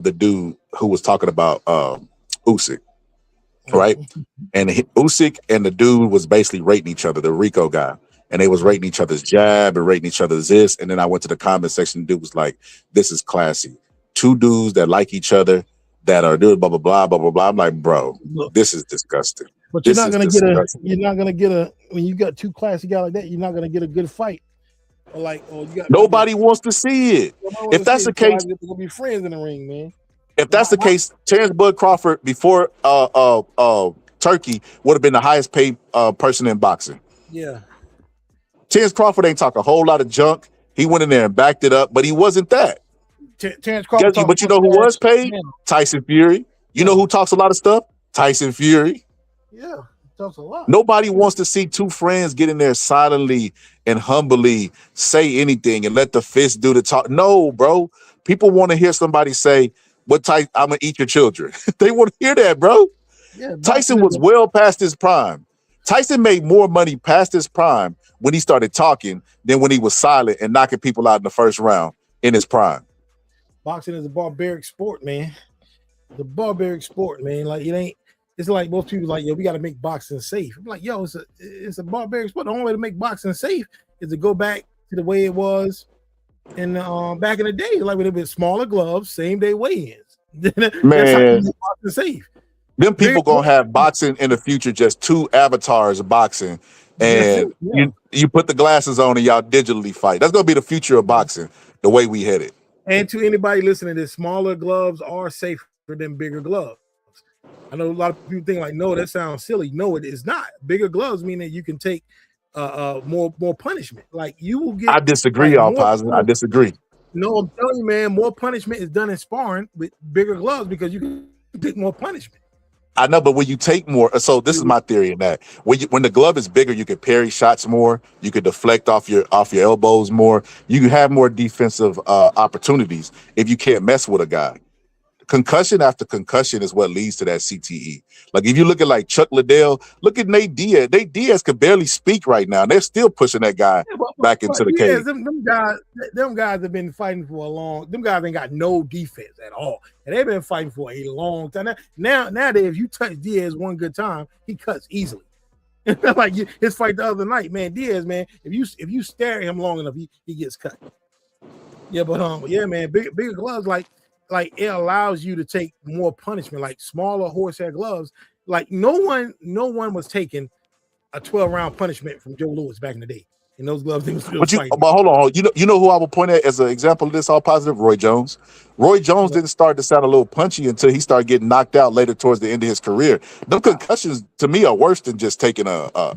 the dude who was talking about Usyk, right? And Usyk and the dude was basically rating each other, the Rico guy. And they was rating each other's jab and rating each other's this. And then I went to the comment section. Dude was like, "This is classy. Two dudes that like each other that are doing blah blah blah blah blah blah." I'm like, bro, this is disgusting. But you're not gonna get a. You're not gonna get a. When you got two classy guys like that, you're not gonna get a good fight. Or like, you got nobody wants to see it. If that's the case, we're gonna be friends in the ring, man. If that's the case, Terrence Bud Crawford before Turkey would have been the highest paid person in boxing. Yeah. Terrence Crawford ain't talk a whole lot of junk. He went in there and backed it up, but he wasn't that. Terrence Crawford. But you know who was paid? Tyson Fury. You know who talks a lot of stuff? Tyson Fury. Yeah, talks a lot. Nobody wants to see two friends get in there silently and humbly say anything and let the fist do the talk. No, bro. People want to hear somebody say, "What type? I'm gonna eat your children." They want to hear that, bro. Yeah, Tyson was well past his prime. Tyson made more money past his prime when he started talking than when he was silent and knocking people out in the first round in his prime. Boxing is a barbaric sport, man. The barbaric sport, man. Like it ain't. It's like most people like, yo, we got to make boxing safe. I'm like, yo, it's a barbaric sport. The only way to make boxing safe is to go back to the way it was in back in the day, like with a bit smaller gloves, same day weigh-ins. Man, that's how you make boxing safe. Them people gonna have boxing in the future, just two avatars of boxing, and you put the glasses on and y'all digitally fight. That's gonna be the future of boxing, the way we headed. And to anybody listening, this smaller gloves are safer than bigger gloves. I know a lot of people think like, no, that sounds silly. No, it is not. Bigger gloves mean that you can take more punishment. Like you will get. I disagree, all positive. I disagree. No, I'm telling you, man, more punishment is done in sparring with bigger gloves because you can take more punishment. I know, but when you take more, so this is my theory in that when the glove is bigger, you can parry shots more, you can deflect off your elbows more, you can have more defensive opportunities if you can't mess with a guy. Concussion after concussion is what leads to that CTE. Like if you look at like Chuck Liddell, look at Nate Diaz. Nate Diaz could barely speak right now. And they're still pushing that guy back into the cage. Them guys have been fighting for a long. Them guys ain't got no defense at all, and they've been fighting for a long time. Nowadays, if you touch Diaz one good time, he cuts easily. Like his fight the other night, man. Diaz, man, if you stare at him long enough, he gets cut. Yeah, but yeah, man, bigger gloves like it allows you to take more punishment, like smaller horsehair gloves. Like no one was taking a 12-round punishment from Joe Louis back in the day. In those gloves, they was still fighting. But hold on, you know who I would point at as an example of this all positive? Roy Jones. Roy Jones didn't start to sound a little punchy until he started getting knocked out later towards the end of his career. Them concussions to me are worse than just taking a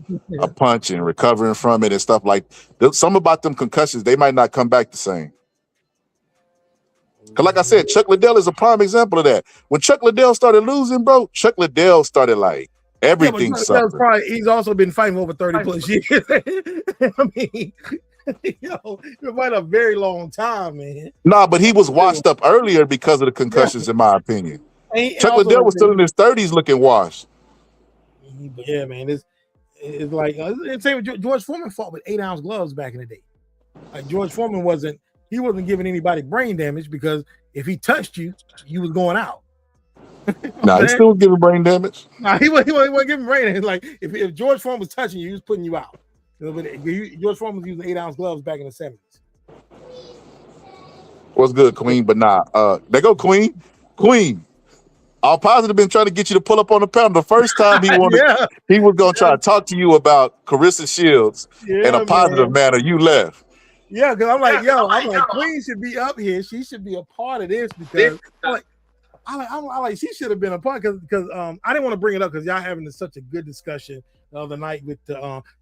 punch and recovering from it and stuff like that. Some about them concussions, they might not come back the same. Because like I said, Chuck Liddell is a prime example of that. When Chuck Liddell started losing, bro, Chuck Liddell started like everything. He's also been fighting over 30 plus years. I mean, it's quite a very long time, man. Nah, but he was washed up earlier because of the concussions, in my opinion. Chuck Liddell was still in his 30s looking washed. Yeah, man. It's like same with George Foreman fought with 8-ounce gloves back in the day. Like George Foreman wasn't giving anybody brain damage because if he touched you, you was going out. Nah, he still was giving brain damage. Nah, he wasn't giving brain damage. Like if George Foreman was touching you, he was putting you out. George Foreman was using 8-ounce gloves back in the 70s. What's good, Queen? But nah, there go Queen. Queen. All positive been trying to get you to pull up on the panel. The first time he wanted, he was gonna try to talk to you about Claressa Shields in a positive manner. You left. Yeah, because I'm like, Queen should be up here. She should be a part of this because I'm like, she should have been a part because I didn't want to bring it up because y'all having such a good discussion the other night with the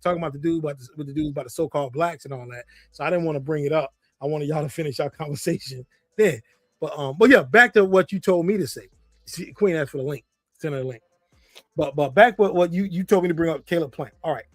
talking about the dudes about the so-called blacks and all that. So I didn't want to bring it up. I wanted y'all to finish our conversation then. But yeah, back to what you told me to say. Queen asked for the link. Send her the link. But back what you told me to bring up Caleb Plant. All right.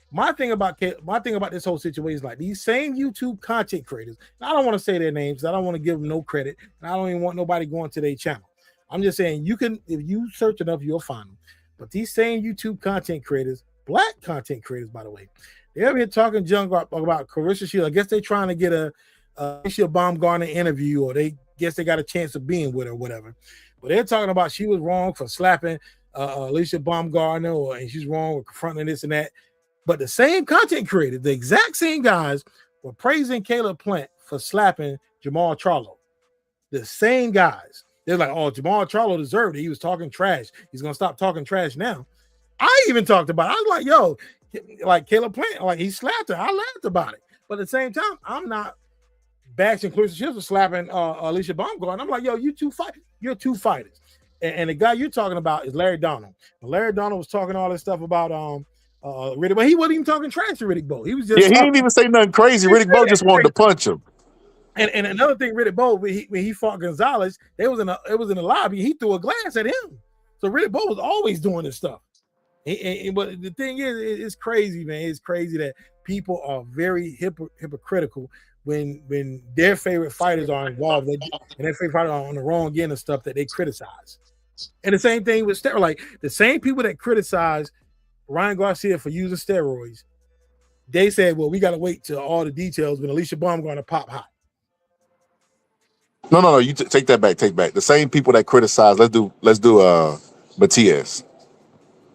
My thing about this whole situation is like these same YouTube content creators. I don't want to say their names. I don't want to give them no credit. And I don't even want nobody going to their channel. I'm just saying you can, if you search enough, you'll find them. But these same YouTube content creators, black content creators, by the way, they're here talking junk about Claressa Shields. I guess they're trying to get a Baumgartner interview, or they guess they got a chance of being with her, or whatever. But they're talking about she was wrong for slapping Alicia Baumgartner, and she's wrong with confronting this and that. But the same content creators, the exact same guys, were praising Caleb Plant for slapping Jamal Charlo. The same guys. They're like, oh, Jamal Charlo deserved it. He was talking trash. He's gonna stop talking trash now. I even talked about it. I was like, yo, like Caleb Plant, like he slapped her. I laughed about it. But at the same time, I'm not bashing Claressa Sheilds for slapping Alicia Baumgartner. I'm like, yo, you're two fighters. And the guy you're talking about is Larry Donald. And Larry Donald was talking all this stuff about Riddick, but he wasn't even talking trash to Riddick Bowe. He was just he didn't even say nothing crazy. Riddick Bowe just wanted to punch him. And another thing, Riddick Bowe, when he fought Gonzalez, it was in the lobby. He threw a glass at him. So Riddick Bowe was always doing this stuff. But the thing is, it's crazy, man. It's crazy that people are very hypocritical when their favorite fighters are involved and their favorite fighters are on the wrong end of stuff that they criticize. And the same thing with steroids. Like the same people that criticize Ryan Garcia for using steroids, they said, well, we got to wait till all the details when Alicia Baumgartner pop hot. No. You take that back. Take back the same people that criticize. Let's do Matias.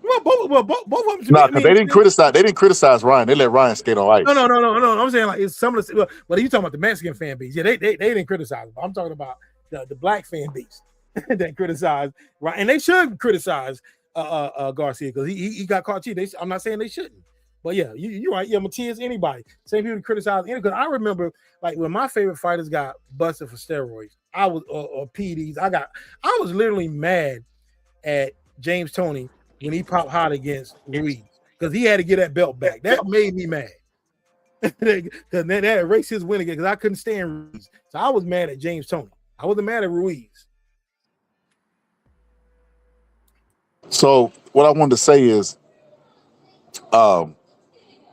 Well, both of them. No, because they didn't criticize. They didn't criticize Ryan. They let Ryan skate on ice. No. I'm saying like it's some of the. Well, you talking about the Mexican fan base? Yeah, they didn't criticize him. I'm talking about the black fan base that criticized Ryan, and they should criticize Garcia because he got caught cheating. I'm not saying they shouldn't, but yeah, you're right. Yeah, Matias, anybody, same people criticize any. Because I remember like when my favorite fighters got busted for steroids, I was or PEDs. I was literally mad at James Toney when he popped hot against Ruiz because he had to get that belt back. That made me mad because that erased his win again because I couldn't stand Ruiz. So I was mad at James Toney. I wasn't mad at Ruiz. So what I wanted to say is,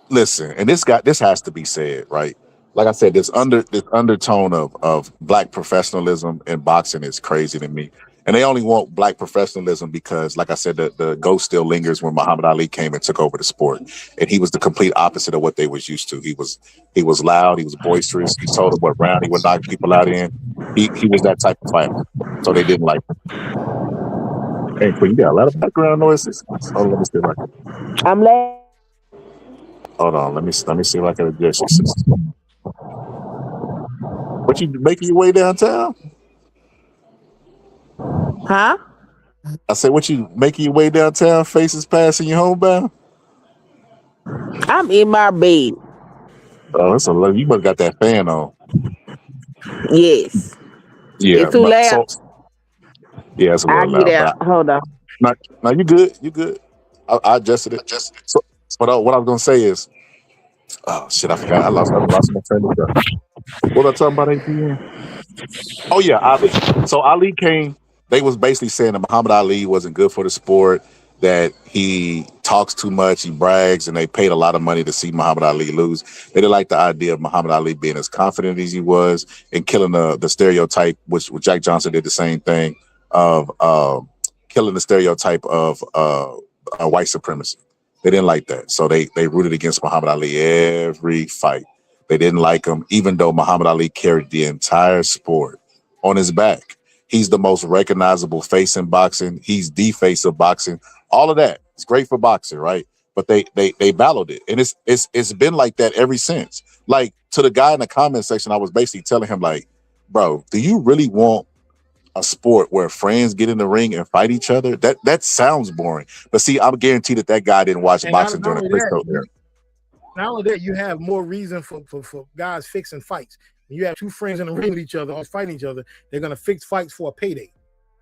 listen, and this has to be said, right? Like I said, this undertone of black professionalism in boxing is crazy to me. And they only want black professionalism because, like I said, the ghost still lingers when Muhammad Ali came and took over the sport. And he was the complete opposite of what they was used to. He was loud, he was boisterous, he told them what round he would knock people out in. He was that type of fighter. So they didn't like him. Hey, Queen, you got a lot of background noises. Oh, let me see if I can. I'm laughing. Hold on, let me see if I can adjust your system. What, you making your way downtown? Huh? I said, what, you making your way downtown, faces passing you homebound? I'm in my bed. Oh, that's a lot. You must got that fan on. Yes. Yeah. It's too loud. Yeah, it's a I'll little get loud. out. Hold on. No, you good. You good. I adjusted it. So, what I was gonna say is, oh shit, I forgot. I lost my train of thought. What I talking about? ATM? Oh yeah, Ali. So Ali came. They was basically saying that Muhammad Ali wasn't good for the sport, that he talks too much, he brags, and they paid a lot of money to see Muhammad Ali lose. They didn't like the idea of Muhammad Ali being as confident as he was and killing the stereotype, which Jack Johnson did the same thing of killing the stereotype of white supremacy. They didn't like that. So they rooted against Muhammad Ali every fight. They didn't like him, even though Muhammad Ali carried the entire sport on his back. He's the most recognizable face in boxing. He's the face of boxing. All of that. It's great for boxing, right? But they battled it. And it's been like that ever since. Like, to the guy in the comment section, I was basically telling him, like, bro, do you really want a sport where friends get in the ring and fight each other? That sounds boring. But see, I'm guaranteed that guy didn't watch boxing during the Christo era. Not only that, you have more reason for guys fixing fights. When you have two friends in the ring with each other or fighting each other, they're going to fix fights for a payday.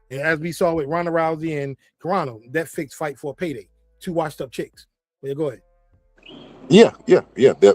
And as we saw with Ronda Rousey and Carano, that fixed fight for a payday. Two washed up chicks. Yeah, go ahead. Yeah.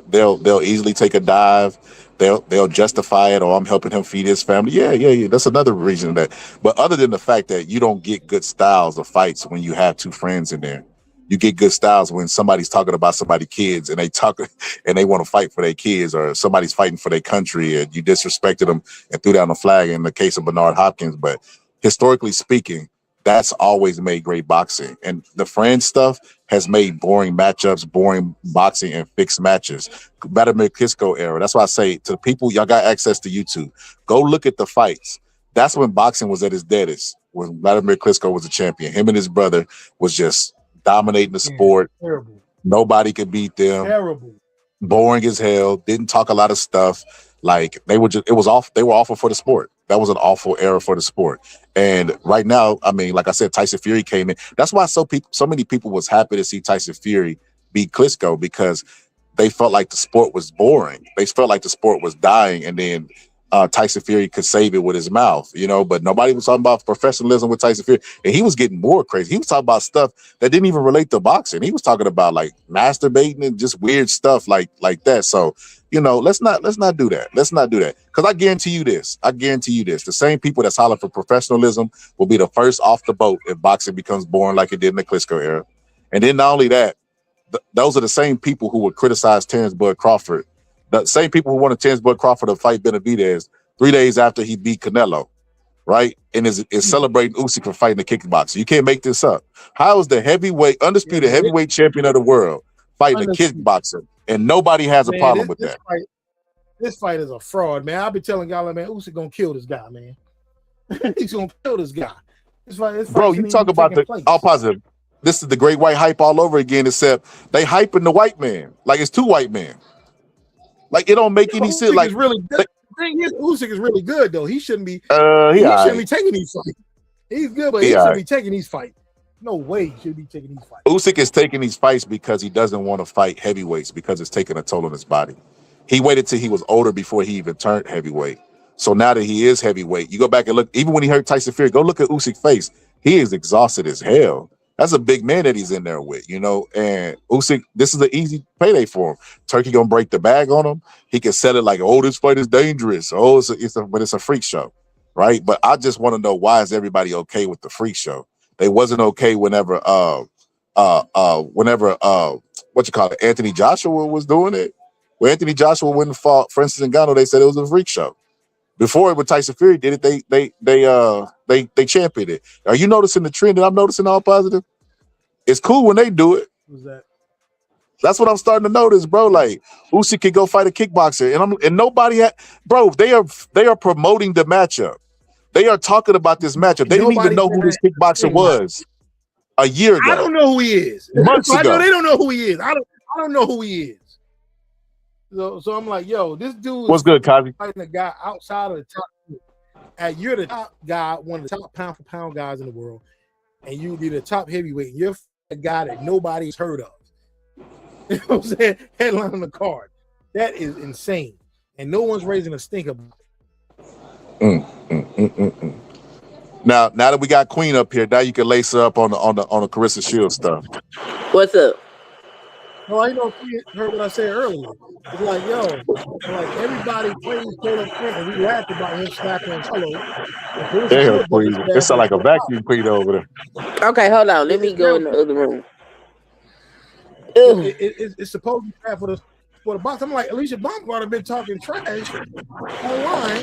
They'll easily take a dive. They'll justify it, or I'm helping him feed his family. Yeah. That's another reason that. But other than the fact that you don't get good styles of fights when you have two friends in there, you get good styles when somebody's talking about somebody's kids and they want to fight for their kids, or somebody's fighting for their country and you disrespected them and threw down the flag in the case of Bernard Hopkins. But historically speaking, that's always made great boxing. And the friend stuff has made boring matchups, boring boxing, and fixed matches. Better Kisco era. That's why I say to the people, y'all got access to YouTube. Go look at the fights That's when boxing was at its deadest. When Vladimir Klitschko was a champion, him and his brother was just dominating the Yeah, sport. terrible, Nobody could beat them. terrible. Boring as hell. Didn't talk a lot of stuff. Like they were just, it was off. They were awful for the sport. That was an awful era for the sport. And right now, I mean, like I said, Tyson Fury came in. That's why so many people was happy to see Tyson Fury beat Klitschko, because they felt like the sport was boring. They felt like the sport was dying, and then Tyson Fury could save it with his mouth, you know. But nobody was talking about professionalism with Tyson Fury, and he was getting more crazy. He was talking about stuff that didn't even relate to boxing. He was talking about like masturbating and just weird stuff like that. So, you know, let's not do that. Let's not do that, because I guarantee you this. The same people that's hollering for professionalism will be the first off the boat if boxing becomes boring like it did in the Klitschko era. And then not only that, those are the same people who would criticize Terrence Bud Crawford. The same people who wanted Terrence Bud Crawford to fight Benavidez 3 days after he beat Canelo, right? And is celebrating Usyk for fighting the kickboxer. You can't make this up. How is the undisputed heavyweight champion of the world fighting a kickboxer, and nobody has a problem with that? This fight is a fraud, man. I've been telling y'all, man, Usyk gonna kill this guy, man. He's gonna kill this guy. This fight bro, you talk about all positive. This is the great white hype all over again, except they hyping the white man like it's two white men. Like it don't make any sense. Like really good. The thing is, Usyk is really good though. He shouldn't be. He shouldn't be taking these fights. He's good, but he shouldn't be taking these fights. No way he should be taking these fights. Usyk is taking these fights because he doesn't want to fight heavyweights, because it's taking a toll on his body. He waited till he was older before he even turned heavyweight. So now that he is heavyweight, you go back and look. Even when he hurt Tyson Fury, go look at Usyk's face. He is exhausted as hell. That's a big man that he's in there with, you know. And Usyk, this is an easy payday for him. Turkey gonna break the bag on him. He can sell it like, oh, this fight is dangerous. Oh, but it's a freak show, right? But I just want to know, why is everybody okay with the freak show? They wasn't okay whenever Anthony Joshua was doing it. When Anthony Joshua went and fought Francis Ngannou, they said it was a freak show. Before, when Tyson Fury did it, they championed it. Are you noticing the trend that I'm noticing all positive? It's cool when they do it. Who's that? That's what I'm starting to notice, bro. Like Usyk could go fight a kickboxer, and nobody bro. They are promoting the matchup. They are talking about this matchup. They didn't even know who this kickboxer was a year ago. I don't know who he is. Months ago. I know they don't know who he is. I don't know who he is. So I'm like, yo, this dude. What's good, Kazi? Fighting a guy outside of the top. You're the top guy, one of the top pound for pound guys in the world, and you be the top heavyweight. And you're a guy that nobody's heard of. You know what I'm saying? Headline on the card. That is insane, and no one's raising a stink about it. Now that we got Queen up here, now you can lace her up on the Claressa Sheilds stuff. What's up? Well, you know, you heard what I said earlier. It's like, yo, like everybody plays Taylor Quinn, and we laughed about him slapping Solo. Damn, Queen. It sounds like a vacuum cleaner over there. Okay, hold on. Let me go in the other room. It's supposed to be bad for the box. I'm like, Alicia Baumgart have been talking trash online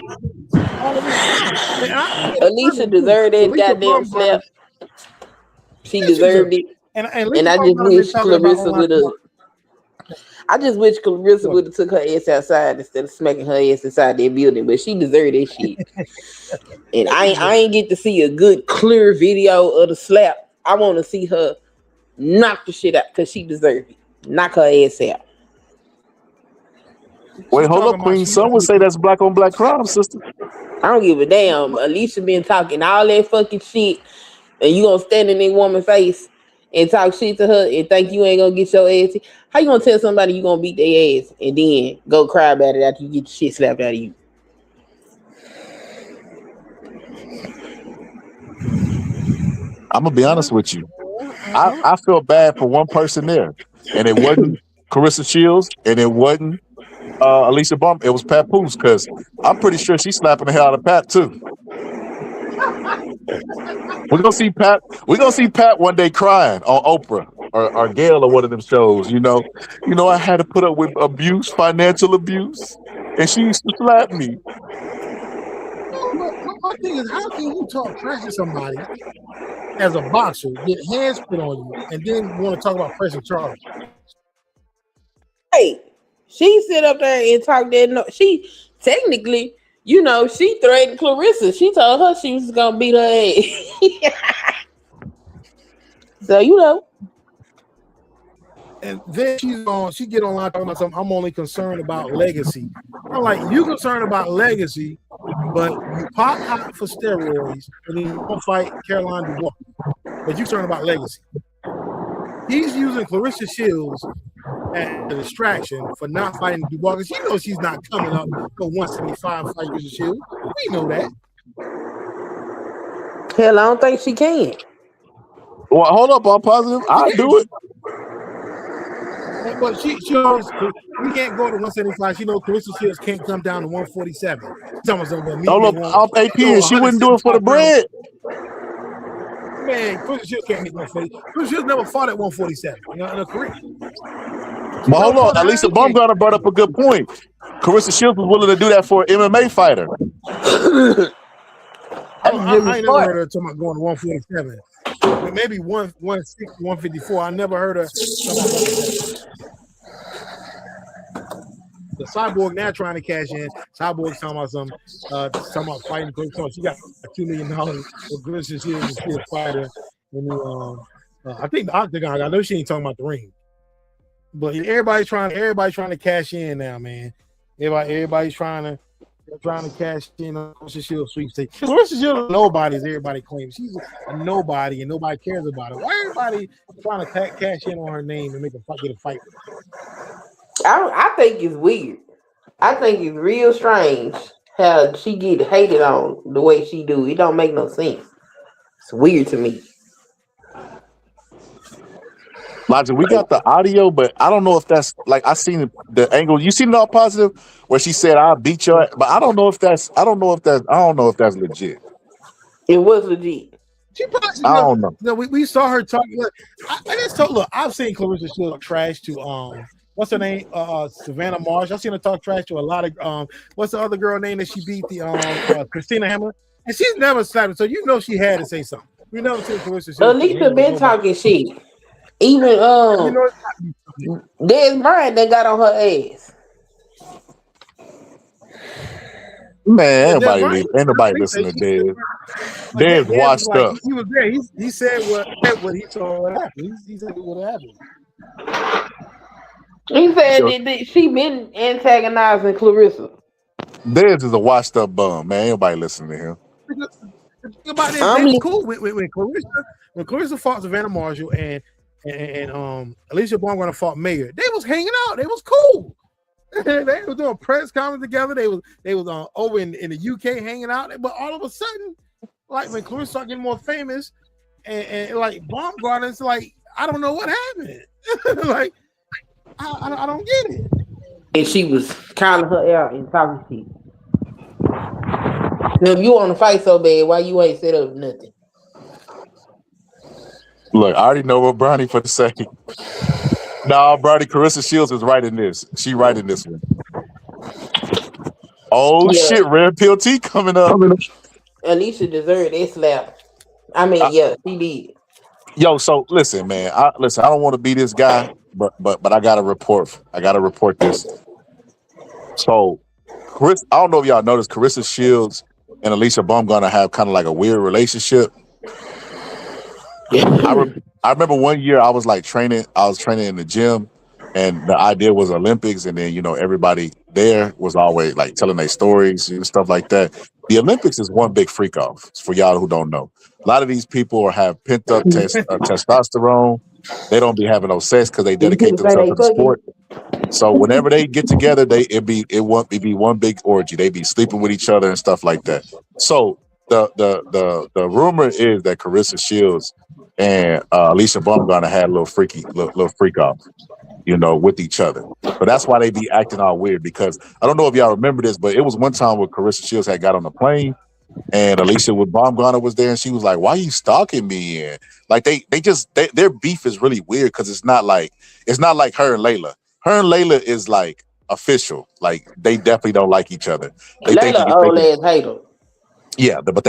all of this time. Alicia deserved that goddamn slap. She deserved it. And I just wish Claressa would have. I just wish Claressa would have took her ass outside instead of smacking her ass inside that building. But she deserved that shit. And I ain't get to see a good, clear video of the slap. I want to see her knock the shit out because she deserved it. Knock her ass out. Wait, hold up, Queen. Some would say that's black on black crime, sister. I don't give a damn. Alicia been talking all that fucking shit, and you gonna stand in that woman's face and talk shit to her and think you ain't gonna get your ass? How you gonna tell somebody you gonna beat their ass and then go cry about it after you get the shit slapped out of you? I'm gonna be honest with you. I feel bad for one person there, and it wasn't Claressa Sheilds, and it wasn't Alicia Baumgart. It was Papoose, because I'm pretty sure she's slapping the hell out of Pat too. We're gonna see Pat one day crying on Oprah or Gail or one of them shows. You know, I had to put up with abuse, financial abuse, and she used to slap me. My thing is, how can you talk trash to somebody as a boxer, get hands put on you, and then want to talk about pressing charges? Hey, she sit up there and talk that. She technically, You know, she threatened Claressa. She told her she was gonna beat her ass. So you know. And then she get online talking about something. I'm only concerned about legacy. I'm like, you concerned about legacy, but you pop hot for steroids and then you don't fight Caroline Dubois. But you concerned about legacy. He's using Claressa Shields as a distraction for not fighting Dubois because she knows she's not coming up for 175 fight Claressa Shields. We know that. Hell, I don't think she can. Well, hold up, I'm positive. I'll do it. But she knows we can't go to 175. She knows Claressa Shields can't come down to 147. Hold up, off AP, and she wouldn't do it for the bread. Man, Claressa Shields can't make 140. Claressa Shields never fought at 147 in her career. But hold on, Alicia Baumgartner brought up a good point. Claressa Shields was willing to do that for an MMA fighter. I ain't never heard her talking about going to 147. Maybe 160, 154. I never heard her talking about 147. The Cyborg now trying to cash in. Cyborg's talking about fighting. She got $2 million for Claressa Shields to be a fighter. And I think the octagon. I know she ain't talking about the ring, but everybody's trying to cash in now, man. Everybody's trying to cash in on Claressa Shields sweepstakes. Claressa Shields, nobody, as everybody claims. She's a nobody, and nobody cares about her. Why everybody trying to cash in on her name and get a fight with her? I think it's weird. I think it's real strange how she get hated on the way she do. It don't make no sense. It's weird to me. Logic, we got the audio, but I don't know if that's like I seen the angle. You seen it all positive where she said I'll beat your ass, but I don't know if that's legit. It was legit. She probably, I don't know. No, we saw her talking. Look, I've seen Claressa Shields trash to what's her name? Savannah Marsh. I've seen her talk trash to a lot of what's the other girl name that she beat? The Christina Hammer. And she's never slapped her, so you know she had to say something. We never seen Claressa Shields. Alicia been talking shit. Even Des Bryant that got on her ass. Man, ain't nobody listening to Des. Des washed up. He was there. He said what he saw what happened. He said what happened. He said that she been antagonizing Claressa. Des is a washed up bum, man. Ain't nobody listening to him. The thing about this, they was cool when Claressa fought Savannah Marshall and Alicia Baumgartner fought Mayer. They was hanging out. They was cool. They were doing press conference together. They was over in the UK hanging out. But all of a sudden, like when Claressa started getting more famous, and like Baumgartner's like, I don't know what happened. Like I don't get it. And she was calling her out and talking to you. Now, if you want to fight so bad, why you ain't set up nothing? Look, I already know what Brownie for the say. Nah, Brownie, Claressa Shields is right in this. She right in this one. Oh shit, Red Pill T coming up. Alicia deserved that slap. I mean, she did. Yo, so listen, man. I don't want to be this guy, but I gotta report. This. So, I don't know if y'all noticed, Claressa Shields and Alicia Baumgartner have kind of like a weird relationship. I remember one year I was training in the gym, and the idea was Olympics, and then everybody there was always like telling their stories and stuff like that. The Olympics is one big freak off for y'all who don't know. A lot of these people have pent up testosterone. They don't be having no sex because they dedicate themselves to the sport. So whenever they get together, it won't be one big orgy. They be sleeping with each other and stuff like that. So the rumor is that Claressa Shields and Alicia Baumgartner had a little freak off, with each other. But that's why they be acting all weird, because I don't know if y'all remember this, but it was one time where Claressa Shields had got on the plane and Alicia with Baumgartner was there, and she was like, "Why are you stalking me?" And like their beef is really weird because it's not like her and Layla. Her and Layla is like official. Like they definitely don't like each other. They Layla old ass hater. Yeah, but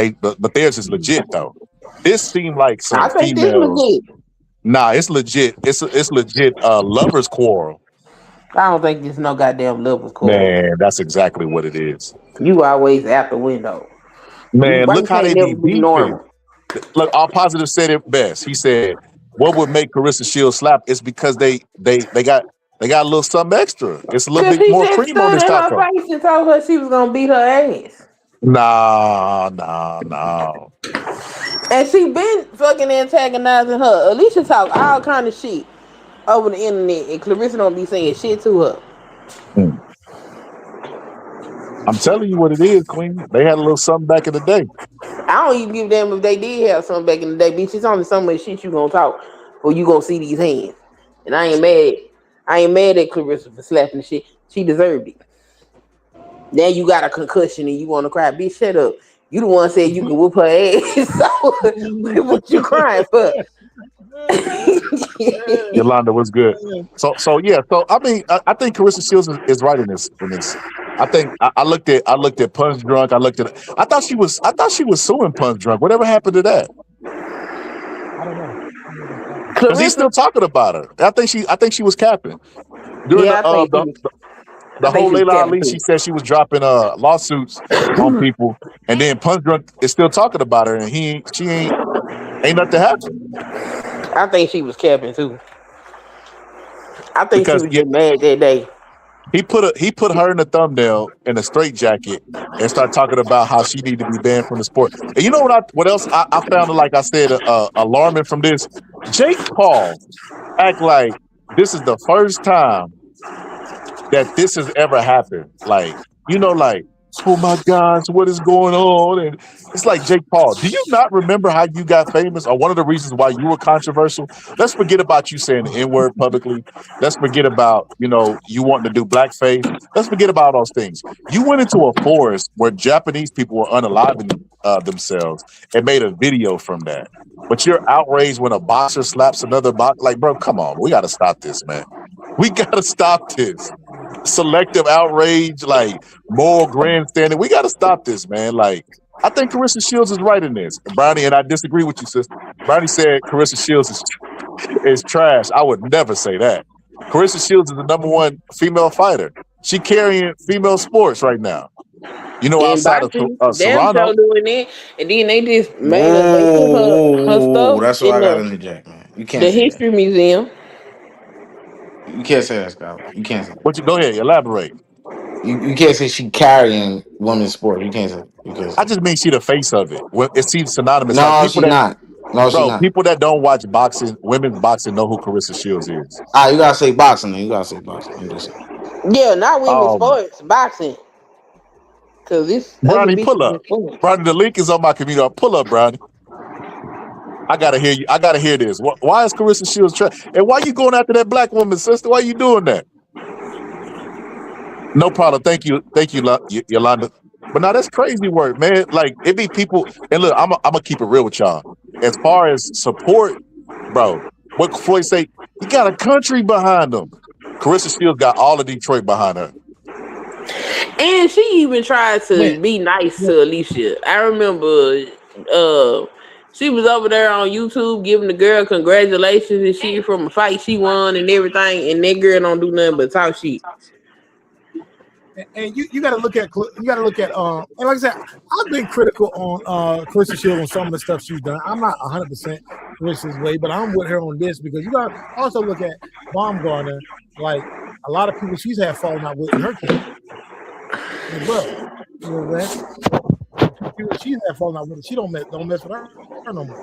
theirs is legit though. This seemed like some females. This legit. Nah, it's legit. It's legit. Lovers quarrel. I don't think there's no goddamn lovers quarrel. Man, that's exactly what it is. You always out the window. Man, Why you look how can't they never be be beefing. normal? Look, All Positive said it best. He said, "What would make Claressa Shields slap is because they got a little something extra. It's a little Cause bit he more just cream on stood this in her taco." face and told her she was gonna beat her ass. No. And she been fucking antagonizing her. Alicia talk all kind of shit over the internet, and Claressa don't be saying shit to her. Hmm. I'm telling you what it is, Queen. They had a little something back in the day. I don't even give a damn if they did have something back in the day, bitch. It's only so much shit you gonna talk, or you gonna see these hands. And I ain't mad. I ain't mad at Claressa for slapping the shit. She deserved it. Now you got a concussion and you want to cry, bitch. Shut up. You the one said you can whoop her ass. So what you crying for? Yolanda was good. So yeah. So I mean, I think Claressa Shields is right in this. I think I looked at Punch Drunk. I thought she was suing Punch Drunk. Whatever happened to that? I don't know. Because he's still talking about her. I think she was capping during Yeah, I the think whole she was Layla capping Ali. She too. said she was dropping lawsuits on people, and then Punch Drunk is still talking about her, and she ain't nothing happened. I think she was capping too. I think she Because was just mad that day. he put her in the thumbnail in a straight jacket and started talking about how she needed to be banned from the sport. And you know what else I found, like I said, alarming from this? Jake Paul act like this is the first time that this has ever happened. Like, like, oh my gosh, what is going on? And it's like, Jake Paul, do you not remember how you got famous, or one of the reasons why you were controversial? Let's forget about you saying the N-word publicly. Let's forget about, you wanting to do blackface. Let's forget about those things. You went into a forest where Japanese people were unaliving themselves and made a video from that. But you're outraged when a boxer slaps another boxer. Like, bro, come on. We got to stop this, man. We got to stop this. Selective outrage, like moral grandstanding. We got to stop this, man. Like, I think Claressa Shields is right in this. Brownie, and I disagree with you, sister. Brownie said Claressa Shields is trash. I would never say that. Claressa Shields is the number one female fighter. She carrying female sports right now. And Outside of boxing, damn Serrano. show doing it, and then they just made her. They put her stuff That's what in I got to interject, man. You can't the say that. history museum. You can't say that, Scott. You can't say that. But you go ahead, elaborate. You can't say she carrying women's sport. You can't say. You can't say. I just mean she the face of it. Well, it seems synonymous. Like No, people she's that, not. No, she's bro, not. people that don't watch boxing, women's boxing, know who Claressa Shields is. You gotta say boxing. Then. You gotta say boxing. I'm just saying. Yeah, not women's sports, boxing. Cause this other Brownie, bitch pull in up. the sports. Brownie, the link is on my computer. Pull up, Brownie. I gotta hear you. I gotta hear this. Why is Claressa Shields trash? And why you going after that black woman, sister? Why you doing that? No problem. Thank you, Yolanda. But now that's crazy work, man. Like, it be people. And look, I'm gonna keep it real with y'all. As far as support, bro, what Floyd say? He got a country behind him. Claressa Shields got all of Detroit behind her. And she even tried to be nice to Alicia. I remember she was over there on YouTube giving the girl congratulations and shit from a fight she won and everything, and that girl don't do nothing but talk shit. And you got to look at and like I said, I've been critical on Claressa Shields on some of the stuff she's done. I'm not 100% Clarissa's way, but I'm with her on this because you got to also look at Baumgartner. Like, a lot of people she's had falling out with in her case as well. You know what I'm saying? She's had falling out with it. She don't mess with her no more.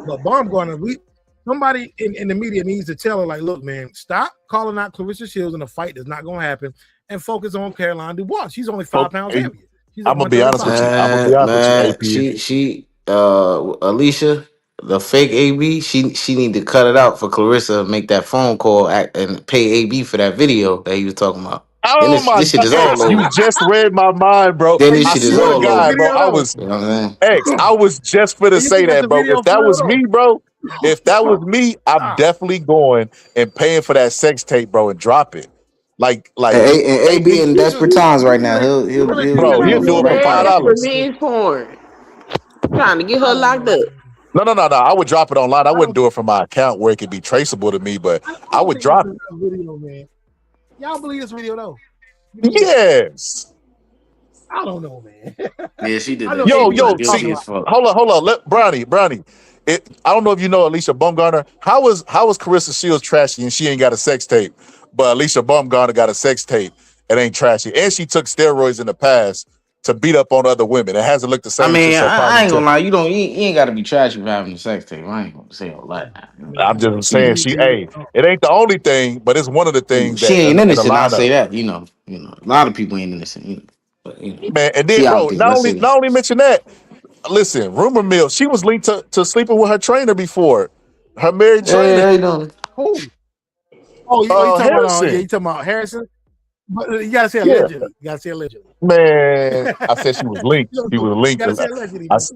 But Baumgartner, somebody in the media needs to tell her, like, look, man, stop calling out Claressa Shields in a fight that's not going to happen and focus on Caroline Dubois. She's only 5 pounds heavier. I'm going to be honest with you. She Alicia, the fake AB, she need to cut it out for Claressa, make that phone call and pay AB for that video that he was talking about. Oh this shit is all over. You just read my mind, bro. Then this shit is all over. Bro. I was I was just finna say that, bro. If that was me, bro, I'm definitely going and paying for that sex tape, bro, and drop it. Like and AB in desperate times right now. He'll do it for $5. Revenge porn. Trying to get her locked up. No. I would drop it online. I wouldn't do it from my account where it could be traceable to me, but I would think it's drop it. a video, man. Y'all believe this video though? Yes. I don't know, man. Yeah, she did I know that. Yo, AB was see, talking Guilty about as fuck. hold on. Let Brownie. I don't know if you know Alicia Baumgartner. How is Claressa Shields trashy and she ain't got a sex tape, but Alicia Baumgartner got a sex tape and ain't trashy, and she took steroids in the past to beat up on other women. It hasn't looked the I same mean, since her I positive ain't gonna test. lie. You ain't got to be trashy for having a sex tape. I ain't gonna say all that. I'm man, but just saying, it ain't the only thing, but it's one of the things She that ain't in the innocent. I say lineup. that. A lot of people ain't innocent. But Man, and then she out bro, there. not Let's only say that. not only mention that. Listen, rumor mill. She was linked to sleeping with her trainer before, her married Hey, trainer, how you doing? who? Oh, you talking about Harrison. you talking about Harrison? But you gotta say Yeah, allegedly. You gotta say allegedly. man. I said she was linked. She was You linked. gotta say allegedly, I, man. s-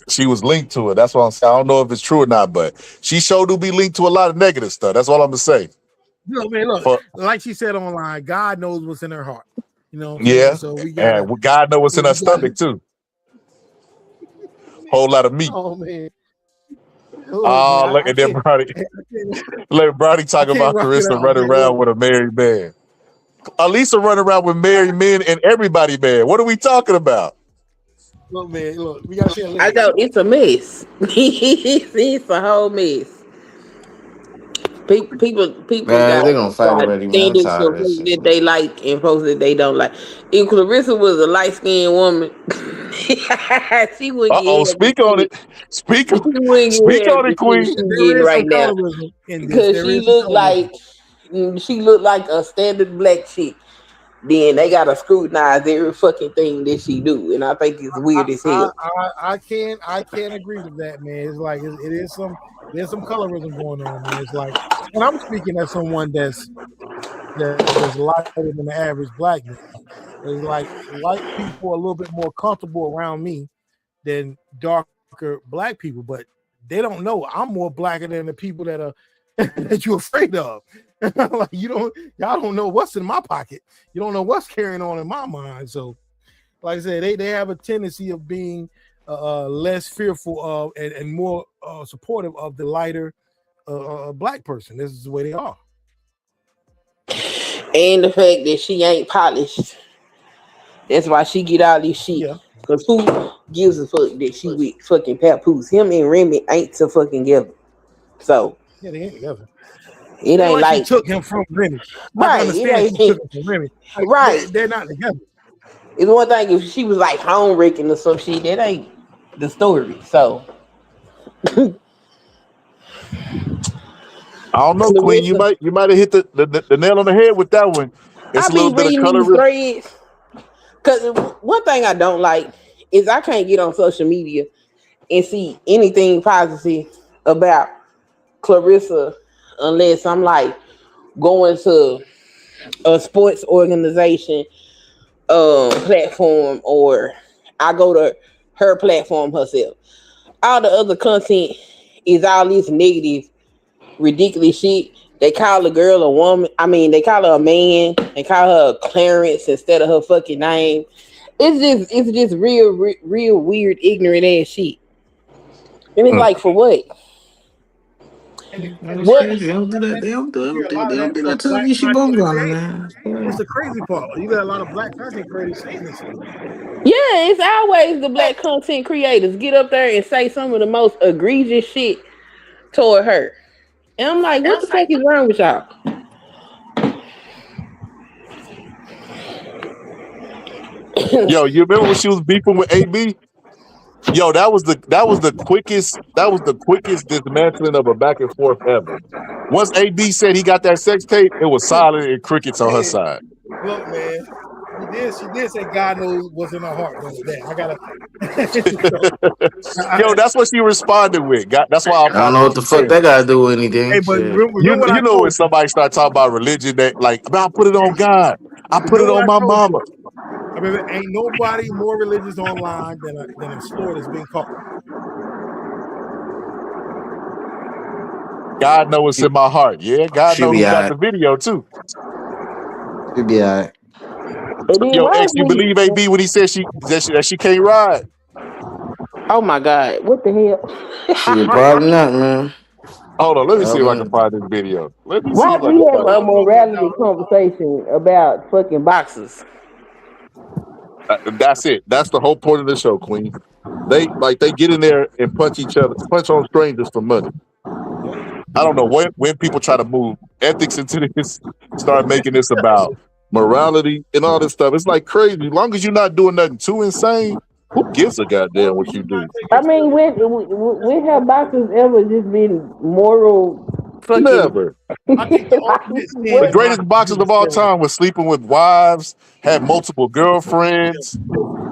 she was linked to it. That's what I'm saying. I don't know if it's true or not, but she sure do be linked to a lot of negative stuff. That's all I'm gonna say. Look, For like she said online, God knows what's in her heart. You know what I'm saying? yeah, So we gotta, and God knows what's in her stomach too. Whole lot of meat. oh man, look, man, Look I at that can't, Brody. I can't, Let Brody I talk can't about rock it Claressa out, running man. Look, around with a married man. Elisa running around with I, married men and everybody man. What are we talking about? look, man, look, we gotta say I allegedly. know it's a mess. It's a whole mess. People Man, got they gonna fight already, man. I'm standards tired for of that folks shit, that man. they like and folks that they don't like. If Clarissa was a light skinned woman, she wouldn't Uh-oh, get half the speak on shit. it. Speak She wouldn't speak get half on the it, shit Queen. she There getting is some right now colorism in this. because There is some colorism. she looked like a standard black chick. Then they gotta scrutinize every fucking thing that she do, and I think it's weird as hell. I can't agree with that, man. It's like it is some there's some colorism going on, man. It's like, and I'm speaking as someone that's lighter than the average black man. It's like white people are a little bit more comfortable around me than darker black people, but they don't know I'm more blacker than the people that are that you're afraid of. Like y'all don't know what's in my pocket. You don't know what's carrying on in my mind. So, like I said, they have a tendency of being less fearful of and more supportive of the lighter black person. This is the way they are. And the fact that she ain't polished. That's why she get all this shit. Yeah. Cause who gives a fuck that she with fucking Papoose? Him and Remy ain't to fucking together. So Yeah, they ain't together. it It's ain't like she like took him from Remy. I can right. It understand she took ain't him from Remy. Like, right. they're not together. It's one thing if she was like home wrecking or some shit. That ain't the story. So I don't know, Queen. You Clarissa, might have hit the nail on the head with that one. I It's a little be bit of reading these colorism. threads. Cause one thing I don't like is I can't get on social media and see anything positive about Clarissa unless I'm like going to a sports organization platform or I go to her platform herself. All the other content is all this negative, ridiculous shit. They call a girl a woman. I mean, they call her a man. They call her Clarence instead of her fucking name. It's just real weird, ignorant ass shit. And it's Mm. like for what? That's What? crazy. They don't do that. You hear a lot They of don't that do from that to black Alicia content Baumgartner, creators. man. It's the crazy part. You got a lot of black content creators saying this stuff. Yeah, it's always the black content creators get up there and say some of the most egregious shit toward her. And I'm like, what the fuck is wrong with y'all? Yo, you remember when she was beefing with AB? Yo, that was the quickest dismantling of a back and forth ever. Once AB said he got that sex tape, it was silent and crickets on her Hey, side. look, man. She did say God knows what's in her heart, though. That I gotta. Yo, that's what she responded with. That's why I don't know what the she fuck said. that got to do with anything. Hey, but Shit. remember what I You know when told you. somebody start talking about religion, that like, I put it on God, I put it Remember what on I my told you. mama. I mean, ain't nobody more religious online than a store that's been caught. God knows what's in my heart. Yeah, God She know be who got the alright. video too. She be alright. And then Yo, why X, is you we believe AB when he said she can't ride? Oh my God! What the hell? Shit, probably not, man. Hold on, let me see if I can Probably. find this video. Let me see Why if do I we can have find a it. morality conversation about fucking boxers? That's it. That's the whole point of the show, Queen. They get in there and punch each other, punch on strangers for money. I don't know when people try to move ethics into this, start making this about morality and all this stuff. It's like crazy. As long as you're not doing nothing too insane, who gives a goddamn what you do? I mean, when have boxers ever just been moral fucking? Never. I think the ultimate sin The What? in greatest boxing is boxers using of all steroids. time was sleeping with wives, had multiple girlfriends,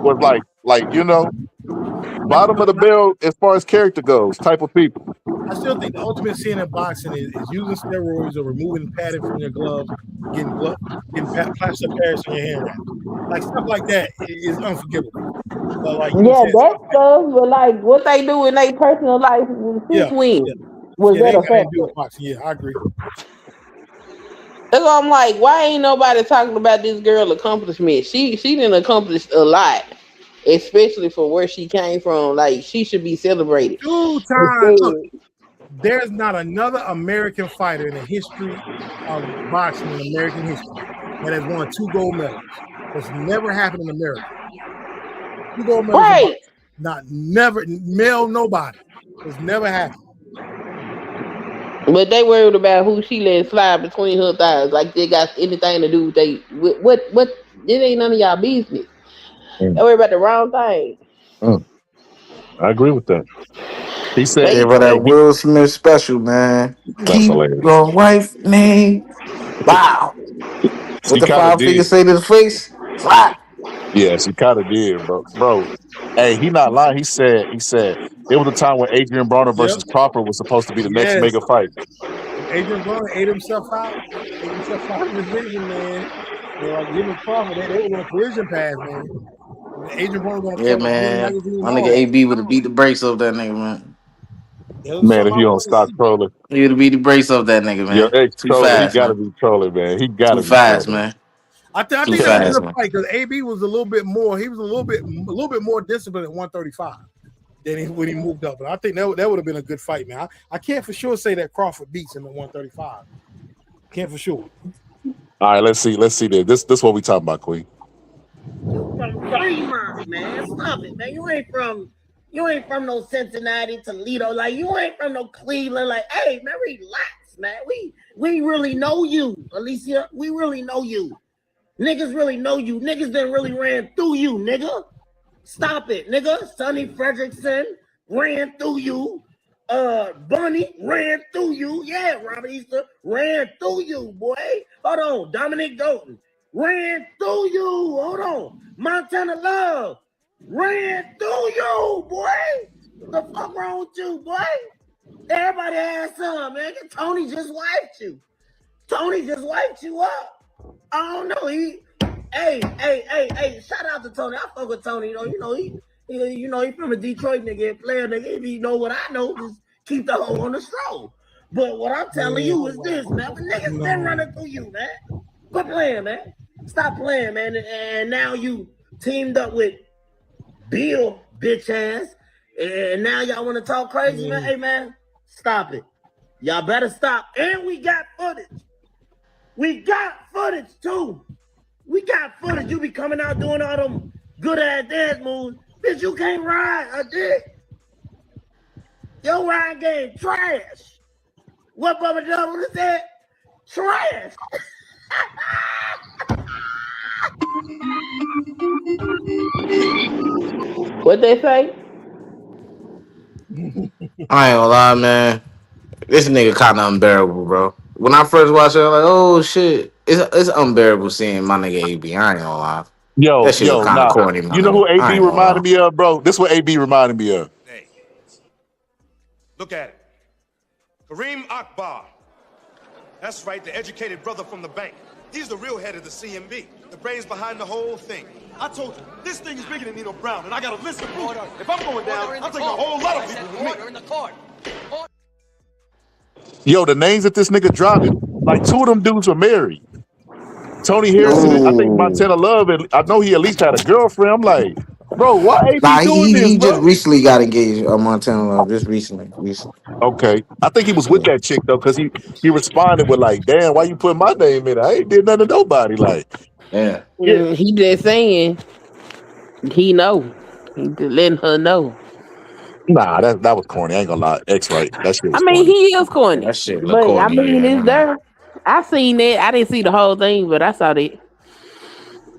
was like I, bottom of the barrel as far as character goes, type of people. I still think the ultimate sin in boxing is using steroids or removing padding from your gloves, getting plaster Paris on your hand wraps. Like stuff like that is unforgivable. Like you know, Yeah, saying that stuff like stuff, but like what they do in their personal life, since yeah, when yeah, was yeah. They that a ain't got anything to do factor? with boxing. Yeah, I agree. That's why I'm like, why ain't nobody talking about this girl accomplishment? She didn't accomplish a lot, especially for where she came from. Like she should be celebrated. 2 times. Look, Instead, there's not another American fighter in the history of boxing in American history that has won 2 gold medals. That's never happened in America. 2 gold medals in right? boxing. Not never, male, nobody. It's never happened. But they worried about who she let slide between her thighs. Like they got anything to do with they what it ain't none of y'all business. They Mm, worry about the wrong thing. mm. I agree with that. He said, Gave They her hey, that Will Smith special, man. that's Keep hilarious. your wife name. Wow. What She the kind of 5 figures did. say to the face? Fly. Yeah, she kind of did, bro. Hey, he not lying. He said it was a time when Adrian Broner Yep. versus Crawford was supposed to be the next Yes. mega fight. Adrian Broner ate himself out of his vision, man. Like him and Crawford, they were on a collision path, man. Adrian Broner was gonna Yeah, come and win man. magazine My nigga all. AB would have beat the brakes off that nigga, man. That was Man, something if I you don't wanted to stop see. trolling, He would have beat the brakes off that nigga, your man. ex Too trolling, he fast, gotta man. be trolling, man. He gotta Too be fast, trolling. man. I Too think that was a fast, good man. fight because AB was a little bit more. He was a little bit more disciplined at 135 than when he moved up. And I think that would have been a good fight, man. I can't for sure say that Crawford beats him at 135. Can't for sure. All right, let's see this. This what we talking about, Queen. You from Fremont, man. Stop it, man. You ain't from no Cincinnati, Toledo. Like you ain't from no Cleveland. Like, hey, man, relax, man. We really know you, Alicia. We really know you. Niggas really know you. Niggas that really ran through you, nigga. Stop it, nigga. Sonny Fredrickson ran through you. Bunny ran through you. Yeah, Robert Easter ran through you, boy. Hold on. Dominic Golden ran through you. Hold on. Montana Love ran through you, boy. What the fuck wrong with you, boy? Everybody has some, man. Tony just wiped you. Tony just wiped you up. I don't know. Hey, shout out to Tony. I fuck with Tony. He from a Detroit nigga, player nigga. If you know what I know, just keep the hoe on the stroll. But what I'm telling you is this, man. The niggas been running through you, man. Quit playing, man. Stop playing, man. And now you teamed up with Bill, bitch ass. And now y'all want to talk crazy, man? Hey, man, stop it. Y'all better stop. And we got footage. We got footage, too. We got footage. You be coming out doing all them good ass dance moves. Bitch, you can't ride a dick. Your ride game trash. What Bubba Double said? Trash. What they say? I ain't gonna lie, man. This nigga kind of unbearable, bro. When I first watched it, I was like, oh shit. It's unbearable seeing my nigga AB. I ain't gonna lie. That shit was kind of Nah. corny, my You know who nigga. I AB ain't gonna lie. reminded me of, bro? This is what AB reminded me of. Hey, look at it. Kareem Akbar. That's right, the educated brother from the bank. He's the real head of the CMB, the brains behind the whole thing. I told you, this thing is bigger than Nino Brown, and I got a list of proof. If I'm going down, I'm taking a whole lot of people with me. In the court. Yo, the names that this nigga dropped, like 2 of them dudes were married. Tony Harrison, I think Ooh. Montana Love, I know he at least had a girlfriend. I'm like, Bro, why AB Nah, doing this, he just bro? recently got engaged. Montana Love just recently. Okay, I think he was with that chick though, because he responded with like, "Damn, why you put my name in it? I ain't did nothing to nobody." Like, Yeah. He just saying he know. He just letting her know. nah, that was corny. I ain't gonna lie, X right. That shit I was mean, corny. he is corny, That shit look but I corny. mean, Yeah, it's there. I seen that. I didn't see the whole thing, but I saw that.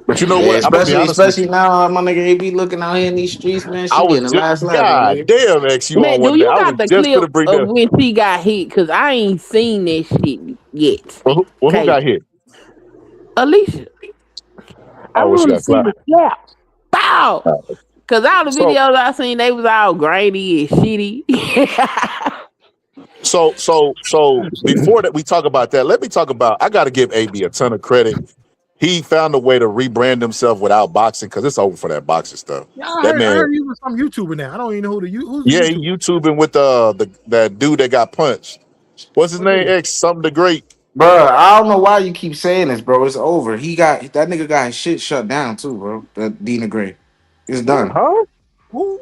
But you know yeah, what? I'm gonna be honest with especially you. now, my nigga AB looking out here in these streets, man. I She was getting the just, last laugh, my God nigga. damn, X, you on Man, do one day. you I was got the just clip gonna bring of that. when she got hit? Cause I ain't seen that shit yet. Who Okay, got hit? Alicia, I Oh, well, she want to got see slapped. the slap. Bow. Cause all the So, videos I seen, they was all grainy and shitty. so before that we talk about that, let me talk about. I got to give AB a ton of credit. He found a way to rebrand himself without boxing because it's over for that boxing stuff. Yeah, That I man, heard he was some YouTuber now. I don't even know who's the yeah, he YouTuber. YouTubing with that dude that got punched. What's his Oh name? yeah. X something the great. Bro, I don't know why you keep saying this, bro. It's over. That nigga got his shit shut down too, bro. That Dina Gray. It's done. Huh? Who?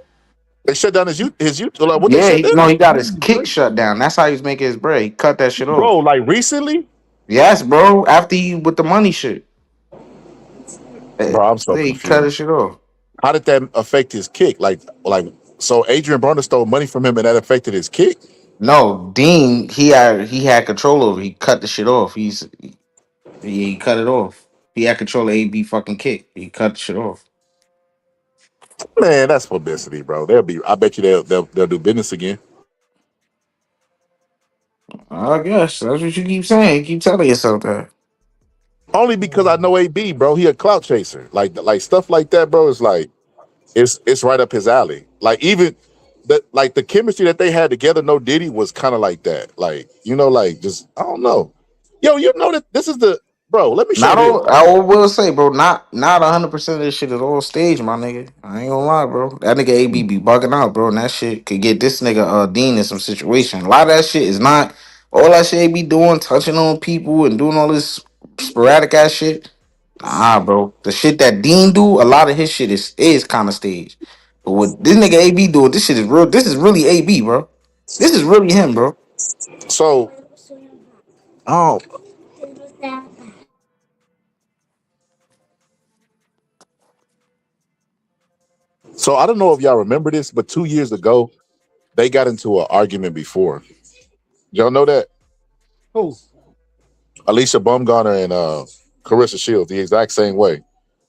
They shut down his YouTube. Like, what they Yeah, shut down? no, he got his Dina kick Gray? shut down. That's how he was making his bread. He cut that shit Bro, off. like recently? Yes, bro. After he with the money shit, Bro, I'm so he cut his confused. shit off. How did that affect his kick? So Adrian Broner stole money from him and that affected his kick? No, Dean, he had control over. He cut the shit off. He cut it off. He had control of AB fucking kick. He cut the shit off. Man, that's publicity, bro. I bet you they'll do business again. I guess that's what you keep saying. You keep telling yourself that. Only because I know AB, bro. He a clout chaser. Like stuff like that, bro, is like it's right up his alley. Like even the chemistry that they had together, no Diddy was kind of like that. Like, like just I don't know. Yo, you know that this is the bro, let me show Not this. all. I will say, bro. Not 100% of this shit is all stage, my nigga. I ain't gonna lie, bro. That nigga AB be bugging out, bro. And that shit could get this nigga Dean in some situation. A lot of that shit is not all that shit he be doing, touching on people and doing all this sporadic ass shit. Nah, bro. The shit that Dean do, a lot of his shit is kind of stage. But what this nigga AB do, this shit is real. This is really AB, bro. This is really him, bro. So oh so I don't know if y'all remember this, but 2 years ago, they got into an argument before. Y'all know that? Who? Alicia Bumgarner and Claressa Shields, the exact same way.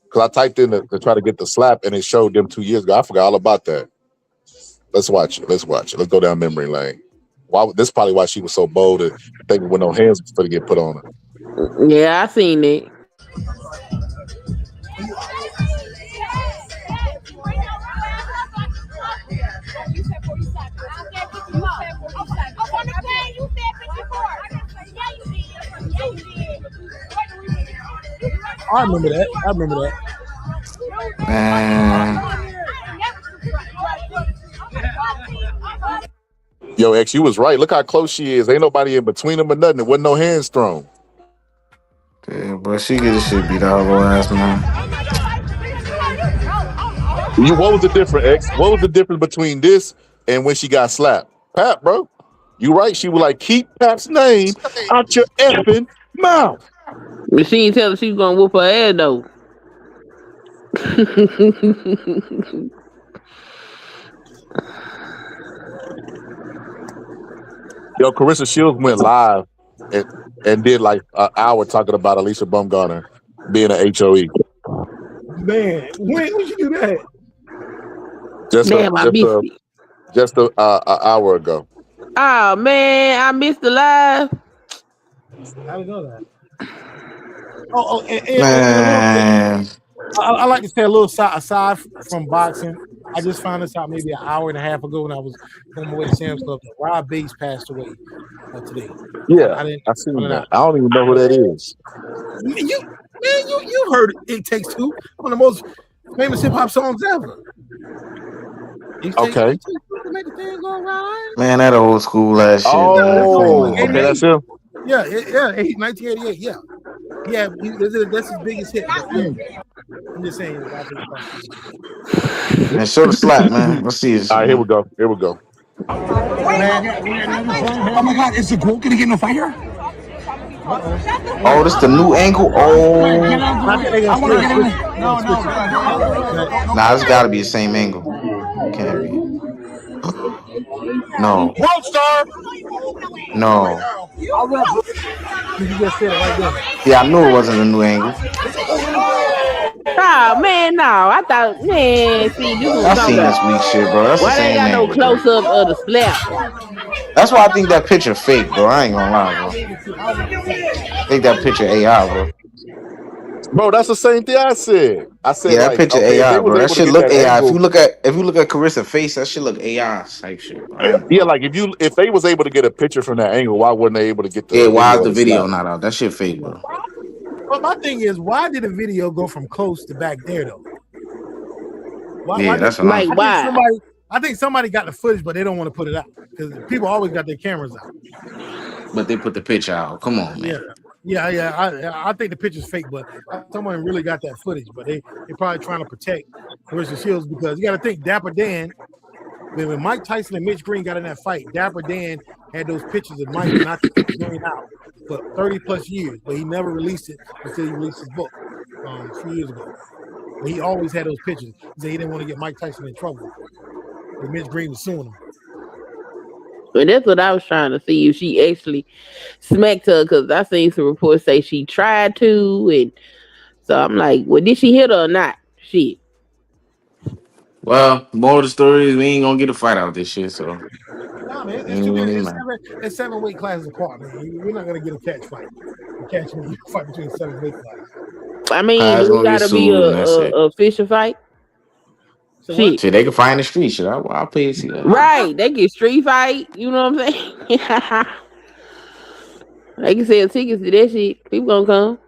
Because I typed in to try to get the slap and it showed them 2 years ago. I forgot all about that. Let's watch it. Let's watch it. Let's go down memory lane. This is probably why she was so bold and thinking when no hands was going to get put on her. Yeah, I seen it. I remember that. Man. Yo, X, you was right. Look how close she is. Ain't nobody in between them or nothing. There wasn't no hands thrown. Yeah, but she get this shit beat out her ass, man. What was the difference, X? What was the difference between this and when she got slapped? Pap, bro. You right. She was like, keep Pap's name out your effing mouth. But she ain't tell her she was gonna whoop her ass though. Yo, Claressa Shields went live and did like an hour talking about Alicia Bumgarner being an HOE. Man, when did you do that? Damn, I missed it. Just an hour ago. Oh man, I missed the live. I didn't know that. Oh, and Man. I like to say a little aside from boxing. I just found this out maybe an hour and a half ago when I was on my way to Sam's Club. Rob Bates passed away today. Yeah, I seen that. I don't even know who that is. You heard It Takes Two, one of the most famous hip hop songs ever. Okay. Man, that old school ass shit. Oh, okay, that's him. Yeah, 1988. Yeah, that's his biggest hit. I'm just saying, why take part? Man, show the slap, man. Let's see this. All right, here we go. Here we go. Oh my God, is the goat gonna get in a fight here? Oh, this the new angle. Oh, I want to get in. No. nah, it's got to be the same angle. Can't be. No. World star. No. You just said it right there. Yeah, I knew it wasn't a new angle. Oh man, no. I thought, man, see, this was I seen this weak shit, bro. That's why the they same got no angle, close bro. up of the slap? That's why I think that picture fake, bro. I ain't gonna lie, bro. I think that picture AI, bro. Bro, that's the same thing I said. I said, Yeah, that like, picture okay, if they AI, was bro. That able to shit get look that AI. angle, If you look at Carissa's face, that shit look AI type shit, bro. I ain't gonna yeah, lie. like if they was able to get a picture from that angle, why wasn't they able to get Yeah, the why is video of the the video slap? not out? That shit fake, bro. But my thing is, why did the video go from close to back there though? Yeah, that's what I'm why? I think somebody got the footage, but they don't want to put it out because people always got their cameras out. But they put the picture out. Come on, man. Yeah. I think the picture's fake, but someone really got that footage. But they probably trying to protect Claressa Sheilds because you got to think Dapper Dan. When Mike Tyson and Mitch Green got in that fight, Dapper Dan had those pictures of Mike knocking Mitch Green out for 30 plus years, but he never released it until he released his book a few years ago. But he always had those pictures. He said he didn't want to get Mike Tyson in trouble. But Mitch Green was suing him. And that's what I was trying to see if she actually smacked her, because I seen some reports say she tried to, and so I'm like, well, did she hit her or not? Shit. Well, more of the story is we ain't gonna get a fight out this shit, so. Nah, man, it's 7 weight classes apart, man. We're not gonna get a catch fight. You fight between 7 weight classes. I mean, It's it gonna gotta be a official fight. So shit, they can fight in the street. Shit, I'll pay to see that. Right, they get street fight. You know what I'm saying? They can sell tickets to that shit. People gonna come.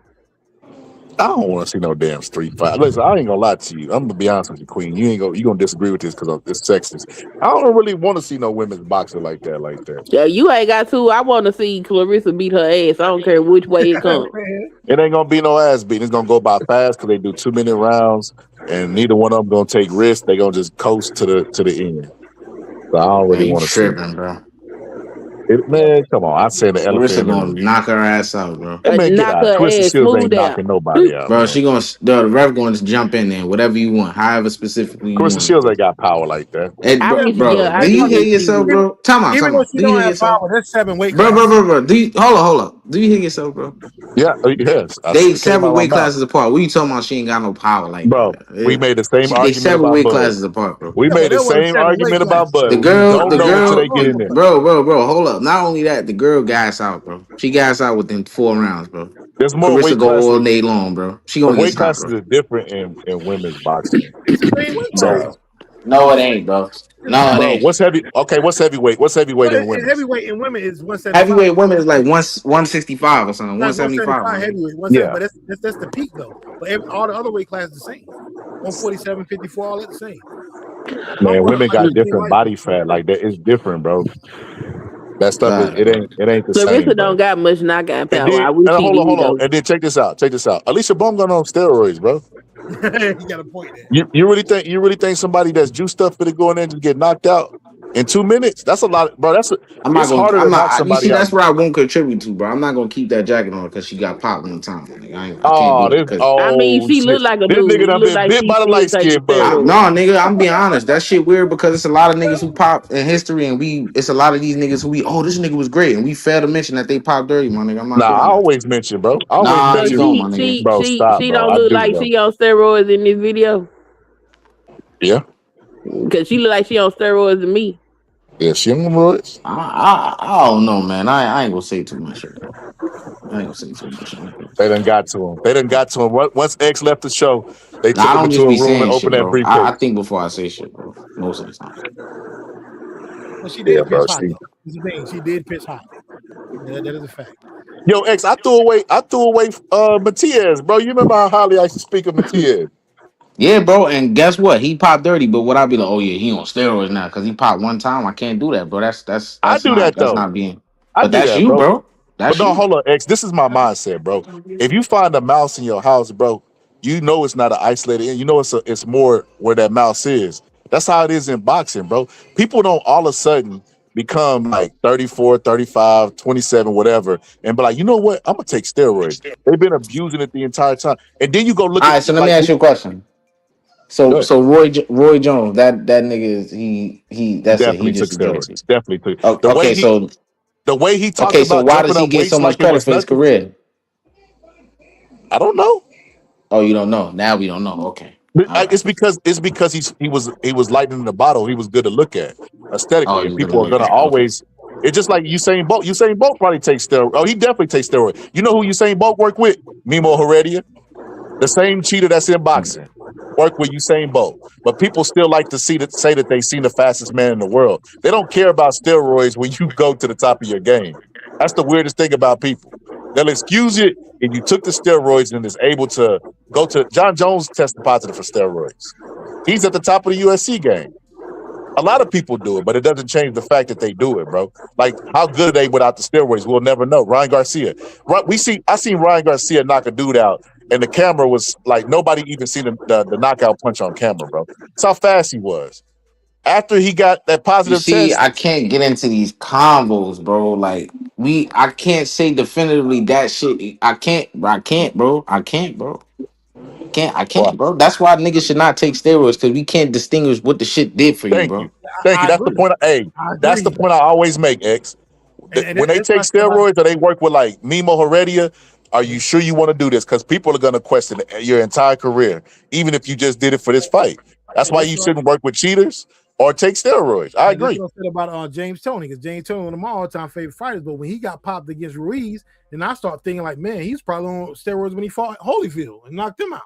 I don't want to see no damn street fight. Listen, I ain't gonna lie to you. I'm gonna be honest with you, Queen. You gonna disagree with this because it's sexist. I don't really want to see no women's boxing like that. Yeah, you ain't got to. I want to see Claressa beat her ass. I don't care which way it comes. It ain't gonna be no ass beating. It's gonna go by fast because they do 2-minute rounds, and neither one of them gonna take risks. They gonna just coast to the end. So I don't really want to see it, bro. Man, come on! I said the elephant. Claressa gonna knock her ass out, bro. Man, get out. Claressa Sheilds ain't knocking nobody out, bro. man. She gonna the ref going to jump in there, whatever you want, however specifically you want. Claressa Sheilds ain't got power like that. Hey, bro, do you hear yourself, bro? Time out. Even though she don't have power, that's 7 weight bro, classes. bro. Hold up. Do you hear yourself, bro? Yeah, yes. They 7 weight classes apart. What you talking about? She ain't got no power like bro, that. We made the same argument. They 7 weight classes apart, bro. We made the same argument about Bud. The girl, don't know until they get in there. Bro. Hold up. Not only that, the girl gas out, bro. She gas out within 4 rounds, bro. There's more Claressa weight go classes. all day long, bro. She gonna get weight stopped, classes is different in women's boxing. So, no, it ain't, bro. No, it ain't. What's heavy? Okay, what's heavyweight? What's heavyweight in women? Heavyweight in women is 175. Heavyweight women is like 165 or something. 175. Heavyweight. Yeah, but that's the peak though. But all the other weight classes the same. 147, 54, all at the same. Man, women got different body fat. Like that, it's different, bro. That stuff it ain't the same. Claressa don't got much knockout power. Hold on. And then check this out. Alicia Bone got on steroids, bro. You got a point there. You really think somebody that's juiced up for to go in there and just get knocked out in 2 minutes? That's a lot, bro. It's harder to knock somebody out. You see, that's what I won't contribute to, bro. I'm not gonna keep that jacket on because she got popped one time. I can't do it. I mean, she look like a this dude. nigga done been bit by the light skin, bro. No, nigga, I'm being honest. That shit weird because it's a lot of niggas who pop in history, and it's a lot of these niggas who this nigga was great, and we fail to mention that they pop dirty, my nigga. I'm not. I always mention, bro. You don't, my nigga. Bro, stop, she bro. don't look like she on steroids in this video. Yeah, because she look like she on steroids to me. Yeah, she on steroids. I don't know, man. I ain't gonna say too much. They done got to him. Once X left the show, they took him into a room and opened that briefcase. I think before I say shit, bro. Most of the time. Well, she did pitch hot. She did pitch hot. That is a fact. Yo, X, I threw away Matias, bro. You remember how highly I used to speak of Matias? Yeah, bro, and guess what? He popped dirty, but would I be like, oh yeah, he on steroids now because he popped one time? I can't do that, bro. That's I do that though. That's not being. But that's you, bro. But no, hold on, X. This is my mindset, bro. If you find a mouse in your house, bro, you know it's not an isolated end. You know it's more where that mouse is. That's how it is in boxing, bro. People don't all of a sudden become like 34, 35, 27, whatever, and be like, you know what? I'm gonna take steroids. They've been abusing it the entire time. And then you go look All at right, so let me like ask you a question. good. So Roy Jones, that nigga is he that's it. He Definitely took just a gangster. steroids. Definitely took Oh, the way he talked okay, so about why jumping does he up get so weights much like it credit was for his nothing. career? I don't know. Oh, you don't know. Now we don't know. Okay. But, All right. it's because he was lightning the bottle. He was good to look at Oh, aesthetically, and you gonna people are look gonna at okay. always. It's just like Usain Bolt. Usain Bolt probably takes steroids. Oh, he definitely takes steroids. You know who Usain Bolt worked with? Mimo Heredia, the same cheater that's in boxing. Work with Usain Bolt, but people still like to say that they seen the fastest man in the world. They don't care about steroids when you go to the top of your game. That's the weirdest thing about people. They'll excuse it if you took the steroids and is able to go to. John Jones tested positive for steroids. He's at the top of the USC game. A lot of people do it, but it doesn't change the fact that they do it, bro. Like, how good are they without the steroids? We'll never know. Ryan Garcia, right? I seen Ryan Garcia knock a dude out, and the camera was like nobody even seen the knockout punch on camera, bro. That's how fast he was. After he got that You positive see, test, I can't get into these combos, bro. Like I can't say definitively that shit. I can't, bro. I well, can't, bro. That's why niggas should not take steroids because we can't distinguish what the shit did for you, thank you, bro. thank you. I That's the agree. point. Hey, I that's the agree. point I always make, X. And When they that's what take I said about steroids or they work with like Mimo Heredia, are you sure you want to do this? Because people are going to question your entire career, even if you just did it for this fight. That's and why that's you what I, shouldn't work with cheaters or take steroids. I and that's agree. what I said about James Toney, because James Toney one of my all-time favorite fighters. But when he got popped against Ruiz, then I start thinking like, man, he's probably on steroids when he fought Holyfield and knocked him out.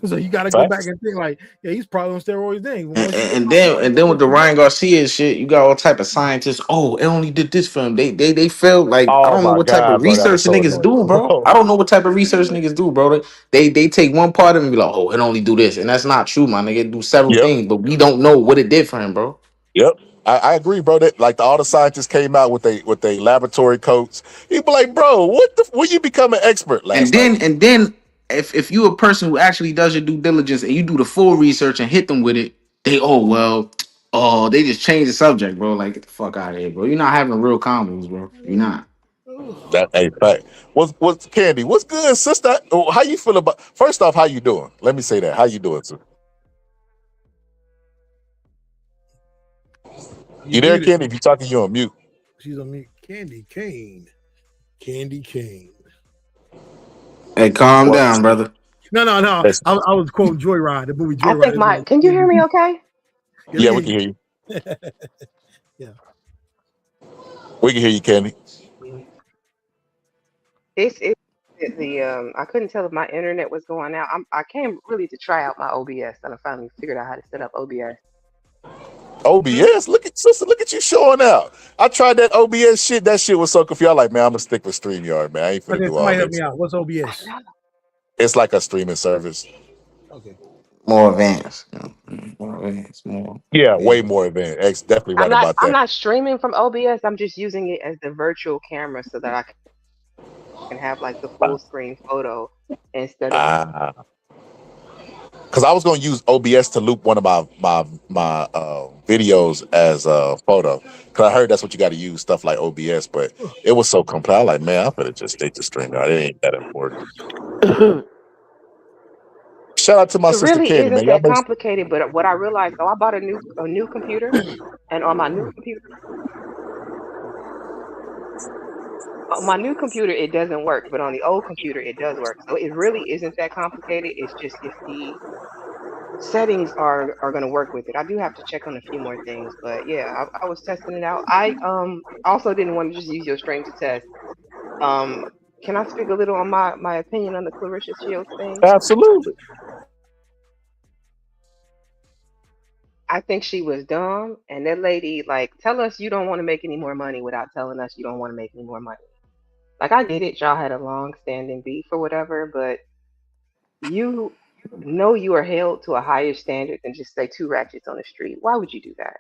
So you got to go back Facts. and think like, yeah, he's probably on steroids then. And, Once you and get and popped then against and then with the Holyfield, Ryan Garcia shit, you got all type of scientists. Oh, it only did this for him. They felt like I Oh don't know my what type of God, bro, that research was the so niggas annoying, do, bro. bro. I don't know what type of research niggas do, bro. They take one part of it and be like, oh, it only do this, and that's not true, my nigga. It do several Yep, things, but we don't know what it did for him, bro. yep. I agree, bro. That like all the scientists came out with they laboratory coats. He'd be like, bro, what the when you become an expert And last night? then if you a person who actually does your due diligence and you do the full research and hit them with it, they just change the subject, bro. Like get the fuck out of here, bro. You're not having real combos, bro. You're not. That a fact. What's Candy? What's good, sister? Oh, how you feel about? First off, how you doing? Let me say that. How you doing, sir? you You there, muted. Candy? If you talking, you on mute. She's on mute. Candy Cane. Hey, calm Well, down, brother. No. that's- I was quoting Joyride, the movie I think Joyride. can you hear me okay? Yeah, we yeah, can we can hear you. hear you. Yeah. We can hear you, Candy. It's the I couldn't tell if my internet was going out. I came really to try out my OBS and I finally figured out how to set up OBS. OBS, look at sister, look at you showing out. I tried that OBS shit. That shit was so confused. I'm like, man, I'm gonna stick with StreamYard, man. I ain't finna Okay, do all somebody help me this. out. What's OBS? It's like a streaming service. Okay. More advanced. More advanced. More. Yeah, way Yeah. more advanced. X definitely I'm right not about I'm that. not streaming from OBS. I'm just using it as the virtual camera so that I can have like the full screen photo instead of Ah, because I was gonna use OBS to loop one of my videos as a photo. Because I heard that's what you got to use stuff like OBS, but it was so complex. I was like, man, I better just stick to StreamYard. It ain't that important. Shout out to my it sister really Candy, isn't man. Y'all that make complicated, but what I realized, so I bought a new computer and on my new computer it doesn't work, but on the old computer it does work. So it really isn't that complicated. It's just if the settings are going to work with it. I do have to check on a few more things, but yeah, I was testing it out. I also didn't want to just use your stream to test. Um, can I speak a little on my opinion on the Clarissa Shields thing? absolutely. I think she was dumb, and that lady like tell us you don't want to make any more money without telling us you don't want to make any more money. Like I get it, y'all had a long standing beef or whatever, but you know you are held to a higher standard than just say two ratchets on the street. Why would you do that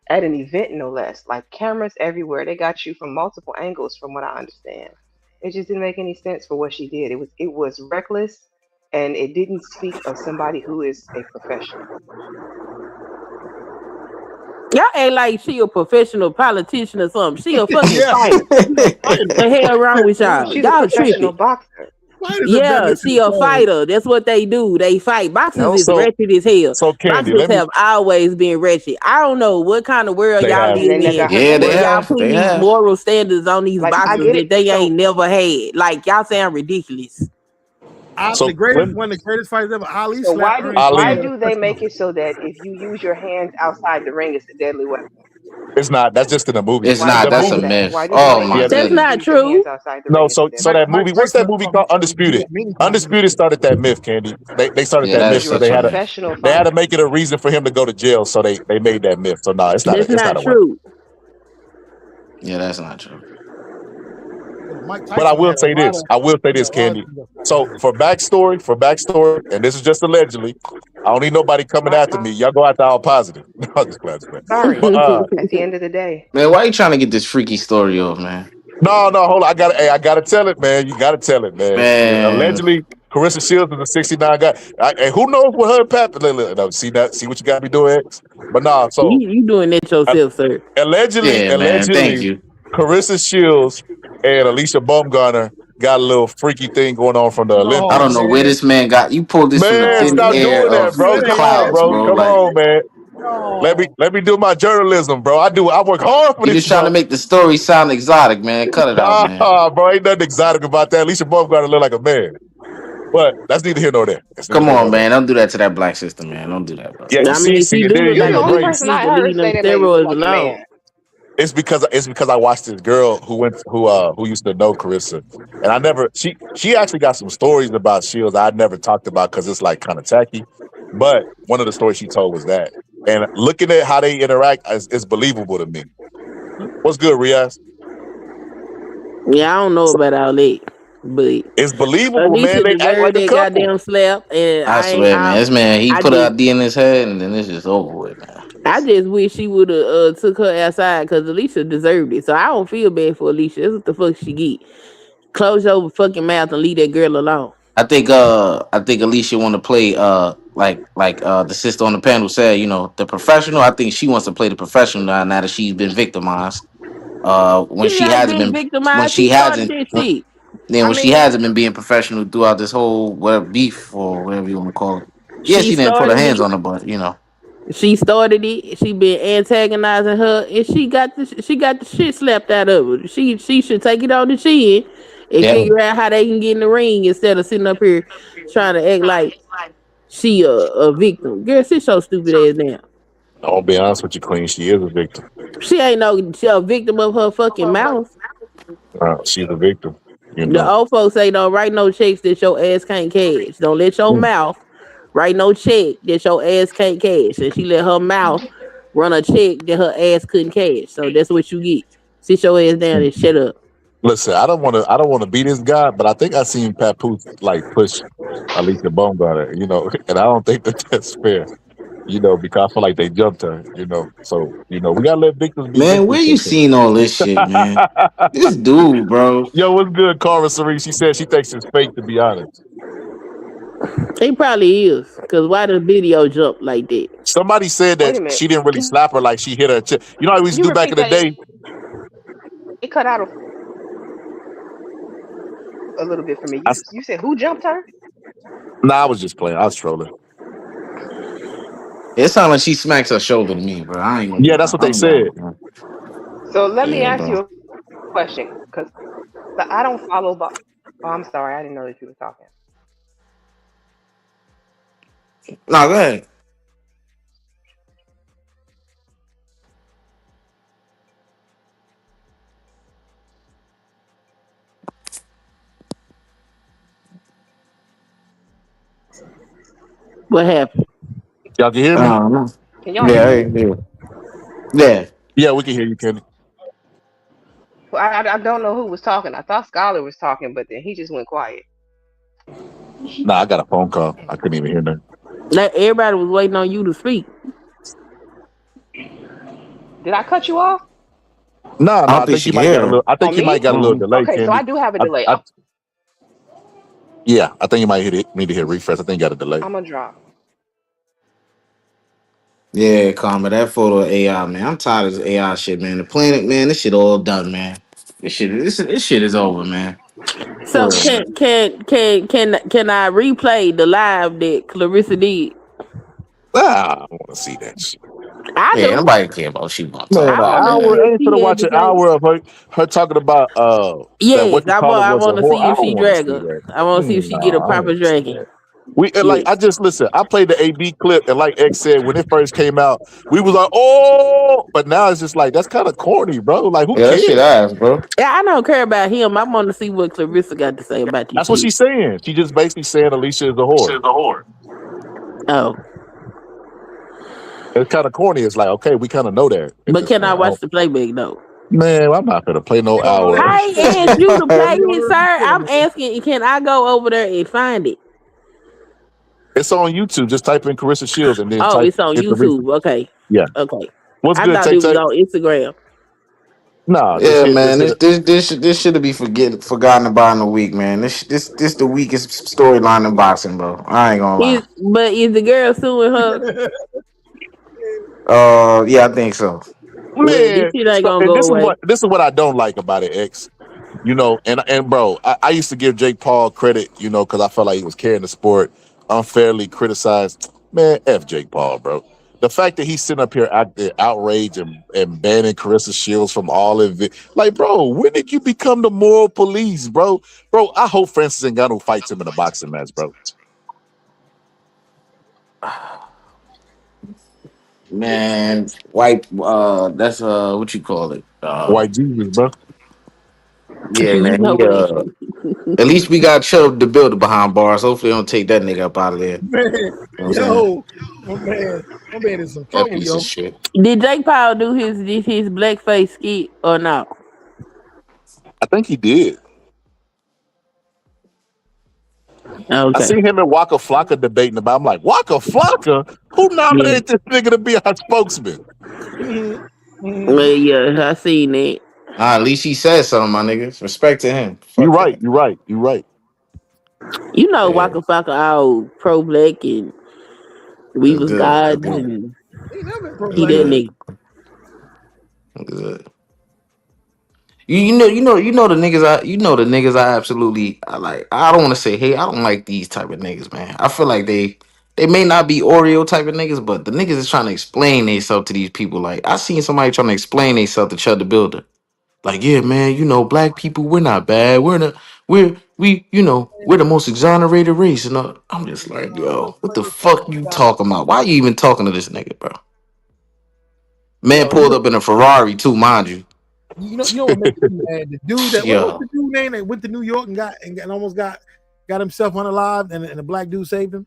at an event, no less? Like cameras everywhere, they got you from multiple angles, from what I understand. It just didn't make any sense for what she did. It was reckless, and it didn't speak of somebody who is a professional. Y'all ain't like she a professional politician or something. She a fucking Yeah, fighter. The hell wrong with y'all? She's a Y'all professional tripping. boxer. fighters have done Yeah, this in she the a past. fighter. That's what they do. They fight. Boxers Nope. is So wretched as hell. so Candy, Boxers let me. have always been wretched. I don't know what kind of world They y'all have. And then living they in got her Yeah, they where killed. y'all have. putting They these have. moral standards on these Like, I boxers get it. that they So, ain't never had. Like y'all sound ridiculous. So The greatest, when one of the greatest fighters ever, Ali so slapped why do Ernie why Ali, Simmons. do they make it so that if you use your hands outside the ring, it's a deadly weapon? it's not. That's just in the movie. It's Why not. The why That's a is movie. that? Why myth. do they Oh make it my Yeah. so that That's if you not goodness. use your hands true. outside the No. ring, it's a So deadly that weapon? movie. Mike What's that Tyson movie told me called? Undisputed. many times. Undisputed started that myth, Candy. They started Yeah, that myth. Because that's you're So a such a myth. professional they had to fighter. make it a reason for him to go to jail. So they made that myth. So no, That's it's not not a weapon. true. Yeah, that's not true. Mike But I Tyson will had a say lot this. of, I will say he had this, a lot of Candy. things that So for backstory, and this is just allegedly. I don't need nobody coming My, after my me. Y'all go after all positive. No, I'm just glad. sorry. But At the end of the day, Man, why you trying to get this freaky story off, man? no, hold on. I gotta tell it, man. You gotta tell it, man. Man, Allegedly, Claressa Shields is a 69 guy. And who knows what her pap? No, see that? See what you got me doing? But nah, so you doing that uh, yourself, sir. yeah, man. Thank allegedly, you. Claressa Shields and Alicia Baumgartner got a little freaky thing going on from the I Oh don't Olympics. know where man, this man got. You pulled this from the Man, thin stop oh air doing that, of bro. the Come on, clouds, man, bro. bro. Come Like on, man. oh. Let me do my journalism, bro. I work hard for you this, just trying to bro. make the story sound exotic, man. Cut it out, man. Nah, bro, ain't nothing exotic about that. Alicia Baumgartner look like a man. But that's neither here nor there. That's neither Come here on, nor there. man. Don't do that to that black sister, man. Don't do that, bro. Yeah, I mean, she and do there look you you like the a go, only man. Grace. person She I need to heard leave them say that lady looked steroids like a alone. man. It's because I watched this girl who used to know Clarissa, and I never she actually got some stories about Shields I'd never talked about because it's like kind of tacky. But one of the stories she told was that, and looking at how they interact is believable to me. What's good, Riaz? Yeah, I don't know about all that, but It's believable, man. Alicia They act deserved like a that couple. goddamn slap, and I I ain't. swear, man. This man, he I put an just, idea in his head, and then it's just over with, man. I just wish she would have took her outside because Alicia deserved it. So I don't feel bad for Alicia. That's what the fuck she get. Close your fucking mouth and leave that girl alone. I think Alicia want to play like the sister on the panel said, you know, the professional. I think she wants to play the professional now that she's been victimized. When She she ain't hasn't been been when victimized. she She started hasn't that shit. then I when she mean, hasn't been being professional throughout this whole whatever beef or whatever you want to call it. Yeah, She she didn't put her started hands it. on her, but you know. She started it. She been antagonizing her, and she got the shit slapped out of her. She should take it on the chin and Yeah. figure out how they can get in the ring instead of sitting up here trying to act like she a victim. Girl, sit so stupid ass down. I'll be honest with you, Queen. She is a victim. She a victim of her fucking mouth. She's a victim. You The know. old folks say don't write no checks that your ass can't cash. Don't let your mouth write no check that your ass can't cash. And she let her mouth run a check that her ass couldn't cash. So that's what you get. Sit your ass down and shut up. Listen, I don't want to be this guy, but I think I seen Papoose like push Alicia Baumgartner, and I don't think that that's fair, because I feel like they jumped her, So, we gotta let victims be Man, where victims you sometimes. seen all this shit, man? This dude, bro. Yo, what's good, Cara Cerise? She said she thinks it's fake, to be honest. He probably is. Cause why the video jump like that? Somebody said wait that a minute. she didn't really slap her like she hit her. You know how we used Can to you do back in repeat the that? day? It cut out a little bit for me. I, You said who jumped her? nah, I was just playing. I was trolling. It sounds like she smacks her shoulder to me, bro. I ain't gonna Yeah, do that's that. what they I'm said. down, man. So let me Yeah, ask bro. you a question, because I don't follow. Oh, I'm sorry. I didn't know that you were talking. No, go ahead. What happened? Y'all can hear me? No. Can y'all hear Yeah, me? yeah, yeah. Yeah, we can hear you, Kenny. Well, I don't know who was talking. I thought Scholar was talking, but then he just went quiet. Nah, I got a phone call. I couldn't even hear nothing. Like everybody was waiting on you to speak. Did I cut you off? No, I don't I think think she you can might got hear a him. little. I think On you might me? got a little delay, Okay, so Candy. I do have a delay. I yeah, I think you might need to hit refresh. I think you got a delay. I'm gonna drop. Yeah, Karma, that photo of AI, man. I'm tired of this AI shit, man. The planet, man, this shit all done, man. This shit is over, man. For So real, man. can I replay the live that Clarissa did? Ah, I don't want to see that shit. I Yeah, do. nobody care about she want to talk Man, I an about, want to see hour. man. I if ain't she finna had watch to an say. hour of her talking about that Yes, what you call it I was a want to whore. see I if don't she want to drag see her. that. I want to see if she No, get a I don't proper want to see dragging. that. We like Yes. I just listen. I played the AB clip, and like X said, when it first came out, we was like, oh, but now it's just like that's kind of corny, bro. Like, who Yeah, that shit cares? ass, bro. Yeah, I don't care about him. I want to see what Clarissa got to say about this That's what shit. she's saying. She just basically saying Alicia is a whore. Oh, It's kind of corny. It's like, okay, we kind of know that at but this can I point. watch the playback though? Man, I'm not gonna play no You don't know hour. that I before, ain't asked man. you to play You don't it, know sir. that before, I'm man. asking, can I go over there and find it? It's on YouTube. Just type in Claressa Shields and then Oh, type it's on get the YouTube. Okay, yeah. okay. What's I good, thought Tay it was Tay? on Instagram. Nah, just Yeah, hit man. just hit This it. this this this should be forgotten about in a week, man. This the weakest storyline in boxing, bro. I ain't gonna lie. Is the girl suing her? Yeah, I think so. Well, this Man, shit ain't so gonna and go away. this is what I don't like about it, X. You know, and bro, I used to give Jake Paul credit, you know, because I felt like he was carrying the sport, unfairly criticized. Man, F Jake Paul, bro. The fact that he's sitting up here acting outraged and banning Claressa Shields from all of it. Like, bro, when did you become the moral police, bro? Bro, I hope Francis Ngannou fights him in a boxing match, bro. Man, white that's what you call it. White Jesus, bro. Yeah, You man. know He what? at least we got Chubb the builder behind bars. Hopefully they don't take that nigga up out of there. You Man, know what I'm saying? my man is some That trouble, piece of yo. shit. Did Jake Paul do his blackface skit or not? I think he did. I Okay. seen him and Waka Flocka debating about. I'm like, Waka Flocka? Who Yeah. nominated this nigga to be our spokesman? Well, yeah, I seen that. At least he said something, my niggas. Respect to him. You Fuck right. that. You right. You right. You know, Yeah, Waka Flocka all pro black and we that's was good. That's gods good. and He never been pro he That's black that though. good. nigga. That's good. You know the niggas the niggas I absolutely I like. I don't want to say hey, I don't like these type of niggas, man. I feel like they may not be Oreo type of niggas, but the niggas is trying to explain themselves to these people. Like I seen somebody trying to explain themselves to Chud the Builder. Like, yeah, man, you know, black people, we're not bad. We're the most exonerated race. And I'm just like, yo, what the fuck you talking about? Why you even talking to this nigga, bro? Man Yo, you pulled know, up in a Ferrari too, mind you. you know what makes me mad? The dude that what's Yo. the dude name that went to New York and almost got himself unalived and a black dude saved him.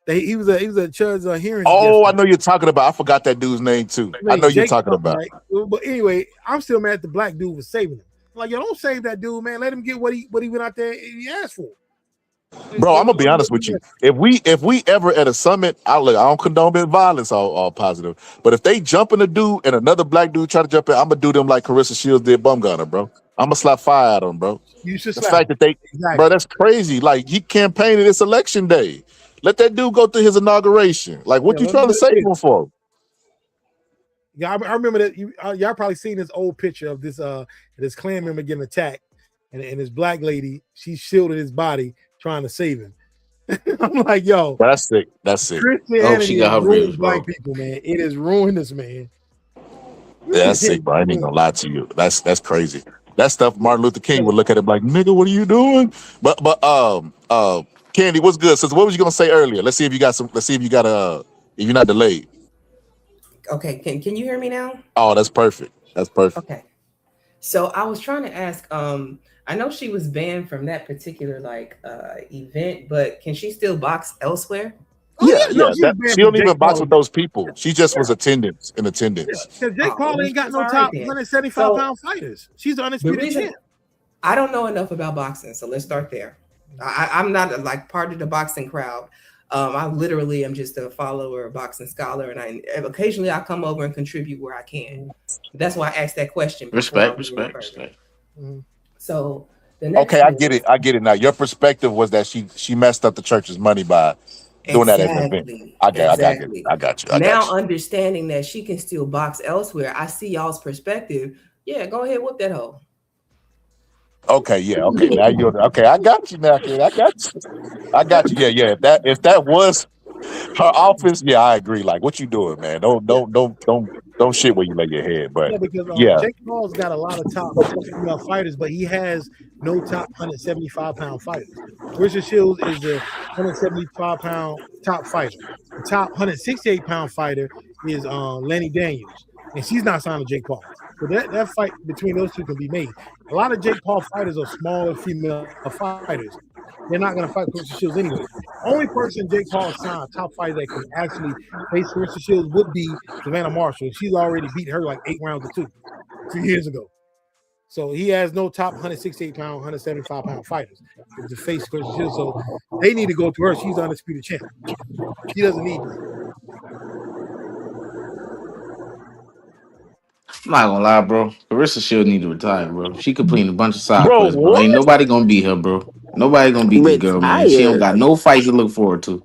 He was at Chud's hearings Oh, I yesterday. know you're talking about. I forgot that dude's name too. I know Like you're Jake talking something, about. right? But anyway, I'm still mad at the black dude was saving him. Like, yo, don't save that dude, man. Let him get what he went out there and he asked for. Bro, I'm gonna be honest with you. If we ever at a summit, I don't condone violence, all positive. But if they jump in a dude and another black dude try to jump in, I'm gonna do them like Claressa Shields did Bumgarner, bro. I'm gonna slap fire at them, bro. You should The slap fact him. that bro, Exactly. that's crazy. Like he campaigned this election day. Let that dude go through his inauguration. Like, Yeah, what you let him trying do to his save business. him for? Yeah, I remember that y'all probably seen this old picture of this Klan member getting attacked, and this black lady, she shielded his body trying to save him. I'm like, yo, Bro, that's sick. That's sick. I hope she Christianity has got her views, ruined black bro. people, man. It has ruined us, man. Yeah, that's sick, bro. I ain't even gonna lie to you. That's crazy. That stuff Martin Luther King would look at him like, nigga, what are you doing? But Candy, what's good? So what was you gonna say earlier? Let's see if you got if you're not delayed. Okay, can you hear me now? Oh, that's perfect. That's perfect. Okay. So I was trying to ask, I know she was banned from that particular event, but can she still box elsewhere? Oh Yeah, yeah, no, yeah. she was That banned she from don't even Jake box Paul. with those people. She just was Yeah. in Yeah, attendance. because Jake Oh, Paul ain't got she's no all right top then. 175 So pound fighters. She's the the undisputed reason champ. I don't know enough about boxing, so let's start there. I'm not like part of the boxing crowd. I literally am just a follower, a boxing scholar, and I occasionally I come over and contribute where I can. That's why I asked that question before I Respect, went any respect, further. respect. So the Okay, next I thing get it. I get it now. Your perspective was that she messed up the church's money by doing that as an event. exactly, I got it. exactly. I got you. I got Now you. understanding that she can still box elsewhere, I see y'all's perspective. Yeah, go ahead, whoop that hoe. Okay, yeah, okay. Now you're okay. I got you now, kid. I got you. I got you. Yeah, yeah. If that was her office, yeah, I agree. Like, what you doing, man? Don't shit where you lay your head. But Yeah, because yeah, Jake Paul's got a lot of top female fighters, but he has no top 175-pound fighters. Claressa Shields is the 175-pound top fighter. The top 168-pound fighter is Lenny Daniels, and she's not signed to Jake Paul. So that fight between those two can be made. A lot of Jake Paul fighters are smaller female fighters. They're not going to fight Claressa Shields anyway. Only person Jake Paul signed, top fighter that can actually face Claressa Shields would be Savannah Marshall. She's already beat her like 8 rounds to 2 years ago. So he has no top 168-pound, 175-pound fighters to face Claressa Shields. So they need to go to her. She's undisputed champ. She doesn't need me. I'm not gonna lie, bro. Claressa Shield need to retire, bro. She completing a bunch of side bro, quests, bro. Ain't what? nobody gonna beat her, bro. Nobody gonna beat this girl, man. She don't Retired. got no fight to look forward to.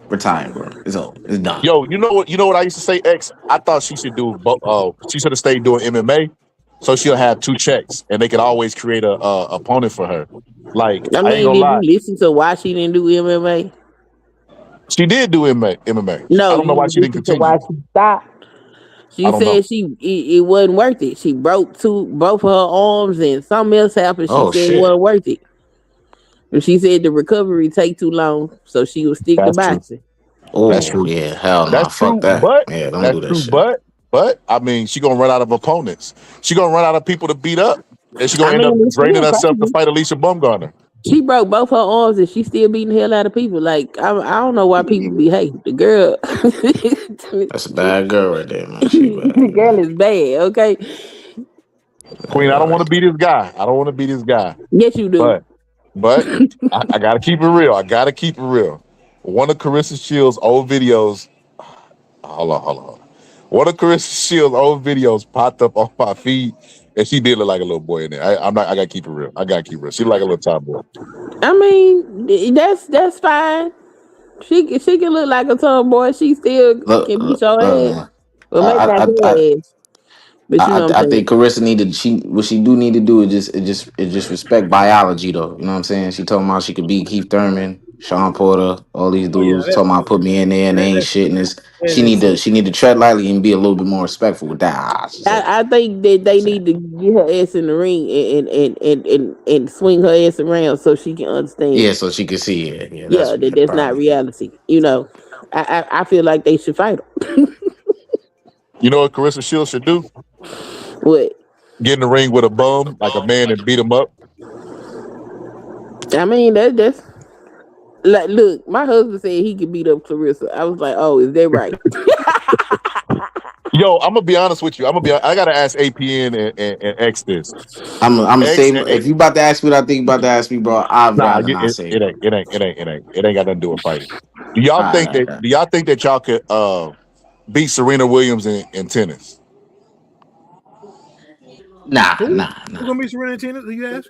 Retire, bro. It's over. It's done. Yo, you know what? You know what I used to say, X. I thought she should do. She should have stayed doing MMA, so she'll have two checks, and they could always create a opponent for her. Like, I I ain't mean, gonna did lie, you listen to why she didn't do MMA? she did do MMA. I No, don't know you why didn't she didn't listen to why continue. she stopped. I She don't know. said it wasn't worth it. She broke both her arms and something else happened. She Oh said it shit. wasn't worth it. And she said the recovery take too long, so she would stick to That's true. boxing. That's Oh true. yeah. Hell no. That's Fuck true. that. But Yeah, don't that's do that true. shit. But I mean, she gonna run out of opponents. She gonna run out of people to beat up, and she I gonna end up mean, it's draining still herself to crazy. fight Alicia Bumgarner. She broke both her arms and she still beating the hell out of people. Like I don't know why people be hating the girl. That's a bad girl right there, man. She The bad, girl man. is bad. Okay. Bad Queen, I girl don't want right to be this guy. I don't want to be this guy. Yes, you do. But I gotta keep it real. I gotta keep it real. One of Carissa Shields' old videos. Hold on. One of Carissa Shields' old videos popped up on my feed, and she did look like a little boy in there. I'm not. I gotta keep it real. I gotta keep it real. She look like a little tomboy. I mean, that's fine. She can look like a tomboy. She still Look, can beat look, your look, ass. man. Well, maybe not I, I, your ass, but you know what I I'm saying. think Carissa needed what she do need to do is just respect biology though. You know what I'm saying? She told me she could beat Keith Thurman, Sean Porter, all these Oh yeah, dudes. Told me put me in there and they ain't shit. And this that's she need to tread lightly and be a little bit more respectful with that. She said. I think that they need to get her ass in the ring and swing her ass around so she can understand. Yeah, so she could see it. Yeah, Yeah, that's that's not probably. reality. You know, I feel like they should fight her. You know what Carissa Shields should do? What? Get in the ring with a bum like a man and beat him up. I mean, that's like, look, my husband said he could beat up Clarissa. I was like, oh, is that right? Yo, I'm gonna be honest with you. I gotta ask APN and X this. I'm X, say if you about to ask me what I think you about to ask me, bro, I'd nah, rather not say, it bro. ain't. It ain't got nothing to do with fighting. Do y'all think Alright, that? alright. Do y'all think that y'all could beat Serena Williams in tennis? Who? Nah. Who's gonna be Serena tennis? Do you ask?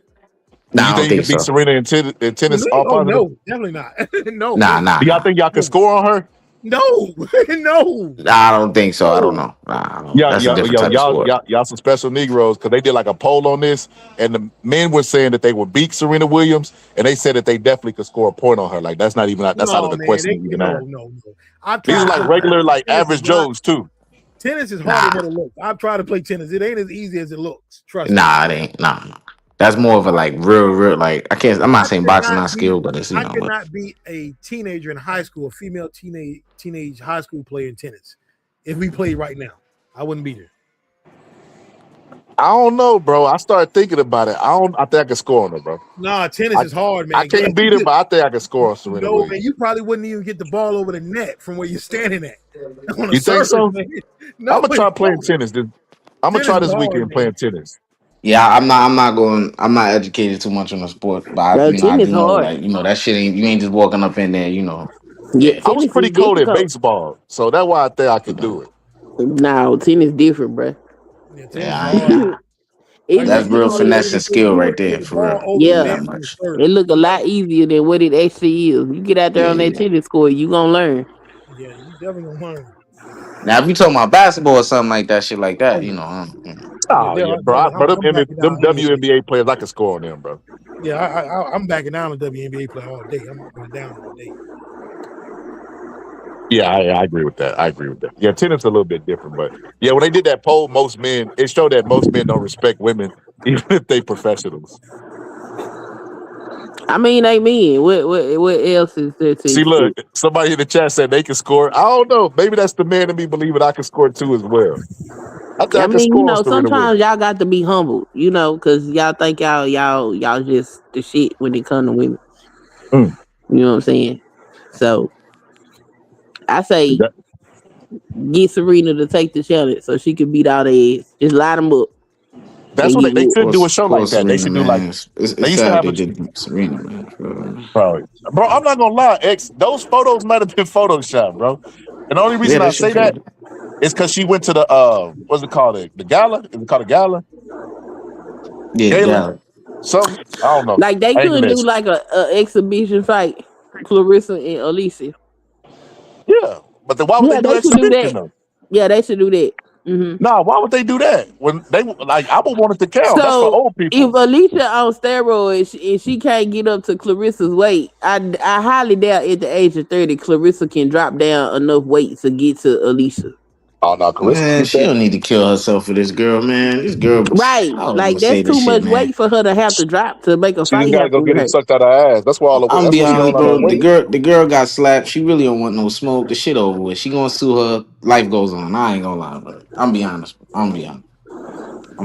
Do Nah, you I don't think you think could beat so. Serena in tennis? Me? All Oh positive. no, definitely not. No, Nah, nah, Do y'all nah. think y'all could score on her? no, no, I don't think so. I don't no. know. Nah, I don't. Yeah, That's a yeah, different yo, type of sport. y'all some special Negroes because they did like a poll on this, and the men were saying that they would beat Serena Williams, and they said that they definitely could score a point on her. Like that's not even that's out of No, the man, question to even no, ask. no, no. I've These tried are to like play regular, like tennis. Is average not Joes too. tennis is harder Nah, than it looks. I've tried to play tennis. It ain't as easy as it looks. Trust me. nah, it ain't. Nah. That's more of a like real. Like I can't. I'm not I saying boxing cannot not beat. skill, but it's I but cannot beat a teenager in high school, a female teenage high school player in tennis. If we played right now, I wouldn't beat her. I don't know, bro. I started thinking about it. I think I could score on her, bro. Nah, tennis is hard, I man. can't beat her, but I think I can score on Serena No, man, Williams. you probably wouldn't even get the ball over the net from where you're standing at on a You think serve, so? man. No, I'm gonna try it's playing hard. tennis. I'm gonna Tennis try is this hard, weekend man. playing tennis. yeah, I'm not going. I'm not educated too much on the sport, but I, Bro, I tennis do know hard. like that shit ain't. You ain't just walking up in there. Yeah, I was tennis pretty is cold at difficult. baseball, so that's why I think I could do it. No, tennis different, bro. Yeah, tennis Yeah, hard. It Like that's look real easier. finesse and skill you right want to there, get the for ball real. over the Yeah, That net from the much. it serve. look a lot easier than what it actually is. You get out there Yeah, on that yeah. tennis court, you gonna learn. Yeah, you definitely gonna learn. Now, if you talking about basketball or something like that, shit like Oh that, yeah, Mm. Oh yeah, bro. But I'm backing them down anyway. WNBA players, I can score on them, bro. Yeah, I'm backing down a WNBA player all day. I'm going down all day. Yeah, I agree with that. I agree with that. Yeah, tennis is a little bit different, but yeah, when they did that poll, most men it showed that most men don't respect women, even if they professionals. I mean, they mean what else is there to See, look, expect? somebody in the chat said they can score. I don't know. Maybe that's the man in me believing I can score too as well. I think I I can mean, score on Serena Williams. sometimes y'all got to be humble, because y'all think y'all just the shit when it comes to women. Mm. You know what I'm saying? So I say That- get Serena to take the challenge so she can beat all their ass. Just lie them up That's and what get they whooped. should do a show poor like that. They Serena, should do like man. they It's used to sad have they a did Serena, man. bro. I'm not gonna lie, X. Those photos might have been photoshopped, bro. And the only Yeah, reason I that shit say that probably. is because she went to the what's it called? The gala? Is it called a gala? Yeah, the Gala? guy. Something? I don't know. Like they I ain't couldn't gonna do like a exhibition fight, Clarissa and Alicia. Yeah, but then why would they Yeah, do they should do exhibition that. though? Yeah, they should do that. Hmm. Nah, why would they do that when they like? I would want it to count. That's for So old if people. Alicia on steroids and she can't get up to Clarissa's weight, I highly doubt at the age of 30 Clarissa can drop down enough weight to get to Alicia. Oh no, Carissa Man, keep she that. don't need to kill herself for this girl, man. This girl, Right. I was Like gonna that's say this too shit, much man. weight for her to have to drop to make a She just fight got to go happen with get it her. sucked out of her ass. That's why all the I'm that's be why she honest, don't all that bro. The weight. girl got slapped. She really don't want no smoke. The shit over with. She gonna sue her. Life goes on. I ain't gonna lie, bro. I'm be honest. I'm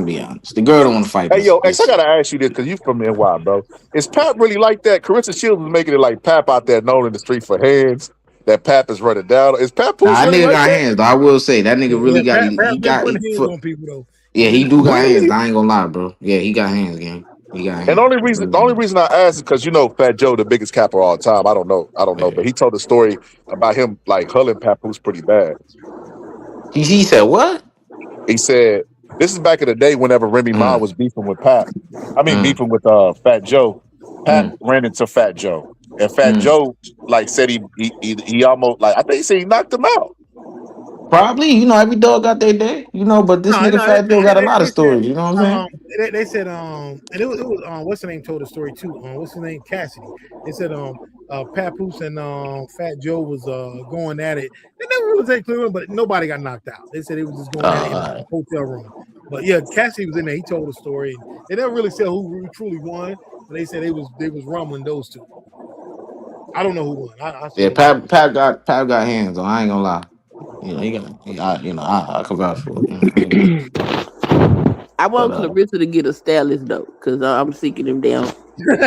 be honest. The girl don't want to fight Hey this. yo, X, I This. gotta ask you this because you from NY, bro. Is Pap really like that? Clarissa Shields was making it like Pap out there known in the street for hands. That Pap is running down. Is Pap Nah, Poose that really nigga like got that? hands. Though. I will say that Yeah, nigga really got. He Pat been got. putting hands on people though. He Yeah, been he do got hands. Really? I ain't gonna lie, bro. Yeah, he got hands, gang. He got And hands. the only reason I asked is because Fat Joe, the biggest capper of all time. I don't know, Yeah. but he told a story about him like hulling Papoose pretty bad. He said what? He said this is back in the day whenever Remy Ma Mm, was beefing with Pap. I mean mm, beefing with Fat Joe. Pap mm, ran into Fat Joe, and Fat mm. Joe like said he almost like I think he said he knocked him out. Probably, every dog got their day, but this No, nigga Fat Joe got a lot of they said stories, you know what I'm saying? they said and it was what's the name told the story too. What's his name? Cassidy. They said Papoose and Fat Joe was going at it. They never really said clearly, but nobody got knocked out. They said it was just going at it in a Alright. hotel room. But yeah, Cassidy was in there. He told the story. And they never really said who truly won, but they said they was rumbling those two. I don't know who won. I Yeah, still don't know. Pap got hands on. I ain't gonna lie. I can vouch for it. I ain't gonna lie. I But want Clarissa to get a stylist though, because I'm seeking them down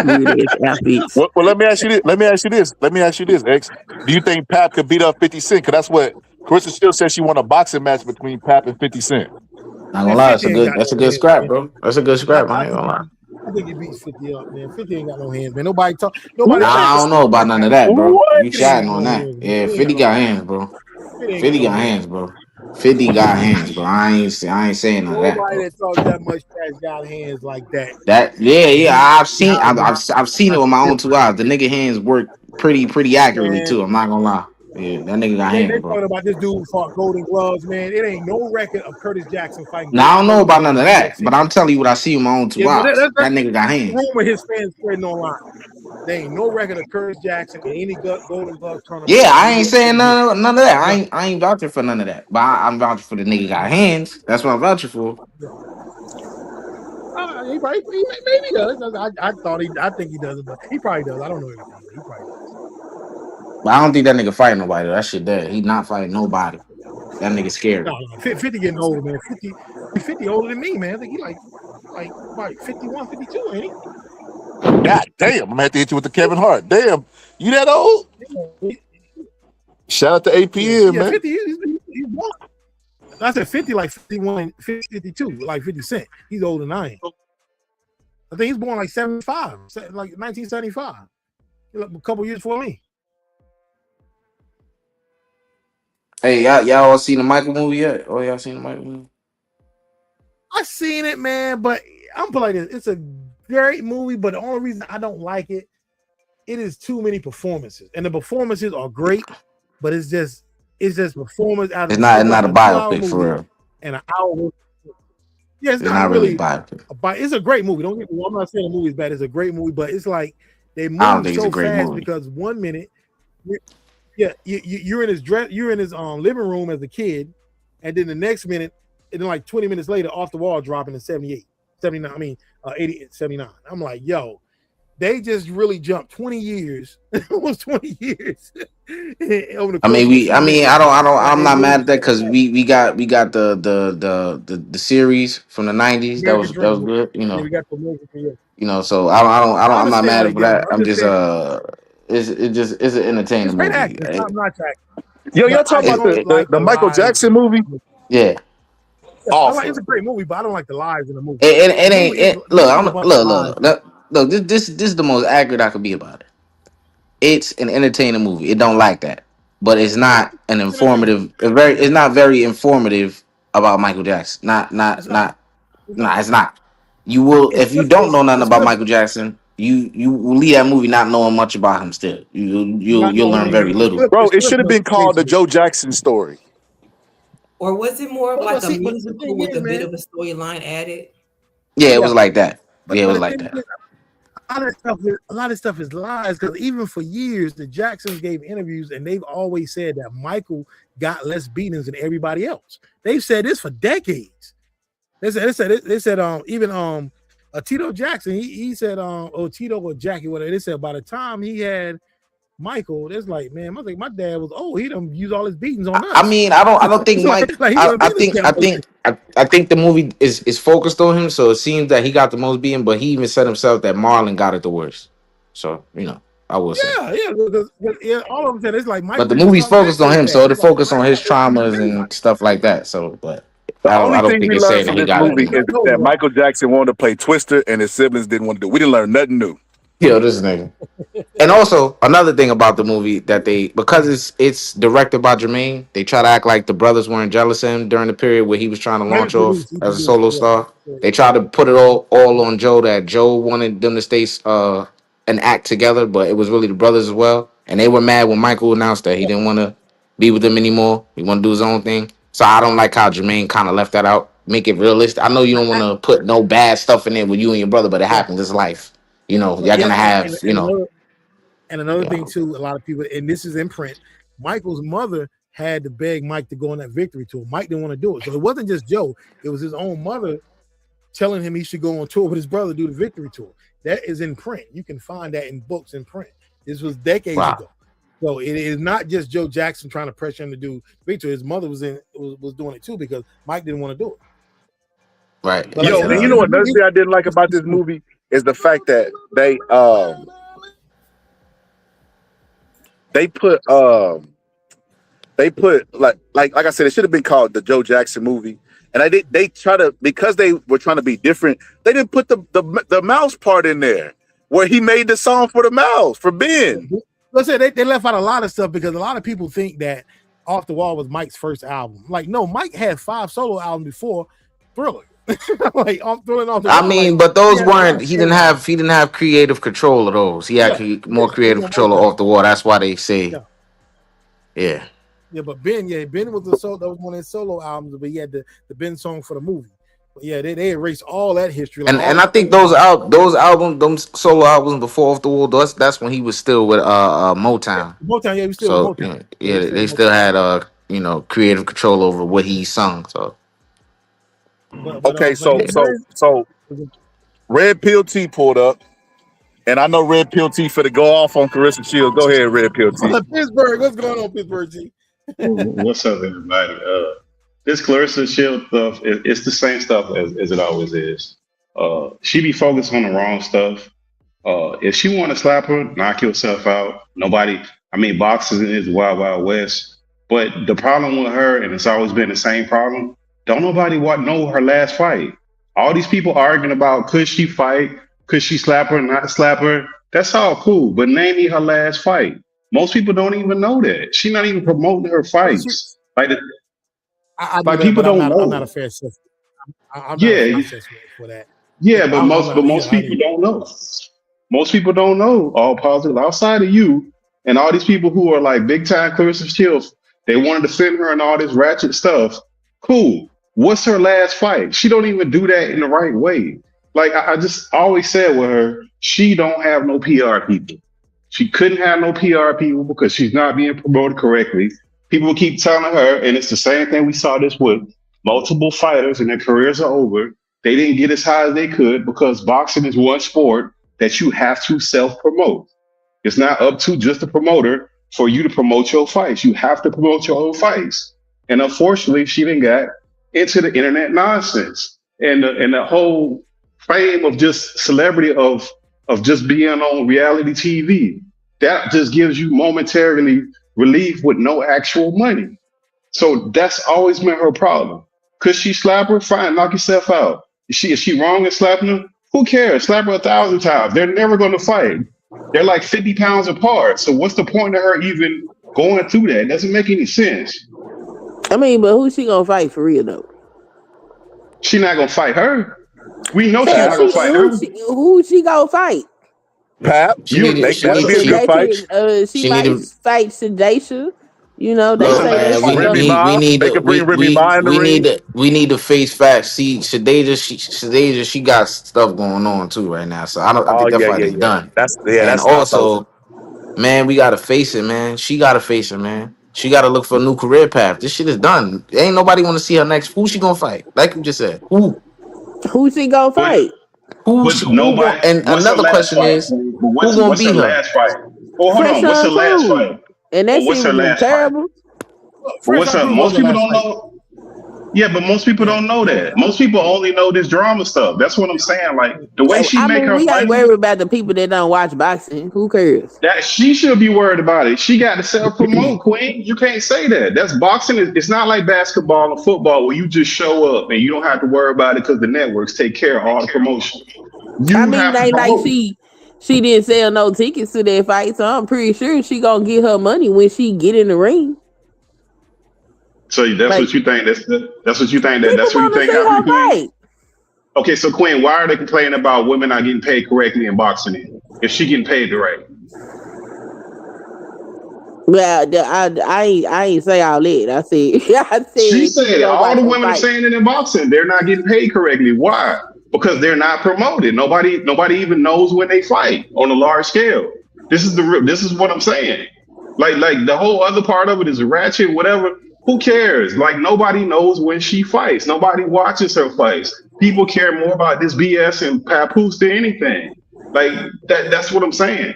weird ass outfits. Well, let me ask you this. Let me ask you this, X. Do you think Pap could beat up 50 Cent? Because that's what Carissa still said she won a boxing match between Pap and 50 Cent. not gonna Man, lie, 50 ain't got that's a no good hands, scrap, man. bro. That's a good scrap. I ain't gonna lie. I think he beats 50 up, man. 50 ain't got no hands, man. Nobody What? talking I don't know about like none that. of that, bro. What? You 50 ain't chatting got on no that. hands, man. Yeah, He ain't got 50 no got hands. hands, bro. 50 ain't got 50 no got hands. hands, bro. 50 got hands, bro. I ain't saying none of that, Nobody bro. that talks that much trash got hands like that. That yeah, Beat I've seen out I've seen it with my own 50. two eyes. The nigga hands work pretty accurately Man, too. I'm not gonna lie. Yeah, that nigga got they hands, bro. talking about this dude who fought Golden Gloves, man. It ain't no record of Curtis Jackson fighting Now I don't know Golden about Gloves none of in that, but UFC. I'm telling you what I see with my own two Yeah, but eyes. that's That nigga got hands. rumor his fans spreading online. There ain't no record of Curtis Jackson in any Golden Glove tournament Yeah, in I ain't saying UFC. none of that. No. I ain't vouching for none of that. But I'm vouching for the nigga got hands. That's what I'm vouching for. He probably maybe does. I think he does it, but he probably does. I don't know everything, but he probably does. But I don't think that nigga fighting nobody. That shit dead. He not fighting nobody. That nigga scary. No, 50 getting older, man. 50 older than me, man. I think he like 51, 52, ain't he? God damn, I'm gonna have to hit you with the Kevin Hart. Damn, you that old? Shout out to APN, Yeah, man. 50. He's born. I said 50, like 51, 52, like 50 Cent. He's older than I am. I think he's born like 75, like 1975. A couple years before me. Hey, y'all all seen the Michael movie yet? Oh, y'all seen the Michael movie? I seen it, man, but I'm like this. It's a great movie, but the only reason I don't like it, it is too many performances, and the performances are great, but it's just performance out of It's it's like not a a 2 hour biopic for movie real. and an hour. Yeah, it's It's not not really a really biopic. it's a great movie. Don't get me wrong. I'm not saying the movie's bad. It's a great movie, but it's like they I don't move think it's a so great fast movie. because 1 minute, you're in his living room as a kid, and then the next minute, and then like 20 minutes later, off the wall dropping to 78, 79. I mean, 80, 79. I'm like, yo, they just really jumped 20 years, almost 20 years over the I course mean, of a few minutes. Like I'm they not moved mad at it that so because fast. we got the series from the '90s that American was Dream. good. Yeah, we got the American Dream. So I I'm not understand mad where they at get them. that. I'm I'm just just saying it's an entertaining it's great movie. acting. It's not track, Yo, but y'all I talking just about don't like the the Michael lies. Jackson movie? Yeah. Yeah, I like it's a Awful. great movie, but I don't like the lies in the movie. It The ain't movie is it, look, a I'm bunch of lies. look, this is the most accurate I could be about it. It's an entertaining movie. It don't like that. But it's not an It's entertaining. informative it's not very informative about Michael Jackson. It's not. It's not. It's not. You will if you don't Especially, know nothing about especially Michael Jackson, you will leave that movie not knowing much about him still. not You'll knowing learn very little. Bro, it's it Cliff should have Notes been called the basically. Joe Jackson story. Or was it more of like a But the musical thing with is, a bit man, of a storyline added? Yeah, it yeah. was like that. Yeah, it But was the like thing that. is, a lot of stuff is lies because even for years, the Jacksons gave interviews and they've always said that Michael got less beatings than everybody else. They've said this for decades. They said even Tito Jackson, he said or Tito or Jackie, whatever. They said by the time he had Michael, it's like, man, my dad was old. He done used all his beatings on I us. mean, I don't think Mike. Like he would have been a count. I think the movie is focused on him, so it seems that he got the most beating. But he even said himself that Marlon got it the worst. So I will say. Yeah. All of them said it's like But the Michael even movie's talked back focused to on his him, dad. so it It's like focused on Michael his beat traumas everybody. and stuff like that. So, but The only I don't thing think we it's learned saying that from he this got. movie He is knows that why. Michael Jackson wanted to play Twister and his siblings didn't want to do. We didn't learn nothing new. Yo, this nigga. And also another thing about the movie that they because it's directed by Jermaine, they try to act like the brothers weren't jealous of him during the period where he was trying to He launch off produced, as a solo yeah. star. Yeah. They tried to put it all on Joe that Joe wanted them to stay and act together, but it was really the brothers as well. And they were mad when Michael announced that he didn't want to be with them anymore. He wanted to do his own thing. So I don't like how Jermaine kind of left that out. Make it realistic. I know you don't want to put no bad stuff in there with you and your brother, but it Yeah. happens. It's life. You're But yeah, gonna have, another you thing know. too, a lot of people, and this is in print, Michael's mother had to beg Mike to go on that victory tour. Mike didn't want to do it. So it wasn't just Joe, it was his own mother telling him he should go on tour with his brother, do the victory tour. That is in print. You can find that in books in print. This was decades Wow. ago. So it is not just Joe Jackson trying to pressure him to do victory. His mother was doing it too because Mike didn't want to do it. Right. But like I Yo, said, and you know another thing I didn't like about this movie is the fact that they put like I said, it should have been called the Joe Jackson movie. And they try to, because they were trying to be different, they didn't put the mouse part in there where he made the song for the mouse for Ben. Let's say they left out a lot of stuff because a lot of people think that Off the Wall was Mike's first album. Like, no, Mike had 5 solo albums before Thriller. Like I'm throwing off the wall. I mean, Like, but those he had a lot weren't. of He solo didn't albums. have creative control of those. He had more It was creative on control of Motown. Off the Wall. That's why they say, Yeah, but Ben was that was one of his solo albums, but he had the Ben song for the movie. But yeah, they erased all that history. Like and all I think those albums, those solo albums before Off the Wall. That's when he was still with Motown. Motown, yeah, we still So Motown. yeah, We still they still Motown. had creative control over what he sung. So Okay, but so Red Pill T pulled up, and I know Red Pill T for to go off on Claressa Shields. Go ahead, Red Pill T. Pittsburgh, what's going on, Pittsburgh G? What's up, everybody? This Claressa Shield stuff, it's the same stuff as it always is. She be focused on the wrong stuff. If she want to slap her, knock yourself out. Boxing is Wild Wild West. But the problem with her, and it's always been the same problem, don't nobody know her last fight. All these people arguing about could she fight, could she slap her, not slap her. That's all cool, but name me her last fight. Most people don't even know that. She's not even promoting her fights. Like, I do like that, people but don't I'm not know. a fair assessment. I'm not a Yeah, fair assessment for that. yeah, but I'm not most either. people don't know. Most people don't know all positive outside of you and all these people who are like big time Clarissa Shields. They want to defend her and all this ratchet stuff. Cool. What's her last fight? She don't even do that in the right way. Like I just always said with her, she don't have no PR people. She couldn't have no PR people because she's not being promoted correctly. People keep telling her, and it's the same thing we saw this with multiple fighters, and their careers are over. They didn't get as high as they could because boxing is one sport that you have to self promote. It's not up to just the promoter for you to promote your fights. You have to promote your own fights. And unfortunately, she didn't got into the internet nonsense and the whole fame of just celebrity of just being on reality TV. That just gives you momentarily relief with no actual money. So that's always been her problem. Could she slap her? Fine, knock yourself out. Is she wrong in slapping her? Who cares? Slap her 1,000 times. They're never going to fight. They're like 50 pounds apart. So what's the point of her even going through that? It doesn't make any sense. I mean, but who's she gonna fight for real though? She's not gonna fight her. We know she's Yeah, not gonna fight her. who she gonna fight? Pap, She you needed. make She that'll need. be a good fight. She She might needed. fight Sedacia. You know, they What's her Nah, say that last man, she fight? Remy gonna. Ma, they could bring Remy Ma in the ring. we need to face facts. See, Shadeja, she got stuff going on too right now. So I Oh think that yeah, fight yeah, is yeah. done. And That's not so. also, man, we gotta face it, man. She gotta face it, man. She gotta look for a new career path. This shit is done. Ain't nobody want to see her next. Who she gonna fight? Like you just said, Who she gonna But fight? but who going? nobody. And What's her another last question fight? is, But who gonna what's her beat her? last fight? Oh, hold on. What's her Fresh last Cruz, fight? and that But shit what's her was last fight? terrible. But Fresh what's on up? Cruz was Most the people last don't fight. know. Yeah, but most people Yeah. don't know that. Most people only know this drama stuff. That's what I'm saying. Like the way she I make mean, her we ain't fights, worried about the people that don't watch boxing. Who cares? that she should be worried about it. She got to self promote, Queen. You can't say that. That's boxing. It's not like basketball or football where you just show up and you don't have to worry about it because the networks take care of all the promotion. I You mean, have to they like promote. she didn't sell no tickets to that fight, so I'm pretty sure she gonna get her money when she get in the ring. So that's Like what you think. That's what you think. people That's what you want to think see happening, her Queen. fight. Okay, so Queen, why are they complaining about women not getting paid correctly in boxing? Then? If she getting paid the right, Well, I ain't say all that. I said I she said people said don't all watch the her women are fight. saying it in boxing. They're not getting paid correctly. Why? Because they're not promoted. Nobody even knows when they fight on a large scale. This is what I'm saying. Like the whole other part of it is ratchet, whatever. Who cares? Like nobody knows when she fights. Nobody watches her fights. People care more about this BS and papoose than anything. Like that's what I'm saying.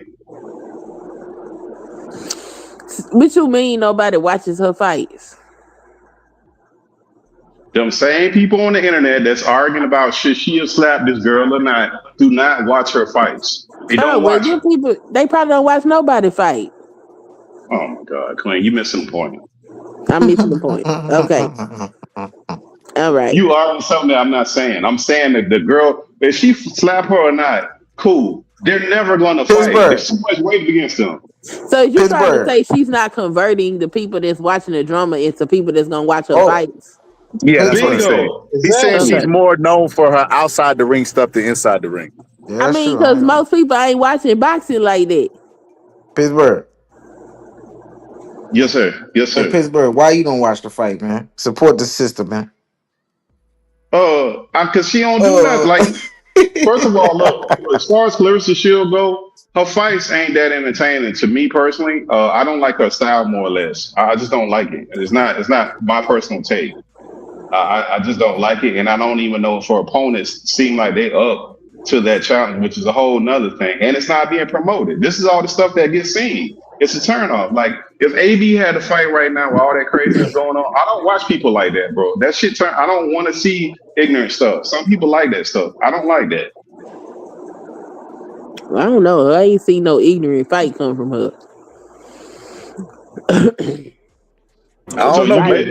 What you mean nobody watches her fights? Them same people on the internet that's arguing about should she have slapped this girl or not do not watch her fights. They Oh don't well, watch them her. people they probably don't watch nobody fight. Oh my God, Clint, you missing the point. I'm missing the point. Okay, all right. You arguing something that I'm not saying. I'm saying that the girl, if she slap her or not, cool. They're never going to fight. Pittsburgh, There's too much weight against them. So you trying to Pittsburgh. say she's not converting the people that's watching the drama into people that's gonna watch her Oh, fights? Yeah, that's what he's Pittsburgh. saying. Bingo. He's saying Exactly. she's Okay. more known for her outside the ring stuff than inside the ring. Yeah, I that's mean, true. because most people ain't watching boxing like that. Pittsburgh. Yes, sir. Yes, Hey, sir. Pittsburgh, why you don't watch the fight, man? Support the sister, man. Because she don't do nothing. Uh, Like, first of all, look, as far as Clarissa Shield go, her fights ain't that entertaining to me personally. I don't like her style more or less. I just don't like it. It's not my personal take. I just don't like it, and I don't even know if her opponents seem like they up to that challenge, which is a whole nother thing. And it's not being promoted. This is all the stuff that gets seen. It's a turn off. Like if AB had a fight right now with all that craziness going on, I don't watch people like that, bro. That shit turn. I don't want to see ignorant stuff. Some people like that stuff. I don't like that. I don't know. I ain't seen no ignorant fight come from her. I So don't know. you Like,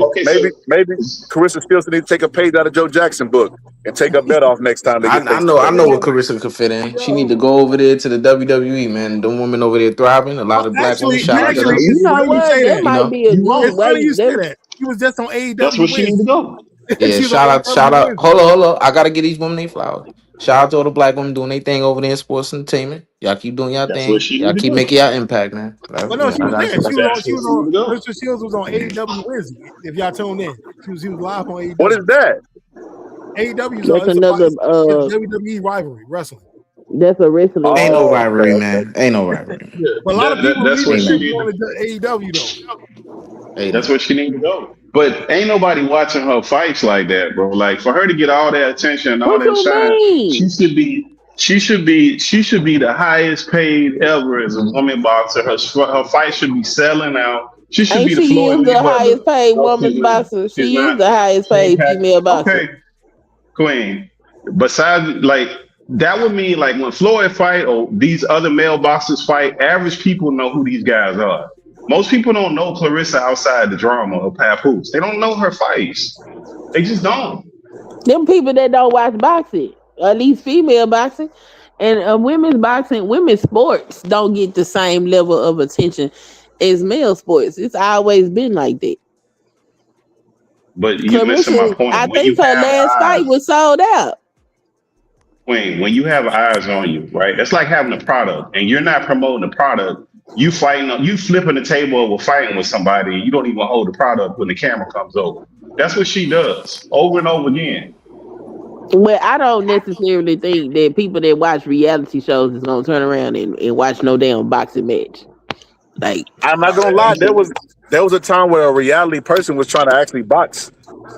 Maybe Carissa Shields need to take a page out of Joe Jackson book and take a bet off next time they I, get I face to know I face. know what Carissa could fit in. She need to go over there to the WWE, man. Them women over there thriving. A lot of black women shot like Actually, her. you it's know funny you what? say That that. You might know, be a It's good funny way. you say that. She was just on AEW. That's where she needs to go. Yeah, shout out. Hold on. I gotta get these women their flowers. Shout out to all the black women doing their thing over there in sports entertainment. Y'all keep doing y'all That's where thing. she Y'all need to keep go. making y'all impact, man. Well, no, she was there. She That's was where on. she need to go. Claressa Shields was on AEW Wednesday. If y'all tuned in, she was live on AEW. What is that? AEW's That's another WWE rivalry wrestling. That's a wrestling. Ain't no rivalry, okay. man. Ain't no rivalry. Yeah, But a lot of people that's where she need going to. to AEW though. That's where she need to go. But ain't nobody watching her fights like that, bro. Like for her to get all that attention and all What that you shine, mean? she should be the highest paid ever as a woman boxer. Her fight should be selling out. She should Ain't be the she Floyd is the Mayweather. highest paid No, woman she's not. boxer? She's She is not. the highest She ain't paid female boxer. Okay, Queen. Besides, like that would mean like when Floyd fight or these other male boxers fight, average people know who these guys are. Most people don't know Claressa outside the drama of Papoose. They don't know her fights. They just don't. Them people that don't watch boxing, at least female boxing, and women's boxing, women's sports don't get the same level of attention as male sports. It's always been like that. But you're missing my Clarissa, point. I When you think her have last eyes, fight was sold out. when you have eyes on you, right? That's like having a product and you're not promoting the product. You flipping the table over fighting with somebody. You don't even hold the product when the camera comes over. That's what she does over and over again. Well, I don't necessarily think that people that watch reality shows is gonna turn around and watch no damn boxing match. Like, I'm not gonna lie. There was a time where a reality person was trying to actually box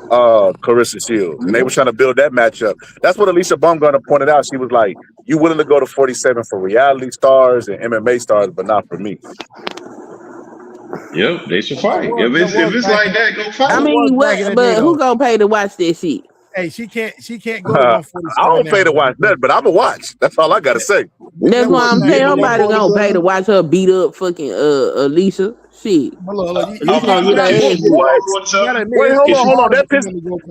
Claressa Shields, and they were trying to build that matchup. That's what Alicia Baumgartner pointed out. She was like, "You willing to go to 47 for reality stars and MMA stars, but not for me." Yep, they should fight. If it's like that, go fight. I mean, what? But who gonna pay to watch that shit? Hey, she can't go to 147. I don't pay to watch that, but I'm gonna watch. That's all I gotta say. That's why I'm saying nobody gonna pay to watch her beat up fucking Alicia. Shit. Alicia gonna get her ass beat. Wait, hold on.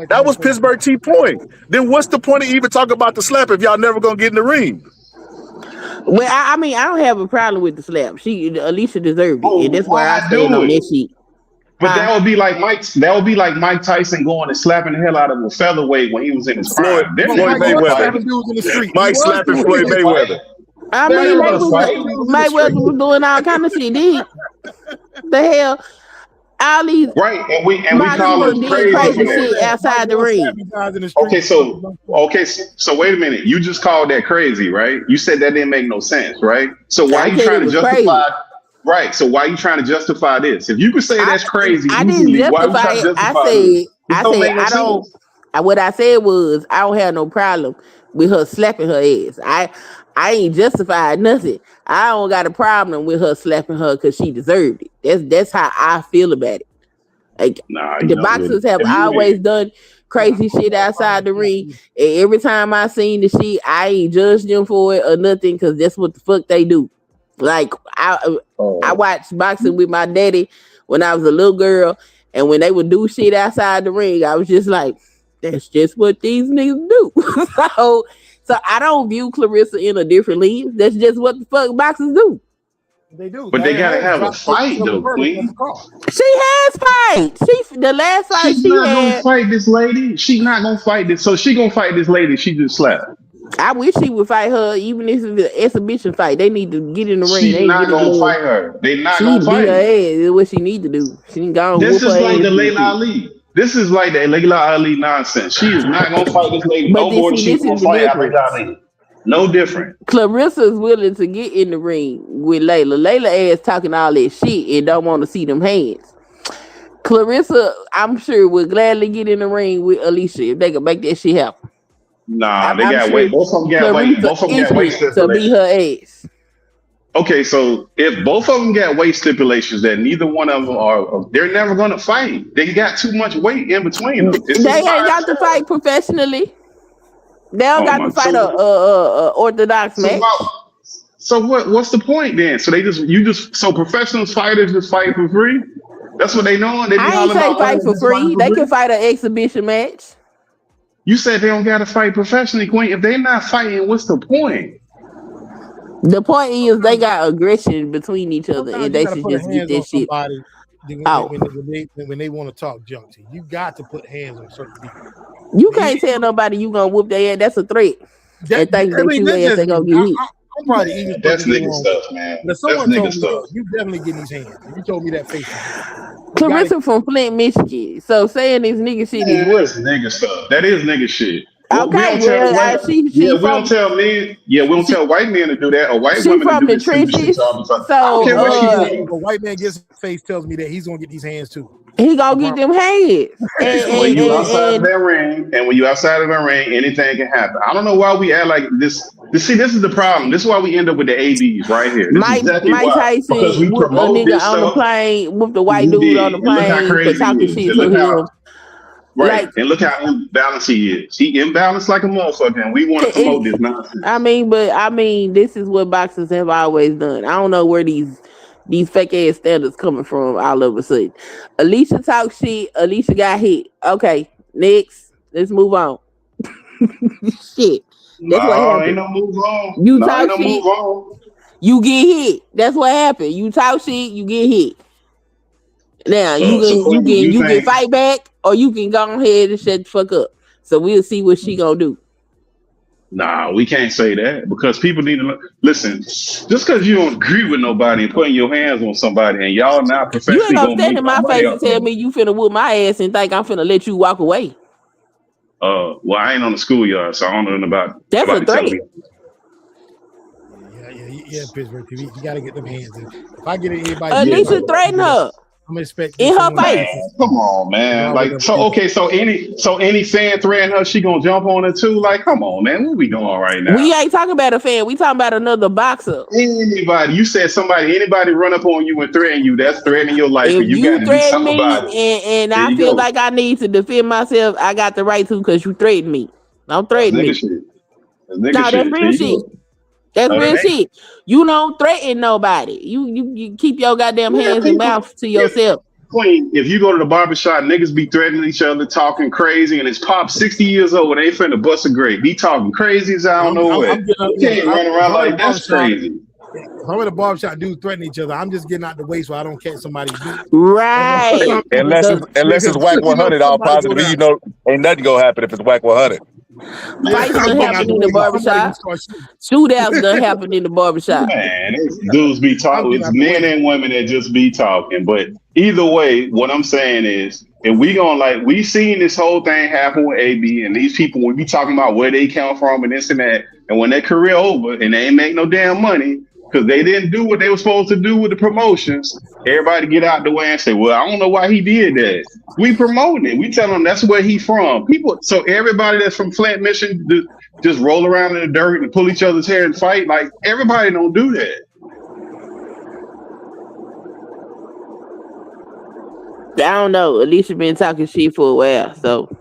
That was Pittsburgh T point. Then what's the point of even talking about the slap if y'all never gonna get in the ring? Well, I mean, I don't have a problem with the slap. Alicia deserved it, and that's why I stand on that shit. But that would be like Mike Tyson going and slapping the hell out of a featherweight when he was in his prime. Floyd Mayweather. Mike slapping Floyd Mayweather. I mean, Mayweather was doing all kind of shit. The hell, all these right, and we call it crazy shit outside the ring. Okay, so wait a minute. You just called that crazy, right? You said that didn't make no sense, right? So why are you trying to justify? Right. So why are you trying to justify this? If you could say that's crazy, I didn't justify it. I don't. What I said was I don't have no problem with her slapping her ass. I ain't justified nothing. I don't got a problem with her slapping her because she deserved it. That's how I feel about it. Like the boxers have always done crazy shit outside the ring, and every time I seen the shit, I ain't judged them for it or nothing because that's what the fuck they do. Like I watched boxing with my daddy when I was a little girl, and when they would do shit outside the ring, I was just like, that's just what these niggas do. so I don't view Claressa in a different league. That's just what the fuck boxers do. They do. But they gotta have a fight though, Queen. She has fight. The last fight she's not gonna fight this lady. She's not gonna fight this. So she gonna fight this lady she just slapped. I wish she would fight her, even if it's an exhibition fight. They need to get in the ring. She's not gonna fight her. They not gonna fight her. Ass is what she need to do. She ain't gonna. This is like the Layla Ali. This is like the Layla Ali nonsense. She is not gonna fight this lady no more than she's gonna fight Layla Ali. No different. Claressa is willing to get in the ring with Layla. Layla ass talking all that shit and don't want to see them hands. Claressa, I'm sure, would gladly get in the ring with Alicia if they could make that shit happen. Nah, they got weight. Both of them got weight. Both of them got weight stipulations. To beat her ass. Okay, so if both of them got weight stipulations that neither one of them are, they're never gonna fight. They got too much weight in between them. They ain't got to fight professionally. They don't got to fight a orthodox match. So what's the point then? So so professional fighters just fight for free? That's what they know. I ain't say fight for free. They can fight an exhibition match. You said they don't got to fight professionally, Queen. If they're not fighting, what's the point? The point is they got aggression between each other, and they should just get this shit. when they want to talk junk to you. You got to put hands on certain people. You can't tell nobody you gonna whoop their ass. That's a threat. And think that you ass ain't gonna get hit. I'm probably the easiest That's person to nigga get stuff, man. But if someone told me, you definitely getting these hands. If you told me that face. Claressa from Flint, Michigan. So saying this nigga shit is what? That's nigga stuff. That is nigga shit. Okay, we don't tell men. Yeah, we don't tell white men to do that, or white women to do this stupid shit all the time. So, I don't care what she a white man gets face tells me that he's gonna get these hands too. He gonna get them hands. When you outside of that ring, and when you outside of that ring, anything can happen. I don't know why we act like this. See, this is the problem. This is why we end up with the ABs right here. This Mike exactly Tyson because we promote a nigga this on stuff. the plane with the white dude on the plane for talking shit to him. Right, like, and look how imbalanced he is. He imbalanced like a motherfucker, and we want to promote this nonsense. I mean, this is what boxers have always done. I don't know where these fake ass standards coming from all of a sudden. Alicia talk shit. Alicia got hit. Okay, next. Let's move on. Shit. That's what happened. Ain't no move on. You talk shit. Move on. You get hit. That's what happened. You talk shit. You get hit. Now you can fight back, or you can go ahead and shut the fuck up. So we'll see what she gonna do. Nah, we can't say that because people need to listen. Just because you don't agree with nobody and putting your hands on somebody, and y'all not professionally, you ain't gonna stand in my face and tell me you finna whoop my ass and think I'm finna let you walk away. Well, I ain't on the schoolyard, so I don't know nothing about. That's a threat. Yeah, Pittsburgh TV. You gotta get them hands in. If I get anybody, Alicia threaten her. I'm expecting in her face. Come on, man. Like, so any fan threatening her, she gonna jump on it too. Like, come on, man. What we doing right now? We ain't talking about a fan. We talking about another boxer. Anybody, you said anybody run up on you and threaten you, that's threatening your life. If and you got to do something about it. And I feel like I need to defend myself, I got the right to because you threatened me. Don't threaten me. That's real shit. That's real shit. You don't threaten nobody. You keep your goddamn hands and mouth to yourself. Queen, if you go to the barbershop, niggas be threatening each other, talking crazy, and it's Pop 60 years old. They finna bust a grape. He talking crazy as I don't know what. You can't run around like that's crazy. I'm in a barbershop, dudes threatening each other. I'm just getting out the way so I don't catch somebody. Right. Unless it's whack 100, all positive. You know, ain't nothing gonna happen if it's whack 100. Fights gonna happen in the barbershop. Shootouts gonna happen in the barbershop. Man, dudes be talking. It's men and women that just be talking. But either way, what I'm saying is, if we gonna we seen this whole thing happen with AB and these people, when we talking about where they come from and this and that, and when their career over and they ain't make no damn money because they didn't do what they were supposed to do with the promotions, everybody get out the way and say, well, I don't know why he did that. We promoting it. We tell them that's where he from. People, so everybody that's from Flint, Michigan, just roll around in the dirt and pull each other's hair and fight. Like, everybody don't do that. I don't know. Alicia been talking shit for a while, so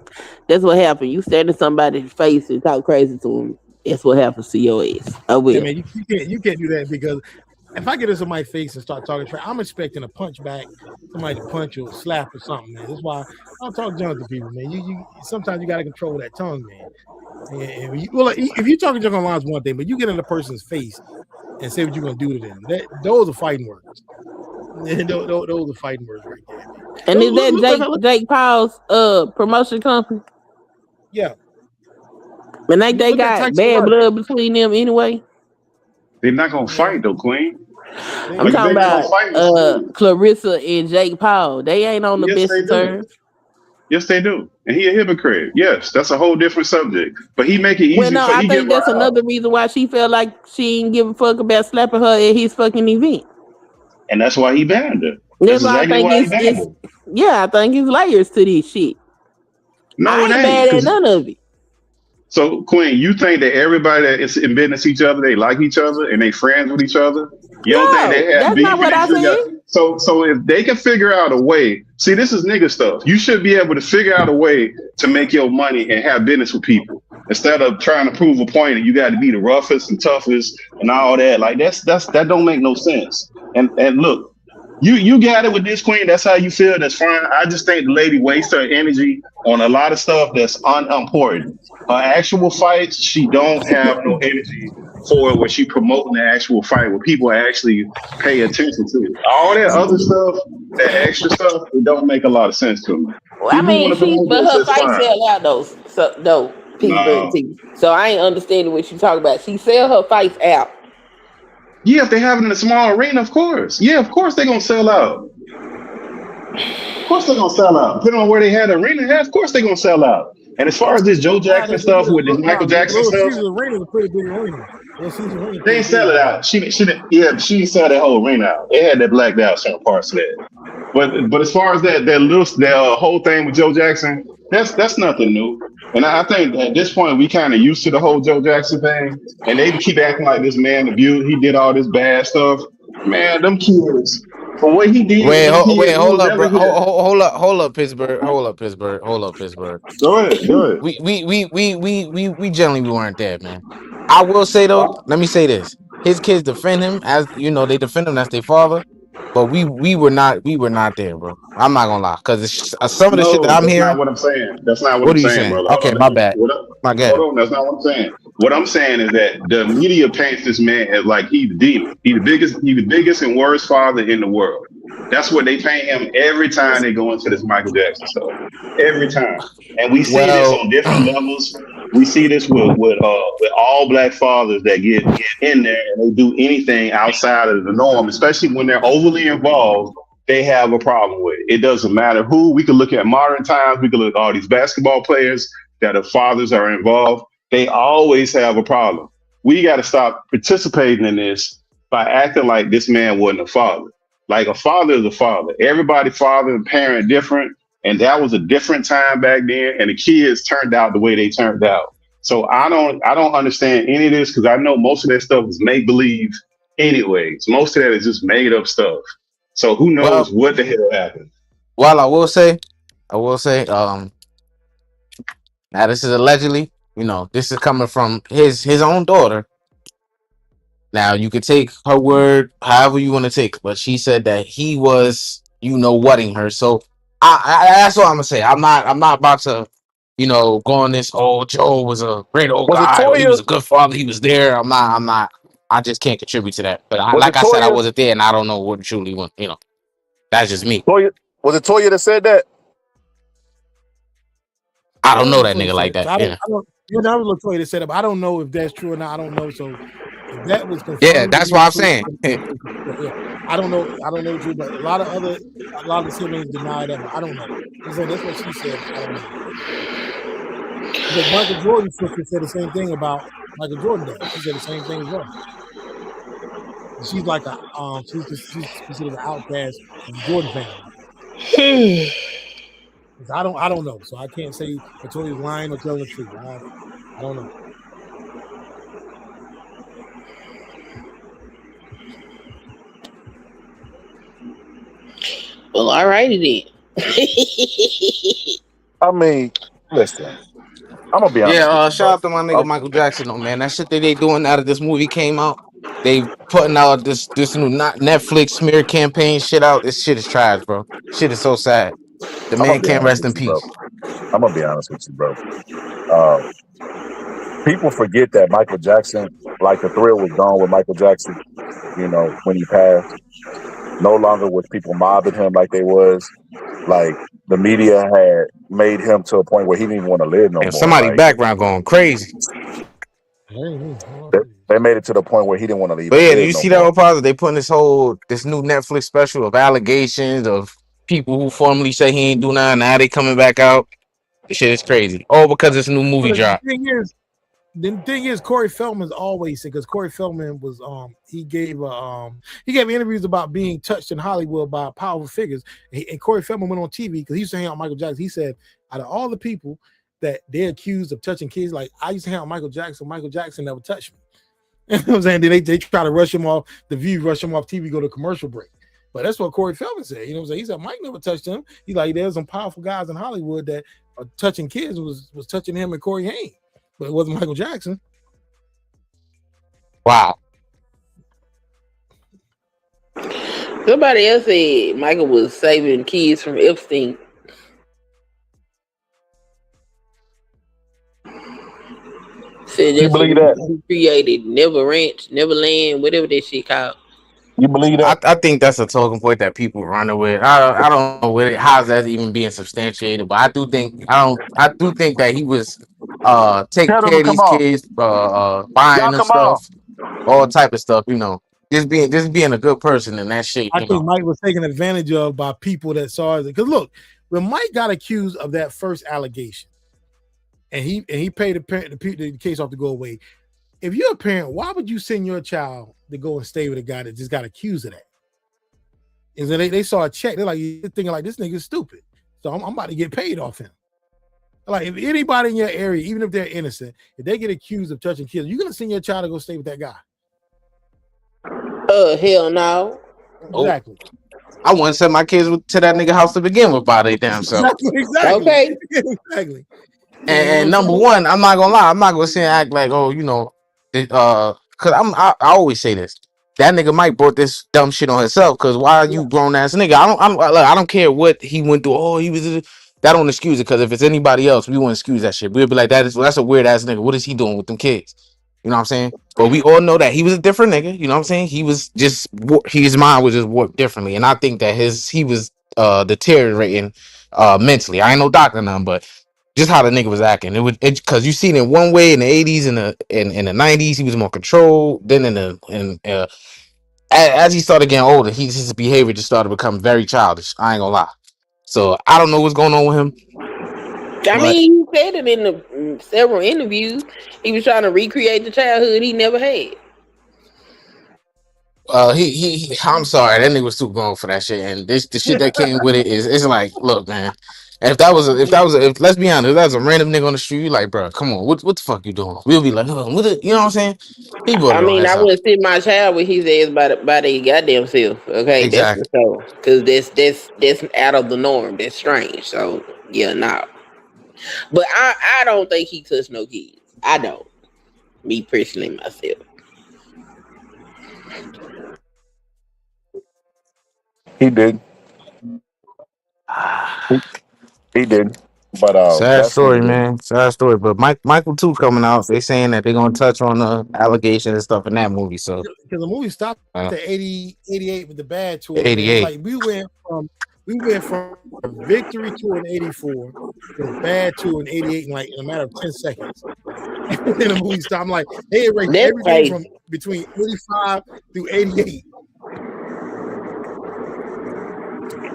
that's what happened. You stand in somebody's face and talk crazy to him. That's what happens to your ass. I will. Yeah, man, you can't do that because if I get in somebody's face and start talking trash, I'm expecting a punch back, somebody to punch you or slap or something, man. That's why I don't talk junk to people, man. You sometimes you got to control that tongue, man. And if you're talking junk online is one thing, but you get in a person's face and say what you're gonna do to them. Those are fighting words. Those are fighting words right there. Man. And is that Jake Paul's promotion company? Yeah. And they got bad blood between them anyway. They're not gonna fight though, Queen. I'm talking about Claressa and Jake Paul. They ain't on the best terms. Yes, they do. And he a hypocrite. Yes, that's a whole different subject. But he make it easy. Well, no, I think that's another reason why she felt like she didn't give a fuck about slapping her at his fucking event. And that's why he banned her. That's exactly why I think I think it's layers to this shit. No, I ain't mad at none of it. So, Queen, you think that everybody that is in business each other, they like each other and they friends with each other? You don't think they have beef? That's not what I said. So if they can figure out a way, see, this is nigga stuff. You should be able to figure out a way to make your money and have business with people instead of trying to prove a point and you got to be the roughest and toughest and all that. Like that don't make no sense. And look, you got it with this, Queen. That's how you feel. That's fine. I just think the lady wastes her energy on a lot of stuff that's unimportant. Her actual fights, she don't have no energy for it where she promoting the actual fight where people actually pay attention to it. All that other stuff, that extra stuff, it don't make a lot of sense to me. Well, I If you mean, want to believe but this, her that's fight fine. sell out though. Pittsburgh No. team. So I ain't understanding what you talking about. She sell her fights out. Yeah, if they have it in a small arena, of course. Yeah, of course they're gonna sell out. Of course they're gonna sell out. Depending on where they had the arena, yeah, of course they're gonna sell out. And as far as this Joe Nah, Jackson stuff with this Michael Jackson Little stuff, Caesars Arena is a pretty big arena. Little Caesars Arena is they pretty ain't sell big. it out. She didn't. Yeah, she didn't sell that whole arena out. They had that blacked out certain parts of that. But as far as that whole thing with Joe Jackson, that's nothing new. And I think at this point we kind of used to the whole Joe Jackson thing, and they keep acting like this man abused. He did all this bad stuff. Man, them kids. For what he did with them kids, we Hold will up, never bro. hear. Hold up, Pittsburgh. Hold up, Pittsburgh. Go ahead, go ahead. We generally weren't there, man. I will say though, let me say this: his kids defend him as you know they defend him. That's their father, but we were not there, bro. I'm not gonna lie, because some of the shit that No, I'm that's not hearing. what I'm saying. That's not what What I'm are you saying, saying? brother. Okay, my bad. My Hold bad. on, that's not what I'm saying. What I'm saying is that the media paints this man as like he's the demon. He's the biggest and worst father in the world. That's what they paint him every time they go into this Michael Jackson stuff. Every time. And we see this Well, on different levels. We see this with all black fathers that get in there and they do anything outside of the norm, especially when they're overly involved. They have a problem with it. It doesn't matter who. We could look at modern times. We could look at all these basketball players that the fathers are involved. They always have a problem. We got to stop participating in this by acting like this man wasn't a father. Like a father is a father. Everybody, father and parent, different, and that was a different time back then. And the kids turned out the way they turned out. So I don't understand any of this because I know most of that stuff is make believe. Anyways, most of that is just made up stuff. So who knows well, what the hell happened? well, I will say, now this is allegedly, this is coming from his own daughter. Now you can take her word however you want to take, but she said that he was, whatting her. So that's what I'm gonna say. I'm not about to, go on this. Oh, Joe was a great old Was it guy, or he Toya? was a good father. He was there. I'm not. I just can't contribute to that. But Was it like I said, I Toya? wasn't there, and I don't know what truly went. That's just me. Toya? Was it Toya that said that? I don't Toya know that Latoya nigga said like it. So that. I don't, Yeah, I don't, you know, I was Latoya that said it, but I don't know if that's true or not. I don't know. So if that was yeah, confirmed to that's be what the I'm truth, saying. yeah. I don't know. I don't know the truth, but a lot of the siblings deny that. But I don't know. I'm saying that's what she said. I don't know. Because Michael Jordan's sister said the same thing about Michael Jordan dad. She said the same thing as well. She's like she's considered an outcast of the Jordan family. I don't know. So I can't say Latoya's lying or telling the truth. I don't know. Well, all righty then. I mean, listen, I'm gonna be honest with Yeah, you, shout bro. out to my nigga Michael Jackson, though, man. That shit that they doing out of this movie came out. They putting out this new not Netflix smear campaign shit out. This shit is trash, bro. Shit is so sad. The I'm gonna man be can't honest rest with in you, bro. peace. I'm gonna be honest with you, bro. Uh, People forget that Michael Jackson, like the thrill was gone with Michael Jackson. When he passed, no longer was people mobbing him like they was. Like the media had made him to a point where he didn't even want to live no And more. somebody background going crazy. They made it to the point where he didn't want to But even yeah, do live you no see that more. whole positive? They putting this new Netflix special of allegations of people who formerly say he ain't do nothing. Now they coming back out. This shit is crazy. All because this new movie But dropped. the thing is, Corey Feldman's always said, because Corey Feldman was he gave interviews about being touched in Hollywood by powerful figures, and Corey Feldman went on TV because he used to hang out with Michael Jackson. He said, out of all the people that they're accused of touching kids, like I used to hang out with Michael Jackson never touched me. You know what I'm saying? They try to rush him off the View, rush him off TV, go to commercial break. But that's what Corey Feldman said. You know what I'm saying? He said Mike never touched him. He's like, there's some powerful guys in Hollywood that are touching kids, was touching him and Corey Haim. But it wasn't Michael Jackson. Wow. Somebody else said Michael was saving kids from Epstein. Said You that's believe what that? he created Never Ranch, Neverland, whatever that shit called. You believe that? I think that's a talking point that people running with. I don't know with it. How's that even being substantiated? But I do think that he was taking Tell them care to of come these on. kids, buying Y'all them come on. stuff, all type of stuff. Just being a good person and that shit. I think Mike was taken advantage of by people that saw it. Because look, when Mike got accused of that first allegation, and he paid the case off to go away. If you're a parent, why would you send your child to go and stay with a guy that just got accused of that? Is that they saw a check? They're like thinking like this nigga's stupid, so I'm about to get paid off him. Like if anybody in your area, even if they're innocent, if they get accused of touching kids, you're gonna send your child to go stay with that guy. Hell no. Exactly. I wouldn't send my kids to that nigga house to begin with by their damn self. Exactly. Okay. Exactly. And number one, I'm not gonna lie, I'm not gonna sit and act like, cause I always say this. That nigga Mike brought this dumb shit on himself. Cause why are you grown ass nigga? I don't care what he went through. Oh, he was that don't excuse it. Cause if it's anybody else, we wouldn't excuse that shit. We'd be like, that's a weird ass nigga. What is he doing with them kids? You know what I'm saying? But we all know that he was a different nigga. You know what I'm saying? He was just his mind was just warped differently, and I think that he was deteriorating mentally. I ain't no doctor, none, but just how the nigga was acting. Because you seen it one way in the 80s and in the 90s, he was more controlled. Then as he started getting older, his behavior just started to become very childish. I ain't gonna lie. So I don't know what's going on with him. I mean, he said it in the several interviews. He was trying to recreate the childhood he never had. I'm sorry, that nigga was too grown for that shit, and the shit that came with it is, it's like, look, man, if let's be honest, if that was a random nigga on the street, you like, bro, come on, what the fuck you doing? We'll be like, oh, you know what I'm saying? He brought I it on mean, I himself. wouldn't send my child with his ass by their goddamn self. Okay, Exactly. that's for sure. Because that's out of the norm. That's strange. So yeah, nah. But I don't think he touched no kids. I don't. Me personally myself. He did. He did. But Sad that's neither story, here. man. Sad story. But Michael 2 coming out. They saying that they're gonna touch on the allegations and stuff in that movie. So Because the movie stopped at 88 with the bad tour. 88. Like we went from victory tour in 84 to bad tour in 88 in a matter of 10 seconds. And then the movie stopped. I'm like, they erased everything from between 85 through 88.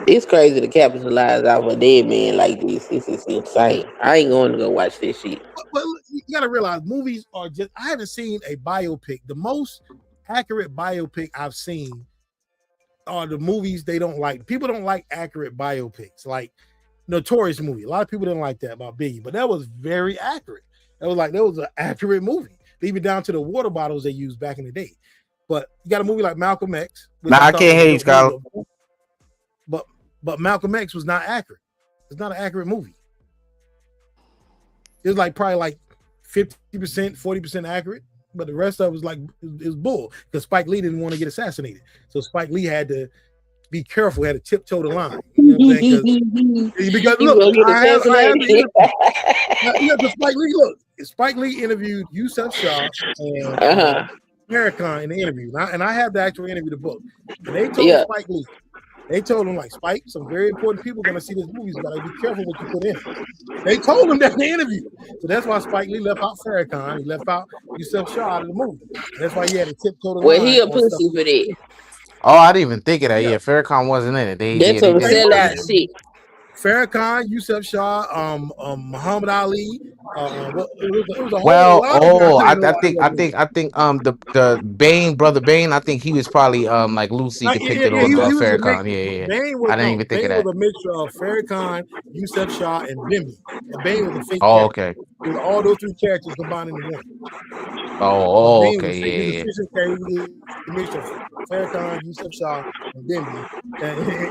It's crazy to capitalize off a dead man like this. This is insane. I ain't going to go watch this shit. But you gotta realize movies are just, I haven't seen a biopic. The most accurate biopic I've seen are the movies they don't like. People don't like accurate biopics, like Notorious movie. A lot of people didn't like that about Biggie, but that was very accurate. That was an accurate movie, even down to the water bottles they used back in the day. But you got a movie like Malcolm X. I can't hate you, Scott. But Malcolm X was not accurate. It's not an accurate movie. It was probably 50%, 40% accurate, but the rest of it was is bull because Spike Lee didn't want to get assassinated. So Spike Lee had to be careful, had to tiptoe the line. You know what I'm saying? Because look, Spike Lee interviewed Yusuf Shah and Farrakhan in the interview. And I have the actual interview, the book. And they told Spike Lee, they told him, Spike, some very important people are going to see this movie. You got to be careful what you put in it. They told him that in the interview. So that's why Spike Lee left out Farrakhan. He left out Yusuf Shah out of the movie. That's why he had to tiptoe the line. Well, he a pussy for that. Oh, I didn't even think of that. Yeah, Farrakhan wasn't in it. That's some sellout shit. Farrakhan, Yusuf Shah, Muhammad Ali. I think the Bane, brother Bane. I think he was probably loosely depicted on Farrakhan. Yeah. I didn't even think of that. Bane was a mixture of Farrakhan, Yusuf Shah, and Bimby. And Bane was a fake. Oh, okay. It was all those three characters combined into one. Oh, okay, yeah. The mixture of Farrakhan, Yusuf Shah, and Bimby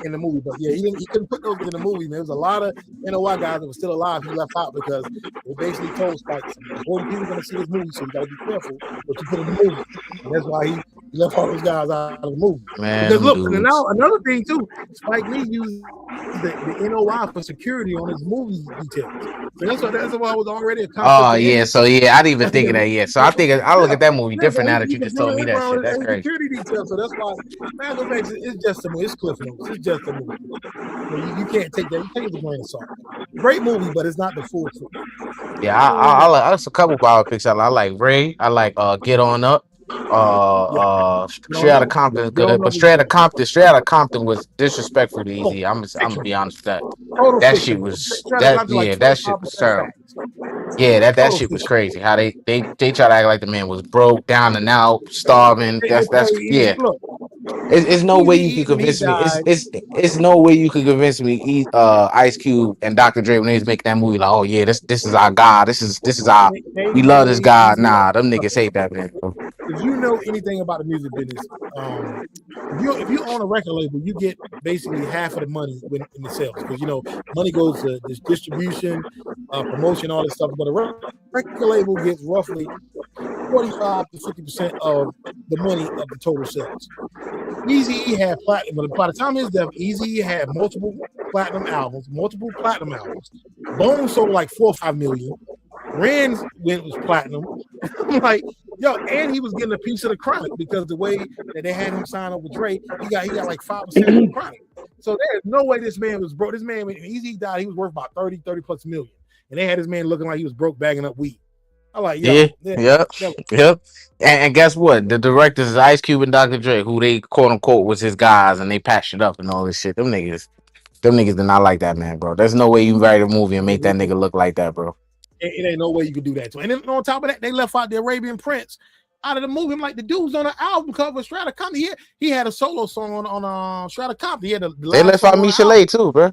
in the movie. But yeah, he couldn't put those in the movie. There was a lot of NOI guys that were still alive. He left out because they basically told Spike, some important people going to see this movie, so you got to be careful what you put in the movie. And that's why He left all those guys out of the movie. Because Man, them look, and now dudes. another thing too, Spike Lee uses the NOI for security on his movie details. So that's why it was already a concept to Oh end. yeah, so yeah, I didn't even That's think of because that yet. So I think I look yeah, at that movie yeah. So different now that he you can just told me that shit. bring That's on crazy. security details. So that's why Malcolm X is just a movie. It's Cliff Notes. It's just a movie. You can't take that. You take it with a grain of salt. Great movie, but it's not the full truth. Yeah, there's a couple biopics I like. I like Ray. I like Get On Up. Yeah, Straight don't Outta know. Compton is Get on good, but up is better. Straight Outta Compton was disrespectful to Oh, Easy. I'm gonna fiction. be honest with that. Total That shit fiction. was Try to that come to like yeah, that shit was 25% terrible. facts. Yeah, that Total shit was fiction. crazy. How they try to act like the man was broke, down and out, starving. That's yeah. Look, It's no way Easy you E can when he convince me. died. It's no way you can convince me. Ice Cube and Dr. Dre when they was making that movie, like, oh yeah, this is our God. This is our we Name love this me God. Easy. Nah, them niggas hate that man. Bro. If you know anything about the music business, um, if you own a record label, you get basically half of the money when in the sales because money goes to this distribution, promotion, all this stuff. But a record label gets roughly 45 to 50% of the money of the total sales. Easy E had platinum, but by the time his death, Easy E had multiple platinum albums. Bone sold like 4 or 5 million. Rand's went was platinum. I'm like, yo, and he was getting a piece of the chronic because the way that they had him sign up with Dre, he got like 5% of the chronic. So there's no way this man was broke. This man, when Easy died, he was worth about 30 plus million. And they had this man looking like he was broke bagging up weed. I'm like, Yeah, yo, yeah, yep, yep. And guess what? The directors is Ice Cube and Dr. Dre, who they quote unquote was his guys, and they patched it up and all this shit. Them niggas did not like that man, bro. There's no way you write a movie and make that nigga look like that, bro. it ain't no way you could do that to him. And then on top of that, they left out the Arabian Prince out of the movie. I'm like, the dude's on the album cover of Strata Compton. He had a solo song on Strata Compton. He had the They live left song out on the Misha album. too, bro.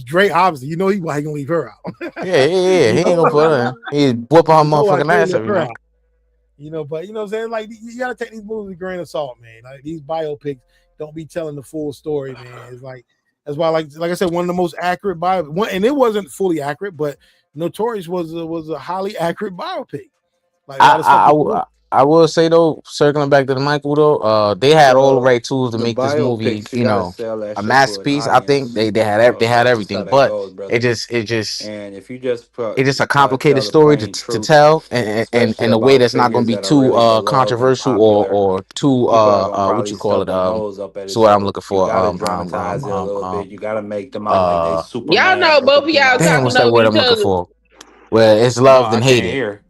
Dre, obviously, he why he gonna leave her out. Yeah. He ain't gonna put her in. He's whooping her Why motherfucking Dre ass left every her night. out. But you know what I'm saying? Like you gotta take these movies with a grain of salt, man. Like these biopics don't be telling the full story, man. It's like that's why, like I said, one of the most accurate and it wasn't fully accurate, but Notorious was a highly accurate biopic. Like a lot of stuff. I will say though, circling back to the Michael though, they had all the Well, right tools to the make this movie, biopics, you gotta sell that a shit to an masterpiece. I think audience. they had they had That's just how everything, that but goes, it brother. just it just And if you just it's just a complicated tell the story plain to truth, tell, especially and a way about that's not going figures to be that are too really beloved and controversial popular, or too people are gonna what probably you call stub it their nose up at so it. what I'm So looking you for gotta dramatize it a little bit. You gotta make them out like they uh Y'all Superman know both of looking through y'all my damn, talking what's that over phone. word each I'm looking other. for? Where it's No, loved I and can't hated. hear.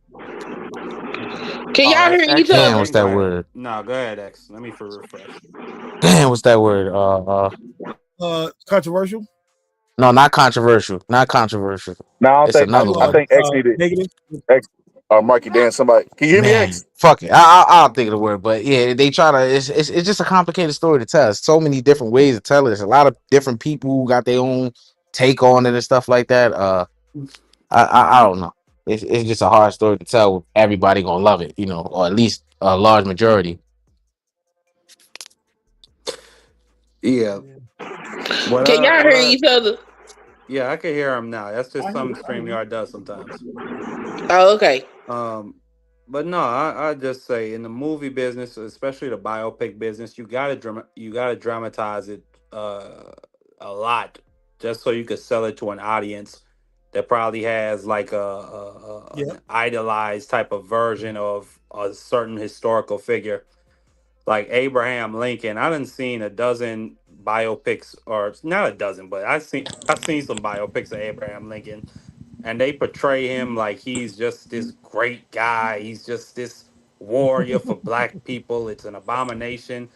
Can Oh, y'all hear each X Damn, other? what's talking. Go that ahead. word? No, go ahead, X. Let me for refresh. Damn, what's that word? Controversial. No, not controversial. Not controversial. No, I don't It's think another Oh, I word. think X needed negative. X Marky Dan somebody. Can you hear me, Man, X? fuck it. I'll think of the word, but yeah, they try to. It's just a complicated story to tell. There's so many different ways to tell it. There's a lot of different people who got their own take on it and stuff like that. I don't know. It's just a hard story to tell. Everybody gonna love it, or at least a large majority. Yeah. Can y'all What hear I each other? Yeah, I can hear him now. That's just something I hear you. StreamYard does sometimes. Oh, okay. Um, but no, I just say in the movie business, especially the biopic business, you gotta dramatize it a lot just so you could sell it to an audience that probably has like Yeah. an idolized type of version of a certain historical figure like Abraham Lincoln. I done seen a dozen biopics, or not a dozen, but I seen some biopics of Abraham Lincoln, and they portray him like he's just this great guy. He's just this warrior for black people. It's an abomination.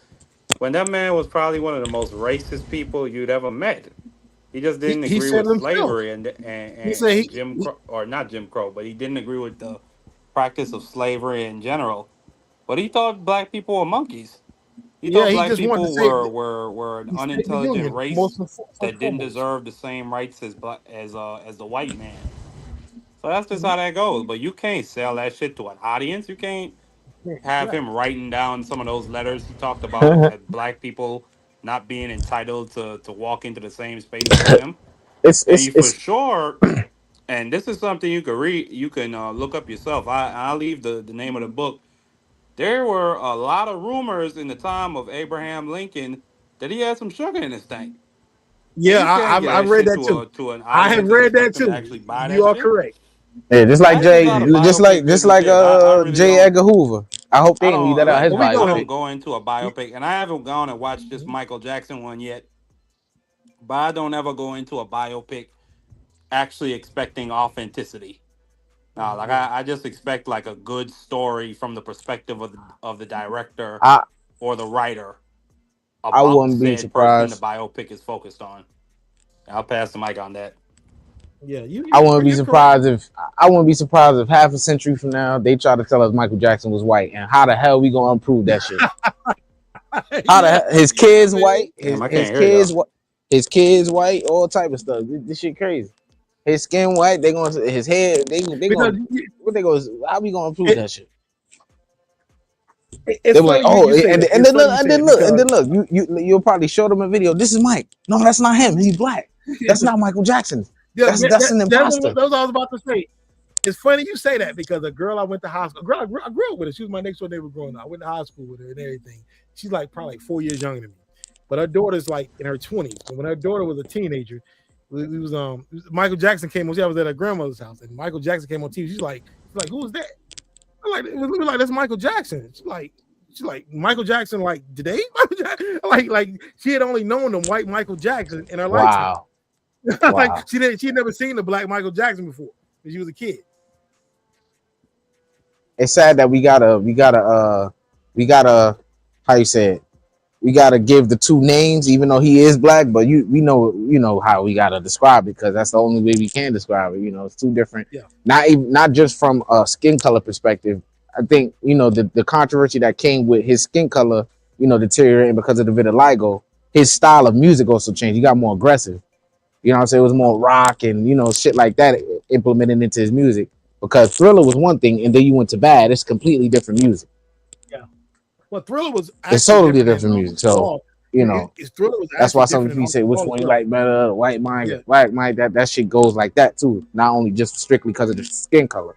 When that man was probably one of the most racist people you'd ever met. He just didn't He agree said with it himself. slavery He said and Jim Crow, or not Jim Crow, but he didn't agree with the practice of slavery in general. But he thought black people were monkeys. He thought he black just wanted to people save were an he saved the unintelligent union race first that didn't foremost. deserve the same rights as the white man. So that's just how that goes. But you can't sell that shit to an audience. You can't have Right. him writing down some of those letters he talked about as black people not being entitled to walk into the same spaces as him. It's And it's you for it's sure, and this is something you can read, you can look up yourself. I'll leave the name of the book there were a lot of rumors in the time of Abraham Lincoln that he had some sugar in his tank. And Yeah, you can't get I've that read shit that too. to an I have audience and read expect that them to too. actually buy You that are shit. correct. Yeah, just I like actually Jay, thought a biopic just really like did. I really J. don't. Edgar Hoover. I hope they I didn't leave don't that out his Well, we I know don't him. biopic. go into a biopic, and I haven't gone and watched this Michael Jackson one yet. But I don't ever go into a biopic actually expecting authenticity. No, like Yeah. I just expect like a good story from the perspective of the director I or the writer I about wouldn't be said person the surprised. biopic is focused on. I'll pass the mic on that. Yeah, I wouldn't be you're correct. surprised if I wouldn't be surprised if half a century from now they try to tell us Michael Jackson was white, and how the hell we gonna prove that shit? How the Yeah, hell, his yeah, kids man. white, Damn, I can't hear y'all. his kids white, all type of stuff. This shit crazy. His skin white, they gonna his head, they Because gonna what they go? How we gonna prove it, that shit? it's They were like, funny oh, you say that. It's funny you say that and because then look, you'll probably show them a video. This is Mike. No, that's not him. He's black. That's not Michael Jackson. yeah, That's an that's imposter. what I was about to say. It's funny you say that because a girl I went to high school, I grew up with her. She was my next door neighbor growing up. I went to high school with her and everything. She's like probably like 4 years younger than me, but her daughter's like in her 20s. And when her daughter was a teenager, Michael Jackson came on. I was at her grandmother's house, and Michael Jackson came on TV. She's like, who was that? We were like, that's Michael Jackson. She's like Michael Jackson, like today, like she had only known the white Michael Jackson in her lifetime. Wow, Like wow. she had never seen the black Michael Jackson before when she was a kid. It's sad that we gotta how you say it, we gotta give the two names even though he is black, but we know how we gotta describe it because that's the only way we can describe it. It's two different, Yeah, not just from a skin color perspective. I think the controversy that came with his skin color, deteriorating because of the vitiligo. His style of music also changed. He got more aggressive. You know what I'm saying? It was more rock and shit like that implemented into his music. Because Thriller was one thing, and then you went to Bad. It's completely different music. yeah. Well, Thriller was It's actually totally different different music. than So all. you Yeah, know his Thriller was that's actually why some different people say which all one as you well. like better, white Mike, Yeah, black Mike. That shit goes like that too. Not only just strictly because of the skin color.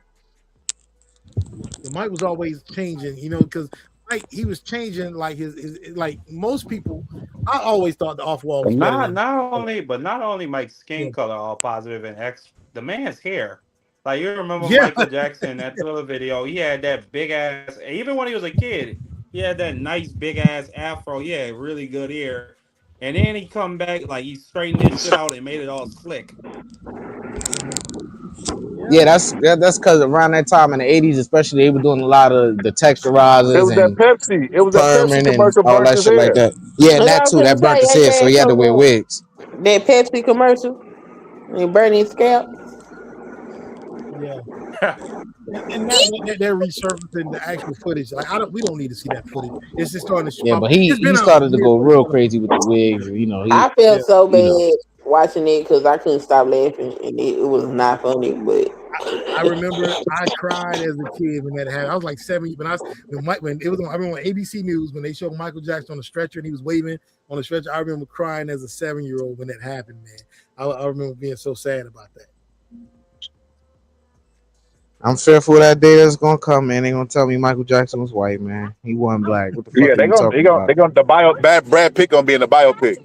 and Mike was always changing, because Mike he was changing like his like most people. I always thought the Off Wall But was better than. not only Mike's Yeah, skin color all positive and the man's hair. Like you remember yeah, Michael Jackson that Thriller video? He had that big ass. Even when he was a kid, he had that nice big ass afro. He had really good hair. And then he come back like he straightened his shit out and made it all slick. yeah. Yeah, that's because around that time in the '80s, especially, they were doing a lot of the It texturizers was that and Pepsi. It was that Pepsi perming and commercial all burnt that his shit like hair. that. Yeah, and And that I was too, gonna that burnt say, his ain't hair, so that he had to some wear wigs. that Pepsi commercial and burning scalp? Yeah. And now they're resurfacing the actual footage. Like we don't need to see that footage. It's just starting to show Yeah, up. but he It's been he out for started to years, go but it's real starting to crazy with the wigs. And, I yeah. felt so you know, bad watching it because I couldn't stop laughing and it was not funny. But I remember I cried as a kid when that happened. I was like 7 when when it was I remember on ABC News when they showed Michael Jackson on the stretcher and he was waving on the stretcher. I remember crying as a 7-year-old when that happened, man. I remember being so sad about that. I'm fearful of that day that's gonna come, man. They gonna tell me Michael Jackson was white, man. He wasn't black. What the Yeah, fuck are you talking they about? gonna the Brad Pitt gonna be in the biopic.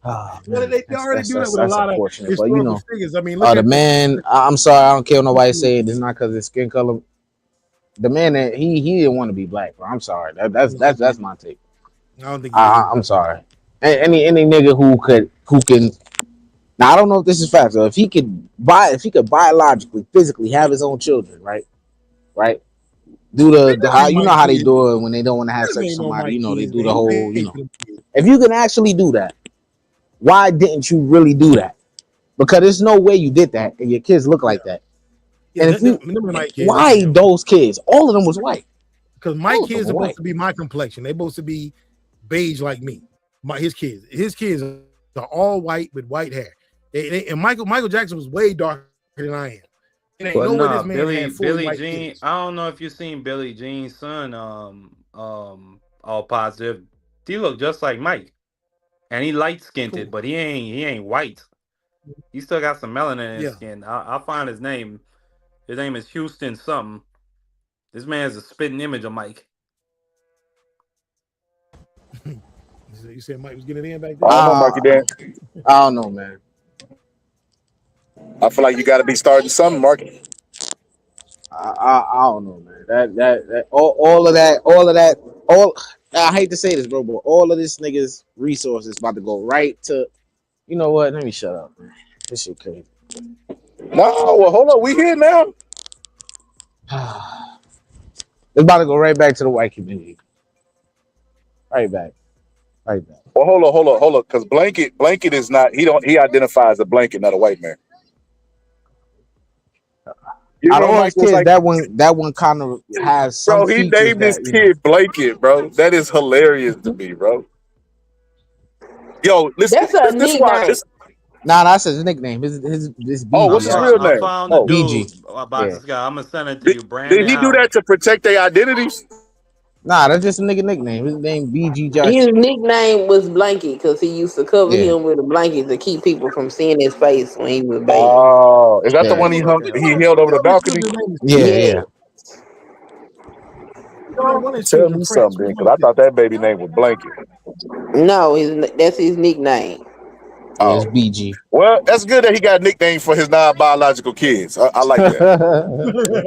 Oh Well, man, they already do that with a that's lot of unfortunate. But historical figures. I mean, look the at the man. I'm sorry, I don't care what nobody say it. It's not because his skin color. The man that he didn't want to be black, bro. I'm sorry. That's my take. I don't think he did either. I'm sorry. Any nigga who can. Now I don't know if this is fact. So if he could biologically, physically have his own children, right. Do Man, the them how ain't you know Mike how they kids. do it when they don't want to have Them sex with ain't no somebody. Mike They kids, do man. the He whole. paid for them kids. If you can actually do that, why didn't you really do that? Because there's no way you did that, and your kids look Yeah, like that. yeah. And if you, Them are Mike kids. They can why have those kids? All of them was white. because All Mike of them kids were are supposed white. to be my complexion. They're supposed to be beige like me. His kids are all white with white hair. And Michael Jackson was way darker than I am. It ain't But no way this nah, man had fully Billy white Jean. kids. I don't know if you seen Billy Jean's son. All positive. He look just like Mike, and he light skinned, Cool. but he ain't white. He still got some melanin in his Yeah. skin. I'll find his name. His name is Houston something. This man is a spitting image of Mike. You said Mike was getting in back there? I don't know, Marky Dan. I don't know, man. I feel like you got to be starting something, Marky. I don't know, man. That all. I hate to say this, bro, but all of this niggas' resources about to go right to. You know what? Let me shut up, man. This shit crazy. No, well, hold on. We here now. It's about to go right back to the white community. Right back. Right back. Well, hold on. Because blanket is not. He identifies a blanket, not a white man. You Out of know, all Mike his was kids, like, that one kind of has some bro, he features named his that, you know. kid Blanket, bro. That is hilarious to me, bro. Yo, listen, That's a this why nickname. this. Nah, that's his nickname. His Oh, BG. what's his I, real I name? found the Oh, BG. dude about Yeah. this guy. I'm gonna send it to Did, you, did Brandon he do that Howard. to protect their identities? Nah, that's just a nigga nickname. His name BG His Jackson. nickname was Blanket because he used to cover Yeah. him with a blanket to keep people from seeing his face when he was a baby. Oh, is that the Yeah. one he hung? Okay, He okay. held over the Tell me balcony. his name is Yeah, Prince. Yeah. yeah. One of his Tell children, me Prince. something, because I thought that baby name was Blanket. No, that's his nickname. Yeah, it's Oh, BG. well, that's good that he got a nickname for his non-biological kids. I like that.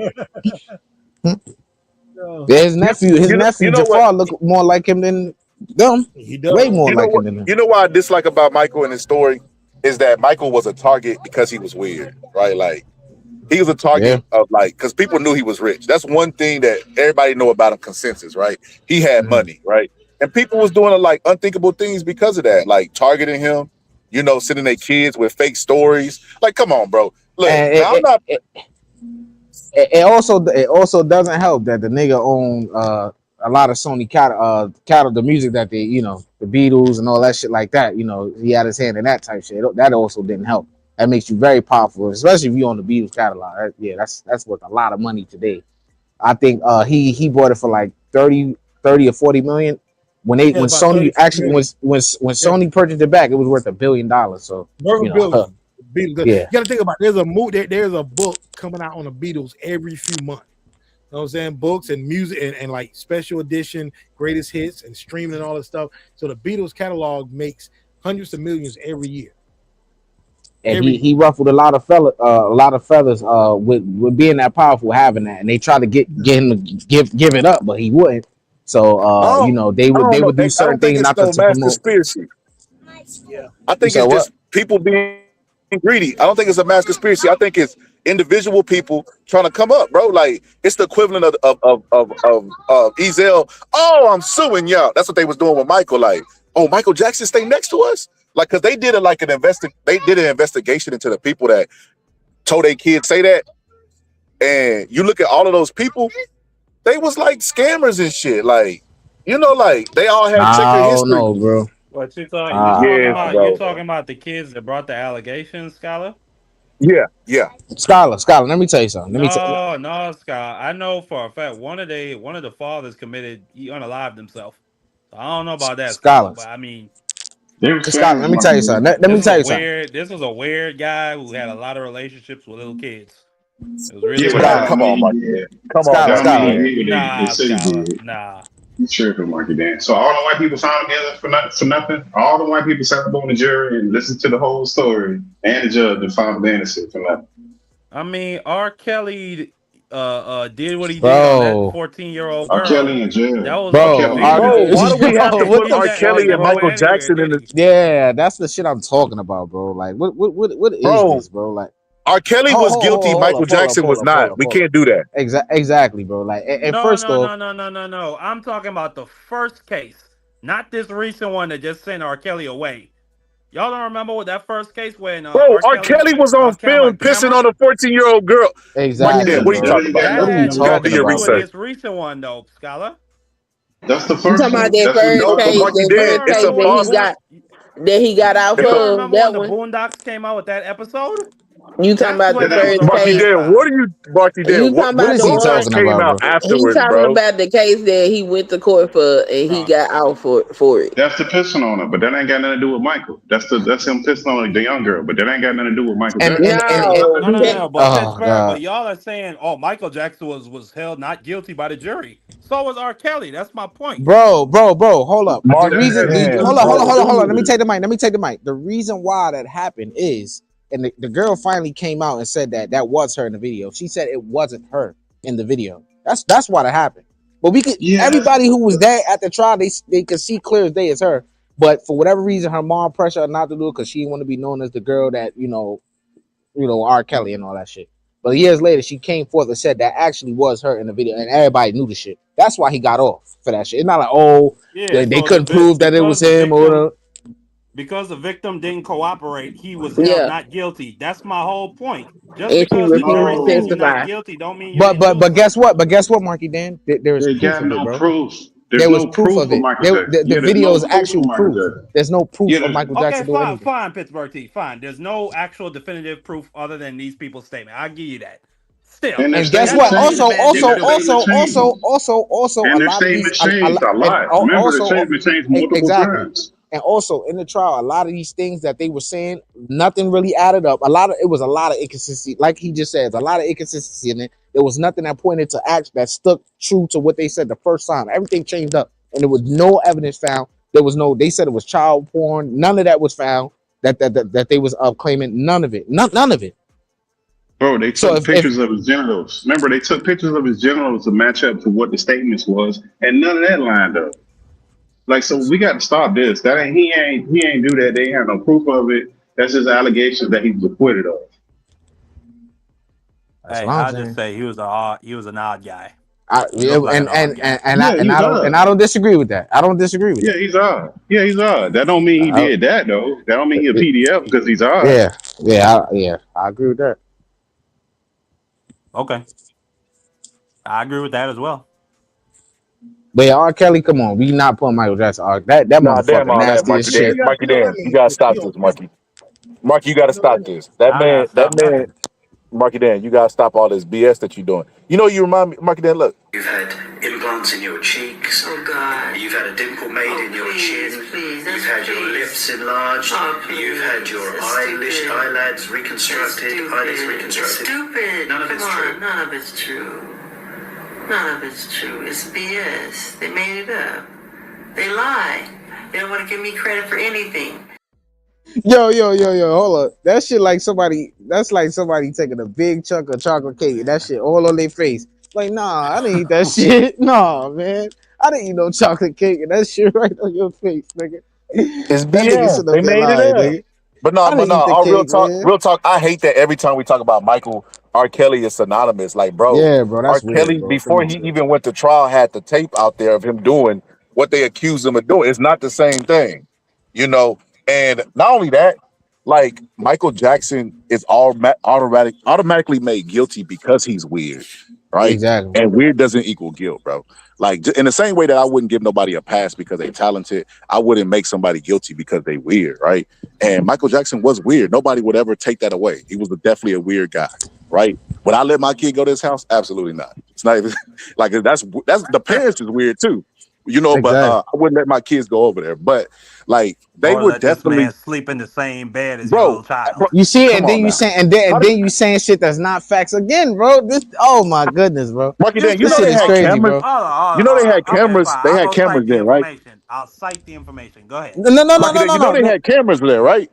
No, Yeah, his nephew You know what? Jafar look more like him than them. he Way does. more like him than them. You know what I dislike about Michael and his story is that Michael was a target because he was weird, right? Like he was a Yeah. target of like because people knew he was rich. That's one thing that everybody know about him. Consensus, right? He had Mhm. money, right? And people was doing like unthinkable things because of that, like targeting him. You know, sending their kids with fake stories. Like, come on, bro. Look, And now I'm not. it also doesn't help that the nigga owned a lot of Sony cattle, the music that the Beatles and all that shit like that. He had his hand in that type shit. That also didn't help. That makes you very powerful, especially if you own the Beatles catalog. That's worth a lot of money today. I think he bought it for like 30 or 40 million. When Yeah, about Sony 34 actually million. when Yeah, Sony purchased it back, it was worth $1 billion. So Burger Billion. Beatles. yeah. You got to think about it. There's a movie. There's a book coming out on the Beatles every few months. You know what I'm saying? Books and music and like special edition, greatest hits and streaming and all this stuff. So the Beatles catalog makes hundreds of millions every year. And Every he year. ruffled a lot of feathers with being that powerful, having that, and they tried to get him to give it up, but he wouldn't. So I they would don't they know. would do I certain don't think things it's not to, no to mass promote. conspiracy. Yeah. I You think said it's what? just people being greedy. I don't think it's a mass conspiracy. I think it's individual people trying to come up, bro. Like it's the equivalent of Ezel. Oh, I'm suing y'all. That's what they was doing with Michael. Like, oh, Michael Jackson stay next to us. Like, cause they did They did an investigation into the people that told their kids say that. And you look at all of those people, they was like scammers and shit. Like, like they all had checkered I don't history. know, bro. What you thought? You Uh, talking Yeah, about? You bro. talking about the kids that brought the allegations, Scholar? Yeah. Scholar, let me tell you something. No, no, Scott. I know for a fact one of the fathers committed. He unalived himself. So I don't know about that, Scholar. Scholar, But I mean, They were Scholar, scammers, let me tell Marky you something. Man. Let me tell you something. This was a weird guy who had a lot of relationships with little kids. It was really Yeah, but weird. that Scholar, don't Come mean on, he Marky did. Man. Come on, That Scholar, don't Marky mean Scholar. he Man. did what they Nah, say he Scholar. did. Nah. You tripping, Marky Dan. So all the white people found together for nothing. All the white people sat up on the jury and listened to the whole story, and the judge and found them innocent for nothing. I mean, R. Kelly did what he did on that Bro, 14-year-old R. girl. Kelly in That jail. was R. a bro, Kelly in big jail. Bro, why deal. do we have to He what put didn't the R. get he Kelly fuck, and never Michael went bro? anywhere, Jackson in did the he? Yeah, that's the shit I'm talking about, bro. Like, what is bro? this, bro? Like, R. Kelly was guilty. Michael Jackson was not. We can't do that. Exactly, bro. Like, and No, first no, off, no, no, no, no, no. I'm talking about the first case, not this recent one that just sent R. Kelly away. Y'all don't remember what that first case when Bro, R. Kelly was on film pissing on a 14-year-old girl. Marky Dan, exactly, what are you bro. talking That about, ain't That got bro? What are nothing you had to do You gotta with do nothing talking to your do about, with bro? research. this recent one, though, Scholar. That's the You first talking about one. that That's what you first No, talking but case, about. Marky the You Dan, don't first it's case a remember when that the he possible. got that he got out You don't for remember when that the one? Boondocks came out with that episode? You talking That's about when the that was a first Marky case? warning Dan, sign. what are you, Marky Dan? You talking What about is the he all that one? talking came about, out bro? He afterwards, talking bro? about the case that he went to court for and he Bro, got out for it. That's the pissing on her, but that ain't got nothing to do with Michael. That's him pissing on the young girl, but that ain't got nothing to do with Michael And Jackson. and and, That got and nothing to No, do with no. him. But oh Pittsburgh, but god, y'all are saying, oh, Michael Jackson was held not guilty by the jury. So was R. Kelly. That's my point. bro, hold up. The That Marky reason, has Dan, hold nothing on, to bro. do hold on. with Let me it. take the mic. Let me take the mic. The reason why that happened is, and the girl finally came out and said that was her in the video. She said it wasn't her in the video. That's why that happened. But we could, Yeah, everybody who was there at the trial, they could see clear as day as her. But for whatever reason, her mom pressured her not to do it because she didn't want to be known as the girl that R. Kelly and all that shit. But years later, she came forth and said that actually was her in the video, and everybody knew the shit. That's why he got off for that shit. It's not like, oh, Yeah, they so couldn't prove that it was him or the. because the victim didn't cooperate, he was held yeah, not guilty. That's my whole point. Just and she because the refused jury to says you're no, not testify. guilty, don't mean you're But innocent. guess what? But guess what, Marky Dan? There is they proof got of it, no bro. proof. There's There was no proof proof of for it. Michael Jackson. The Yeah, there's video no is proof for actual Michael proof. Jackson. There's no proof Yeah, of there's, Michael Okay, Jackson doing fine, anything. fine, Pittsburgh T, fine. There's no actual definitive proof other than these people's statement. I'll give you that. Still, and their And guess that statements what? don't mean changed. the man And didn't their do it. statements changed. Also, a And their lot of these, statements changed a and lot. Remember, the also, statement changed multiple exactly. times. And also in the trial, a lot of these things that they were saying, nothing really added up. It was a lot of inconsistency. Like he just says, a lot of inconsistency in it. There was nothing that pointed to act that stuck true to what they said the first time. Everything changed up, and there was no evidence found. There was no. They said it was child porn. None of that was found. That they was claiming. None of it. None of it. Bro, they So took if pictures of his genitals. Remember, they took pictures of his genitals to match up to what the statements was, and none of that lined up. Like, so we got to stop this. That ain't he ain't do that. They ain't have no proof of it. That's just allegations that he was acquitted of. that's Hey, what I'm I'll just saying. say he was an odd guy. He Yeah, looked like an odd guy. Yeah, he's I odd. don't disagree with that. I don't disagree with Yeah, that. he's odd. Yeah, he's odd. That don't mean he I, did that though. That don't mean he a PDF because he's odd. yeah, I agree with that. Okay, I agree with that as well. But yeah, R. Kelly, come on, we not putting Michael Jackson. That Nah, damn motherfucker all that, nasty as Marky Yeah, Dan. shit. Marky you know Dan, that you ain't gotta true. stop He on this, Marky. Marky, you gotta you know that stop ain't this. That I gotta man, stop nothing. Marky Dan, you gotta stop all this BS that you're doing. You know, you remind me, Marky Dan. Look, You've had implants in your cheeks. Oh God. You've had a dimple made in your chin. Please, You've had your lips enlarged. You've had your eyelads reconstructed. Eyelids reconstructed. Stupid. None of it's Come true. on, none of it's true. None of it's true. It's BS. They made it up. They lie. They don't want to give me credit for anything. Yo, hold up. That shit like somebody. That's like somebody taking a big chunk of chocolate cake and that shit all on their face. Like, nah, I didn't eat that shit. Nah, man, I didn't eat no chocolate cake and that shit right on your face, nigga. it's That nigga BS. sitting up They there made it lying, up. nigga. I But didn't no, eat the all real cake, talk, man. real talk. I hate that every time we talk about Michael, R. Kelly is synonymous. Like, bro, Yeah, bro, R. that's weird, Kelly, bro. Come before on, he bro. even went to trial, had the tape out there of him doing what they accused him of doing. It's not the same thing, you know. And not only that, like Michael Jackson is automatically made guilty because he's weird, right? Exactly. And weird doesn't equal guilt, bro. Like in the same way that I wouldn't give nobody a pass because they talented, I wouldn't make somebody guilty because they weird, right? And Michael Jackson was weird. Nobody would ever take that away. He was definitely a weird guy, right? Would I let my kid go to his house? Absolutely not. It's not even like that's the parents is weird too, you know. But Exactly. I wouldn't let my kids go over there. But like they Or were let this man definitely, sleep in the same bed as your bro. little child. You see, Come and then on you now. saying, How and then you saying shit that's not facts again, bro. This, oh my goodness, bro. Marky Dan, you This know shit they is had crazy, cameras. bro. You know they had Okay, cameras. fine. They I'll had go cameras cite the there, right? information. I'll cite the information. Go ahead. Marky Dan, you know they No. had cameras there, right?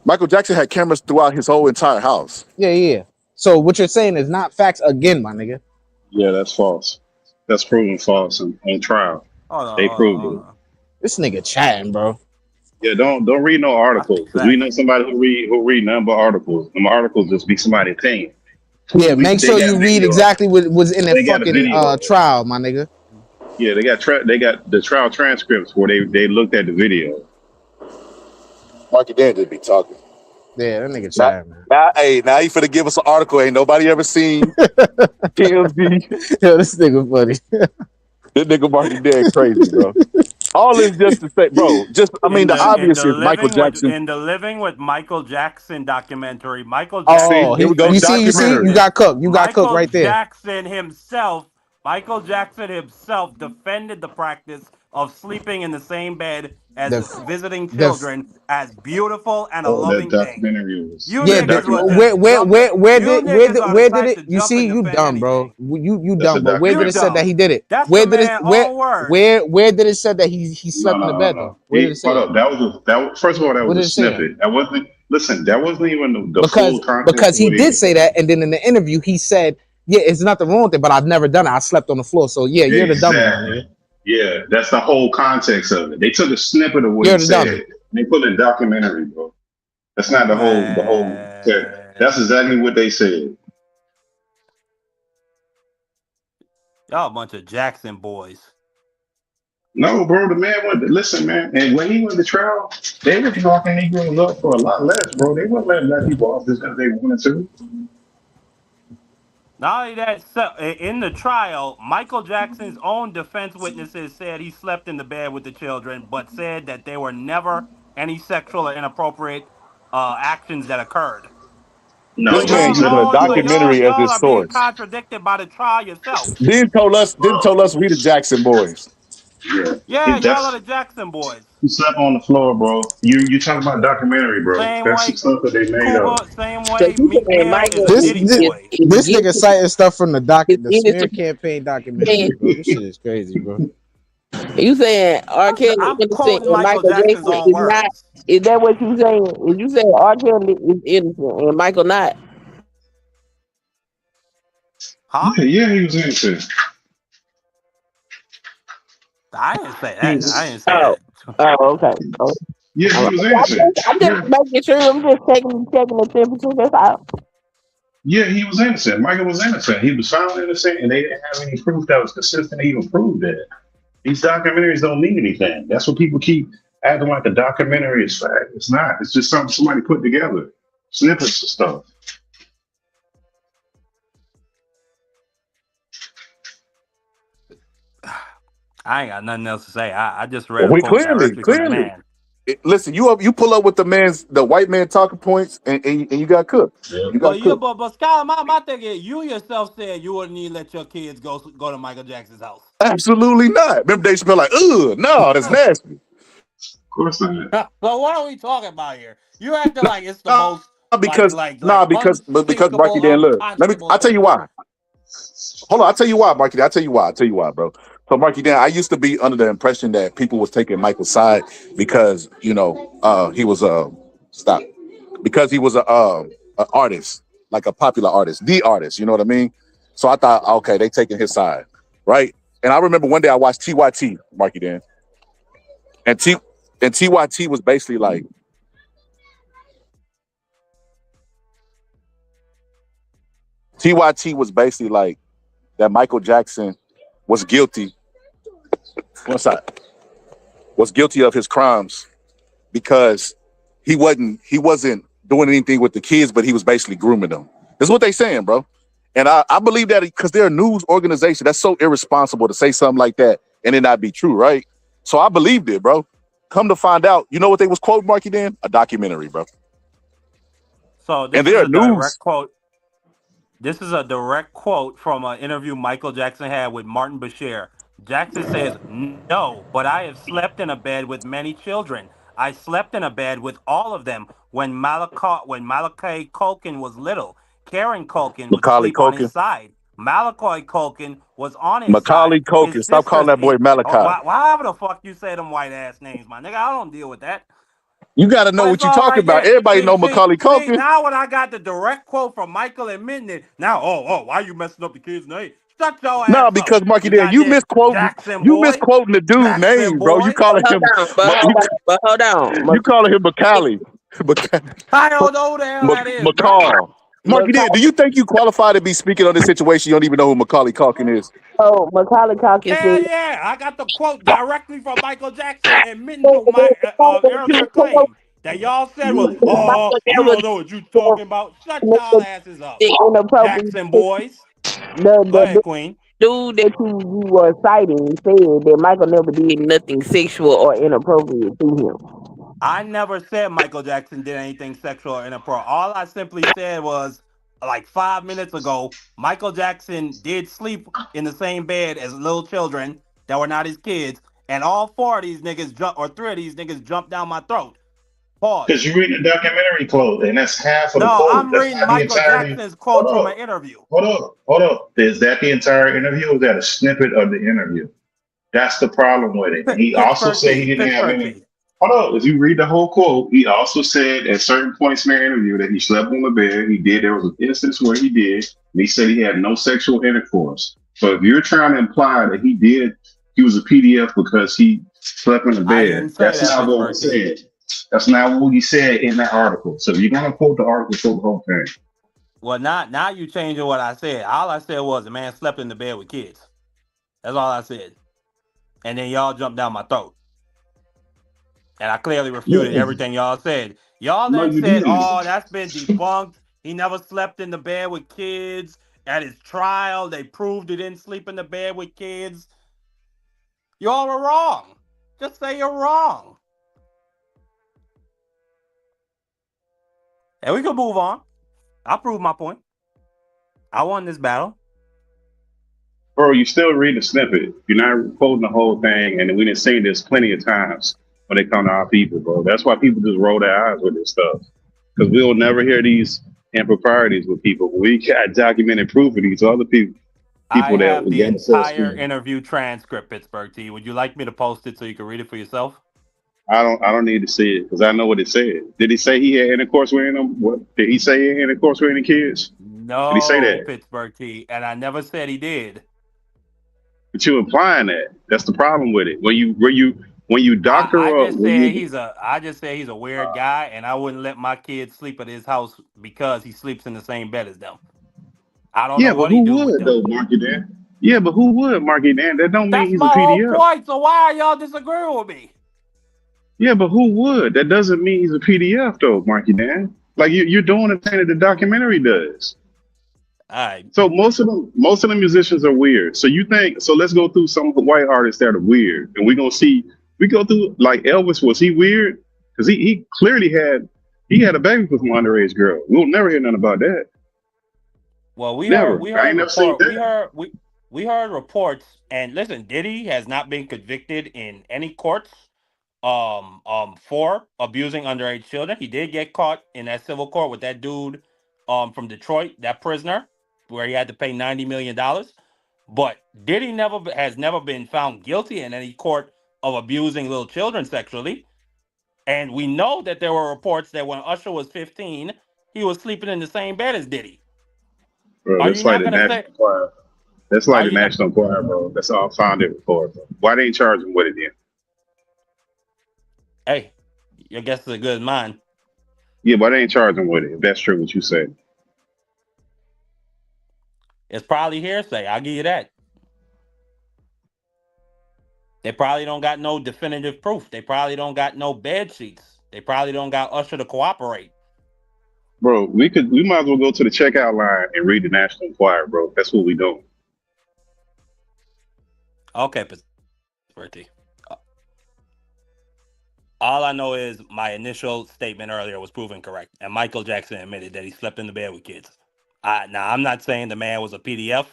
Michael Jackson had cameras throughout his whole entire house. Yeah. So what you're saying is not facts again, my nigga. Yeah, that's false. That's proven false on trial. Hold on, They hold on, proved hold it. on. This nigga chatting, bro. Yeah, don't read no I articles speak because we facts. know somebody who read nothing but articles. Them articles just be somebody's opinion. Yeah, make They sure got you read video of it. exactly what was in the They got a fucking video of it. trial, my nigga. Yeah, they got the trial transcripts where they looked at the video. Marky Dan just be talking. Yeah, that nigga Now, chatting, man. now you finna give us an article. Ain't nobody ever seen TMZ. Yo, this nigga funny. This nigga Marky Dan crazy, bro. all is just to say, bro. Just I mean, the obvious is Michael Jackson. in the Living with Michael Jackson documentary, Michael See, Jackson Oh, here we go, you see, you documentary. defended got cooked. You got cooked Michael right there. Jackson himself. Michael Jackson himself defended the practice of sleeping in the same bed as The visiting the children as beautiful and a Oh, that loving thing. documentary was You Yeah, that niggas were just documentary. jumping. You niggas are the where did type it? to You jump and see, you defend dumb, bro. anything. You That's a dumb, but where did You it say that documentary. he dumb. did it? That's the Where did it? man own words. Where did it say that he No, slept in the no, bed no. though? Where did it say Hold that? up. First of all, that Where was a did it say that? snippet. That wasn't. Listen, that wasn't even the full context Because of he what he did was say saying. that, and then in the interview he said, "Yeah, it's nothing wrong with it, but I've never done it. I slept on the floor." So yeah, you're the dummy, my nigga. Exactly. Yeah, that's the whole context of it. They took a snippet of what he You're the said dummy. and they put it in a documentary, bro. That's not the whole. That's Man. exactly what they said. Y'all a bunch of Jackson boys. No, bro, the man went. Listen, man, and when he went to trial, they were locking Negroes up for a lot less, bro. They weren't letting black people off just because they wanted to. Not only that, in the trial, Michael Jackson's own defense witnesses said he slept in the bed with the children, but said that there were never any sexual or inappropriate actions that occurred. So No, This but man he said using a it. documentary as y'all his are being source. contradicted by the trial yourself. Didn't tell us we the Jackson boys. Yeah, Yeah, y'all are that's the Jackson boys. he slept on the floor, bro. You talking about documentary, bro? Same That's some way stuff that they made up. Cougar, same So way you Meek saying Mill is Michael a This Diddy this, boy. this nigga citing stuff from is the smear innocent? campaign documentary, bro. This shit is crazy, bro. You saying R. Kelly I'm innocent quoting and Michael Michael Jackson's Jackson own is not? words. Is that what you saying? Is you saying R. Kelly is innocent and Michael not? Huh? Yeah, he was innocent. I didn't say He that. I was. didn't say Oh, that. okay. Oh, Yeah, all he right. was innocent. I'm just Yeah, making sure. I'm just checking the temperature. That's all. yeah, he was innocent. Michael was innocent. He was found innocent, and they didn't have any proof that was consistent to even prove that. These documentaries don't mean anything. That's what people keep acting like a documentary is fact. It's not. It's just something somebody put together, snippets of stuff. I ain't got nothing else to say. I just read Well, a we quote clearly, directly from the clearly. man. Listen, you pull up with the white man talking points, and you got cooked. Yeah. You got cooked. But Skylar, my thing is, you yourself said you wouldn't even let your kids go to Michael Jackson's house. Absolutely not. Remember Dave Chappelle like, ugh, no, that's nasty. Of course not. So what are we talking about here? You acting like it's the Nah, most because Marky unthinkable, Dan, look, unconscionable I'll tell you thing. why. Hold on, I'll tell you why, Marky. I'll tell you why, bro. So, Marky Dan, I used to be under the impression that people was taking Michael's side because he was stop because he was a artist, like a popular artist, the artist. You know what I mean? So I thought, okay, they taking his side, right? And I remember one day I watched TYT, Marky Dan, and TYT was basically like that Michael Jackson was guilty. What's that? Was guilty of his crimes because he wasn't doing anything with the kids, but he was basically grooming them. That's what they saying, bro. And I believe that because they're a news organization. That's so irresponsible to say something like that and it not be true, right? So I believed it, bro. Come to find out, you know what they was quoting Marky then? A documentary, bro. So And this is they're a direct news. quote. This is a direct quote from an interview Michael Jackson had with Martin Bashir. Jackson says, "No, but I have slept in a bed with many children. I slept in a bed with all of them when Malachi Culkin was little. Karen Culkin would Macaulay sleep on his Culkin. side. Malachi Culkin was on his side. Macaulay His Culkin. Stop calling sisters, that boy Malachi. however the fuck you say them white ass names, my nigga, I don't deal with that. You got to know But it's what you're all talking right about. there. Everybody See, know see, Macaulay see. Culkin. Now when I got the direct quote from Michael admitting it, now, why you messing up the kid's name? Shut your No, ass up, because Marky you Dan, goddamn Jackson you boy, misquoting the dude Jackson name, bro. You boy. calling him, Hold on. you calling him Macaulay, I don't know who the hell that is, bro. McCall. Marky Dan, do you think you qualify to be speaking on this situation? You don't even know who Macaulay Culkin is. Macaulay Culkin Hell said, yeah, I got the quote directly from Michael Jackson admitting to my earlier claim that y'all said was, "Oh, Michael you never don't know what you talking about." Shut y'all asses up, the inappropriate Jackson boys. Go the ahead, Queen. dude that you were citing said that Michael never did nothing sexual or inappropriate to him. I never said Michael Jackson did anything sexual or inappropriate. All I simply said was like 5 minutes ago, Michael Jackson did sleep in the same bed as little children that were not his kids, and all four of these niggas or three of these niggas jumped down my throat. Because Pause. you read the documentary quote, and that's half of the No, quote. I'm That's reading not the Michael entirety. Jackson's Hold quote from an up, interview. hold up. Is that the entire interview, or is that a snippet of the interview? That's the problem with it. And he also Pittsburgh said he T. didn't have Pittsburgh any. T. Hold on. If you read the whole quote, he also said at certain points in the interview that he slept on the bed. He did. There was an instance where he did. And he said he had no sexual intercourse. So if you're trying to imply that he was a PDF because he slept in the I bed, didn't say that's that, not what Pittsburgh was T. said. That's not what he said in that article. So if you're going to quote the article, quote the whole thing. Well, now you changing what I said. All I said was the man slept in the bed with kids. That's all I said. And then y'all jumped down my throat. And I clearly refuted No, everything y'all said. Y'all no, then you said, didn't. oh, that's been debunked. He never slept in the bed with kids. At his trial, they proved he didn't sleep in the bed with kids. Y'all are wrong. Just say you're wrong. And we can move on. I proved my point. I won this battle. Bro, you still read the snippet. You're not quoting the whole thing, and we done seen this plenty of times when they come to our people, bro. That's why people just roll their eyes with this stuff. Because we'll never hear these improprieties with people. We got documented proof of these other people I that have will the get first. entire interview transcript, Pittsburgh T. Would you like me to post it so you can read it for yourself? I don't need to see it because I know what it said. Did he say he had intercourse with them? What did he say he had intercourse with any kids? Did he say No, that? Pittsburgh T. And I never said he did. But you implying that. That's the problem with it. When you I doctor up, just said he's a weird guy, and I wouldn't let my kids sleep at his house because he sleeps in the same bed as them. I don't know yeah, but what he who do with would them. though, Marky Dan? Yeah, but who would, Marky Dan? That don't mean That's he's a my whole PDF. point. So why are y'all disagreeing with me? Yeah, but who would? That doesn't mean he's a PDF though, Marky Dan. Like you're doing the thing that the documentary does. All right. So most of the musicians are weird. So let's go through some of the white artists that are weird, and we go through like Elvis. Was he weird? Because he clearly had a baby with an underage girl. We'll never hear nothing about that. Well, Never. we I heard ain't never seen report that. we heard reports, and listen, Diddy has not been convicted in any courts for abusing underage children. He did get caught in that civil court with that dude from Detroit, that prisoner, where he had to pay $90 million. But Diddy has never been found guilty in any court of abusing little children sexually. And we know that there were reports that when Usher was 15, he was sleeping in the same bed as Diddy. Bro, Are you that's like not the gonna say? National Choir. That's like Are the you not? National Choir, bro. That's all founded report. Bro. Why they ain't charging with it then? Hey, your guess is as good as mine. Yeah, why they ain't charging with it? If that's true, what you said. It's probably hearsay. I'll give you that. They probably don't got no definitive proof. They probably don't got no bed sheets. They probably don't got Usher to cooperate. Bro, we might as well go to the checkout line and read the National Choir, bro. That's what we doing. Okay, Pittsburgh. All I know is my initial statement earlier was proven correct, and Michael Jackson admitted that he slept in the bed with kids. Now, I'm not saying the man was a PDF.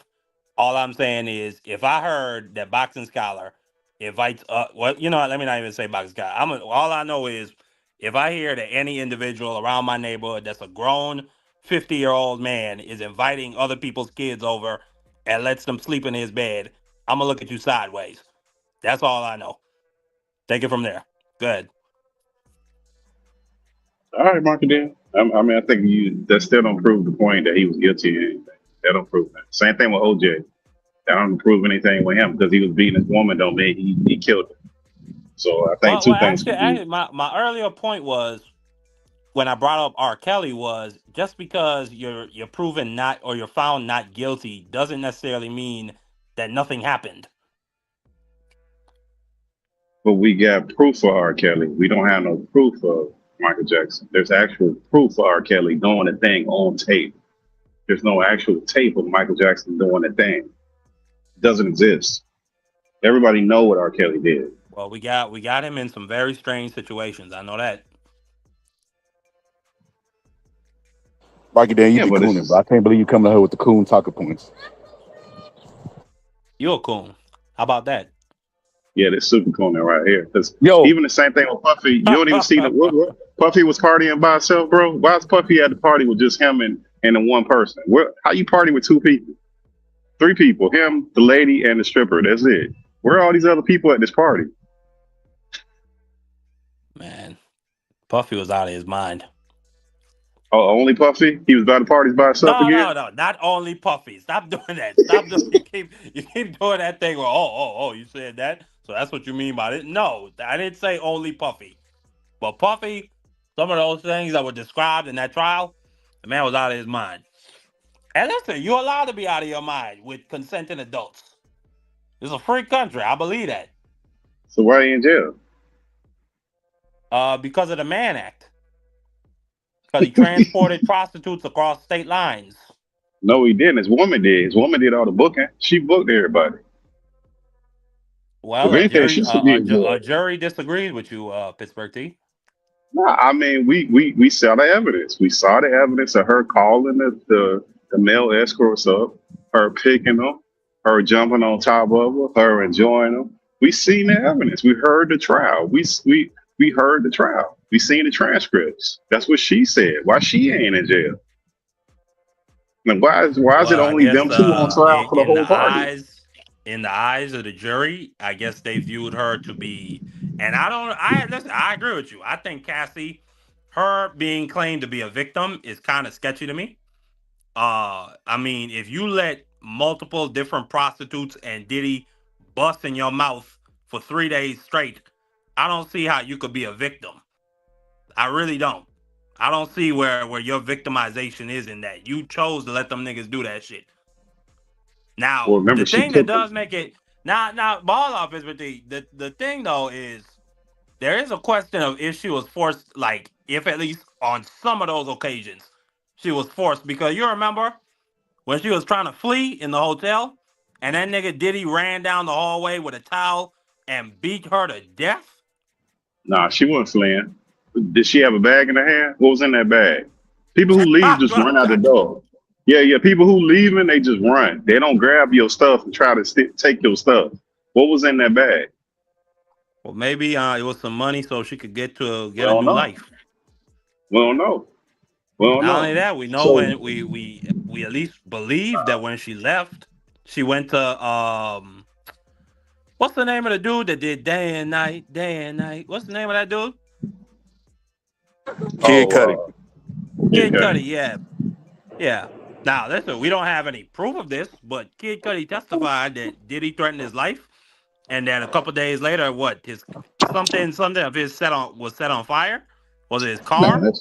All I'm saying is, if I heard that Boxing Scholar invites, let me not even say Boxing Scholar. All I know is, if I hear that any individual around my neighborhood that's a grown 50-year-old man is inviting other people's kids over and lets them sleep in his bed, I'm gonna look at you sideways. That's all I know. Take it from there. Good. All right, Mark Dan. I mean, I think that still don't prove the point that he was guilty of anything. That don't prove that. Same thing with OJ. That don't prove anything with him because he was beating his woman. Don't mean he killed her. So I think Well, two things actually, can be. my earlier point was when I brought up R. Kelly was just because you're proven not or you're found not guilty doesn't necessarily mean that nothing happened. But we got proof for R. Kelly. We don't have no proof of Michael Jackson. There's actual proof for R. Kelly doing a thing on tape. There's no actual tape of Michael Jackson doing a thing. doesn't exist. Everybody know what R. Kelly did. Well, we got him in some very strange situations. I know that. Marky Dan, you Yeah, be but cooning, bro. it's I can't believe you coming to her with the coon talking points. You're a coon. How about that? yeah, this super corner right here. Because Yo, even the same thing with Puffy, you don't even see the what Puffy was partying by himself, bro. Why is Puffy at the party with just him and the one person? How you party with two people, three people, him, the lady, and the stripper? That's it. Where are all these other people at this party? Man, Puffy was out of his mind. Oh, only Puffy? He was by the parties by himself No, again? no, no. Not only Puffy. Stop doing that. Stop doing. You keep doing that thing. Where, oh. You said that. So that's what you mean by it. No, I didn't say only Puffy. But Puffy, some of those things that were described in that trial, the man was out of his mind. And listen, you're allowed to be out of your mind with consenting adults. It's a free country. I believe that. So why he in jail? Because of the Mann Act. Because he transported prostitutes across state lines. No, he didn't. His woman did. His woman did all the booking. She booked everybody. If Well, anything, she should be in jail. a jury disagrees with you, Pittsburgh T. No, I mean we saw the evidence. We saw the evidence of her calling the male escorts up, her picking them, her jumping on top of her enjoying them. We seen the evidence. We heard the trial. We heard the trial. We seen the transcripts. That's what she said. Why she ain't in jail? And why is it Well, I only guess them two on trial for the whole party? in the eyes of the jury, I guess they viewed her to be, and listen, I agree with you. I think Cassie, her being claimed to be a victim is kind of sketchy to me. I mean, if you let multiple different prostitutes and Diddy bust in your mouth for 3 days straight, I don't see how you could be a victim. I really don't. I don't see where your victimization is in that. You chose to let them niggas do that shit. Well, Now, remember the she thing that took them. does make it now ball off is with the thing though is there is a question of if she was forced, like if at least on some of those occasions she was forced, because you remember when she was trying to flee in the hotel and that nigga Diddy ran down the hallway with a towel and beat her to death. Nah, she wasn't fleeing. Did she have a bag in her hand? What was in that bag? People who leave just run out the door. Yeah. People who leaving, they just run. They don't grab your stuff and try to take your stuff. What was in that bag? Well, maybe it was some money so she could get We a don't new know. life. We don't know. We don't Not only know. that, we know So when we at least believe that when she left, she went to what's the name of the dude that did Day and Night? What's the name of that dude? Kid Cudi. Kid okay. Cudi, yeah. Yeah. Now listen, we don't have any proof of this, but Kid Cudi testified that Diddy threatened his life, and then a couple days later, what his something of his was set on fire? Was it his Man, car?